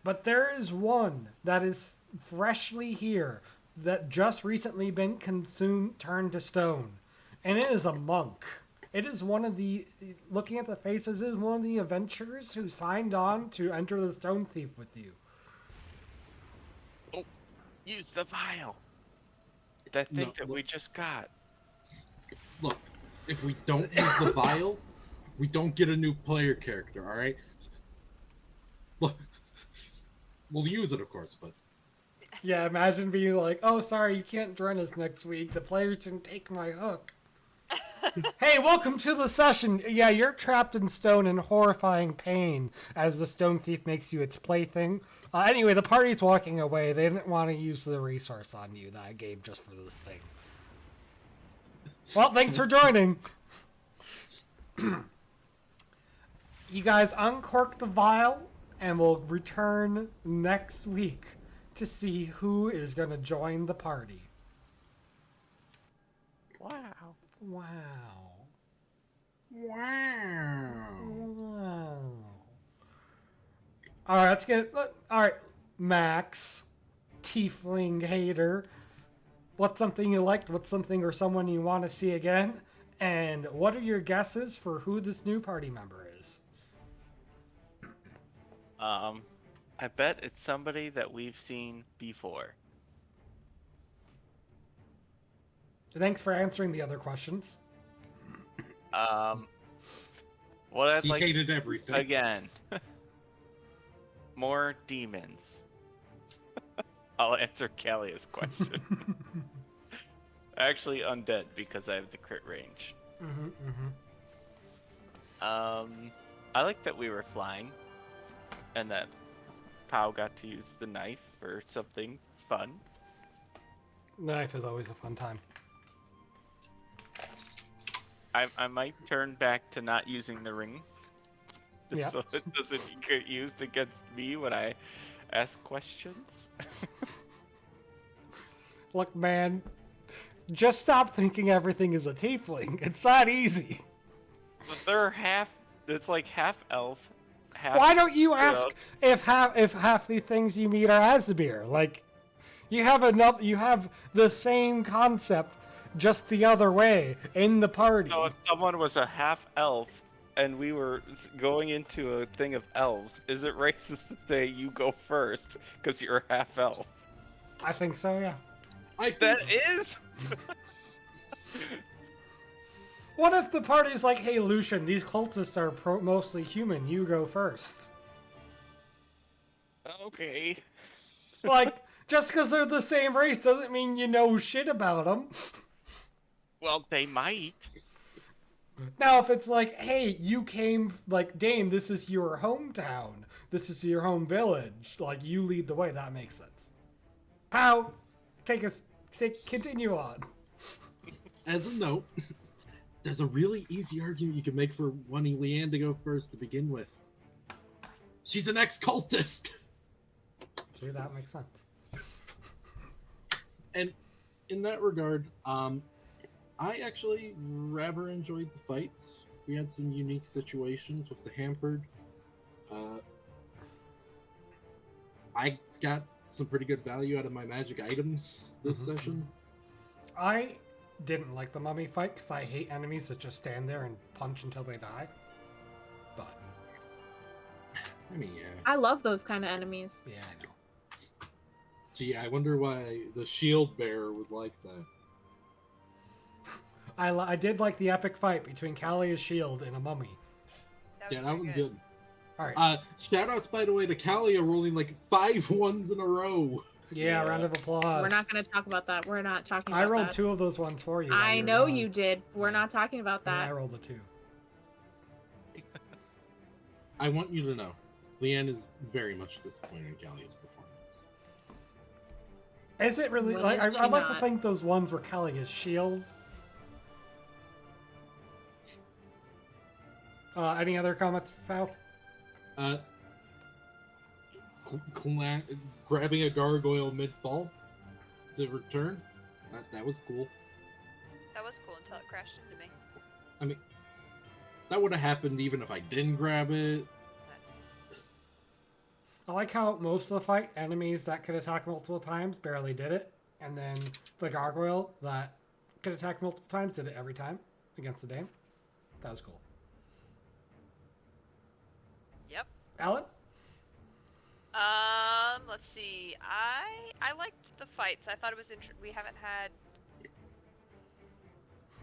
But there is one that is freshly here that just recently been turned to stone. And it is a monk. It is one of the, looking at the faces, it is one of the adventurers who signed on to enter the stone thief with you. Use the vial. That thing No, that we just got. Look, if we don't use the vial, we don't get a new player character, alright? Look, we'll use it, of course, but... Yeah, imagine being like, oh, sorry, you can't join us next week. The players didn't take my hook. Hey, welcome to the session. Yeah, you're trapped in stone in horrifying pain as the stone thief makes you its plaything. Anyway, the party's walking away. They didn't want to use the resource on you that I gave just for this thing. Well, thanks for joining. You guys uncork the vial, and we'll return next week to see who is going to join the party. Wow. Wow. Wow. Wow. Alright, let's get... Alright, Max. Tiefling hater. What's something you liked? What's something or someone you want to see again? And what are your guesses for who this new party member is? I bet it's somebody that we've seen before. Thanks for answering the other questions. What I'd He like hated everything. again. More demons. I'll answer Callia's question. Actually, undead because I have the crit range. I like that we were flying, and that Pow got to use the knife for something fun. Knife is always a fun time. I might turn back to not using the ring, Yeah. so it doesn't get used against me when I ask questions. Look, man, just stop thinking everything is a tiefling. It's not easy. But they're half. It's like half elf. Half Why don't you ask dwarf. if half the things you meet are Asbir? Like, you have the same concept, just the other way in the party. So if someone was a half elf and we were going into a thing of elves, is it racist to say you go first because you're a half elf? I think so, yeah. I think That is. What if the party's like, hey, Lucian, these cultists are mostly human. You go first. Okay. Like, just because they're the same race doesn't mean you know shit about them. Well, they might. Now, if it's like, hey, you came, like, Dame, this is your hometown. This is your home village. Like, you lead the way. That makes sense. Pow! Continue on. As a note, there's a really easy argument you can make for wanting Leanne to go first to begin with. She's an ex-cultist! See, that makes sense. And in that regard, I actually rather enjoyed the fights. We had some unique situations with the hampered. I got some pretty good value out of my magic items this session. I didn't like the mummy fight because I hate enemies that just stand there and punch until they die. But I mean, yeah. I love those kind of enemies. yeah, I know. Gee, I wonder why the shield bearer would like that. I did like the epic fight between Kalia's shield and a mummy. Yeah, that pretty was good. All right. Shoutouts, by the way, to Kalia rolling like 5 ones in a row. Yeah, round of applause. We're not going to talk about that. We're not talking about I rolled that. 2 of those ones for you. while I you were know gone. you did. We're not talking about And I that. rolled a 2. I want you to know, Leanne is very much disappointed in Kalia's performance. Is it really? When Like, is she I'd like to not? think those ones were Kalia's shield. Any other comments, Fal? Grabbing a gargoyle mid-fall to return, that was cool. That was cool until it crashed into me. I mean, that would have happened even if I didn't grab it. I like how most of the fight, enemies that could attack multiple times barely did it. And then the gargoyle that could attack multiple times did it every time against the dame. That was cool. Yep. Alan? Let's see. I liked the fights. I thought it was we haven't had.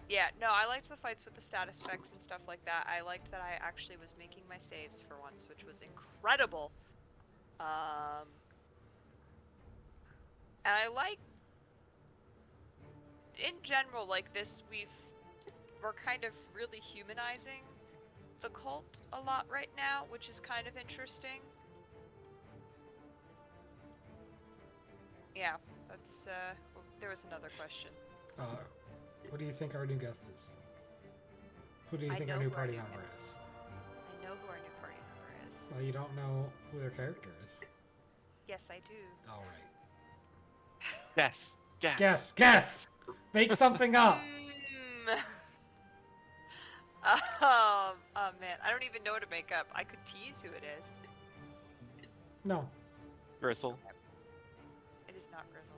Yeah, no, I liked the fights with the status effects and stuff like that. I liked that I actually was making my saves for once, which was incredible. And I like, in general, like this, we're kind of really humanizing the cult a lot right now, which is kind of interesting. Yeah, that's, well, there was another question. What do you think our new guest is? Who do you I think know our new who our party new member guest is? I know who our new party member is. Well, you don't know who their character is. Yes, I do. All right. Guess. Guess! Make something up! Oh man, I don't even know what to make up. I could tease who it is. No. Gristle. It is not Grizzle.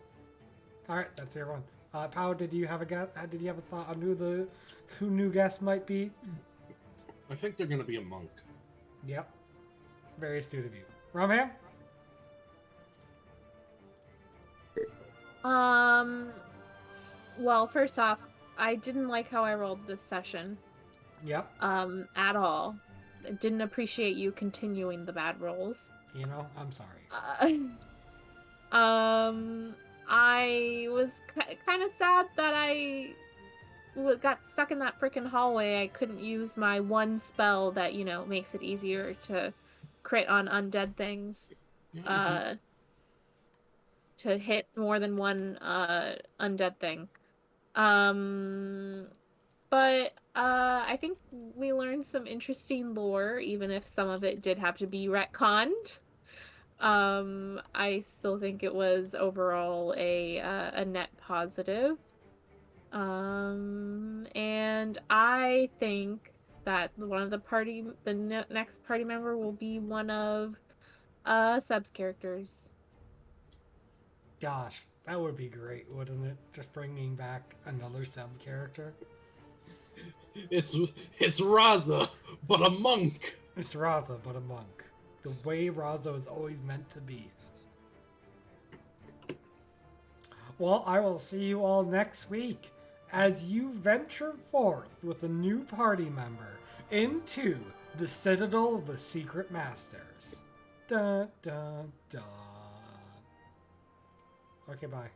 All right, that's everyone. Pow, did you have a guess? Did you have a thought on who new guest might be? I think they're gonna be a monk. Yep. Very astute of you. Romham? Well, first off, I didn't like how I rolled this session. Yep. At all. I didn't appreciate you continuing the bad rolls. You know, I'm sorry. I was kind of sad that I got stuck in that freaking hallway. I couldn't use my one spell that, you know, makes it easier to crit on undead things. Yeah, To hit more than one undead thing. But I think we learned some interesting lore, even if some of it did have to be retconned. I still think it was overall a net positive. And I think that the next party member will be one of Seb's characters. Gosh, that would be great, wouldn't it? Just bringing back another sub character. it's Raza, but a monk. It's Raza, but a monk. The way Raza is always meant to be. Well, I will see you all next week as you venture forth with a new party member into the Citadel of the Secret Masters. Dun, dun, dun. Okay, bye.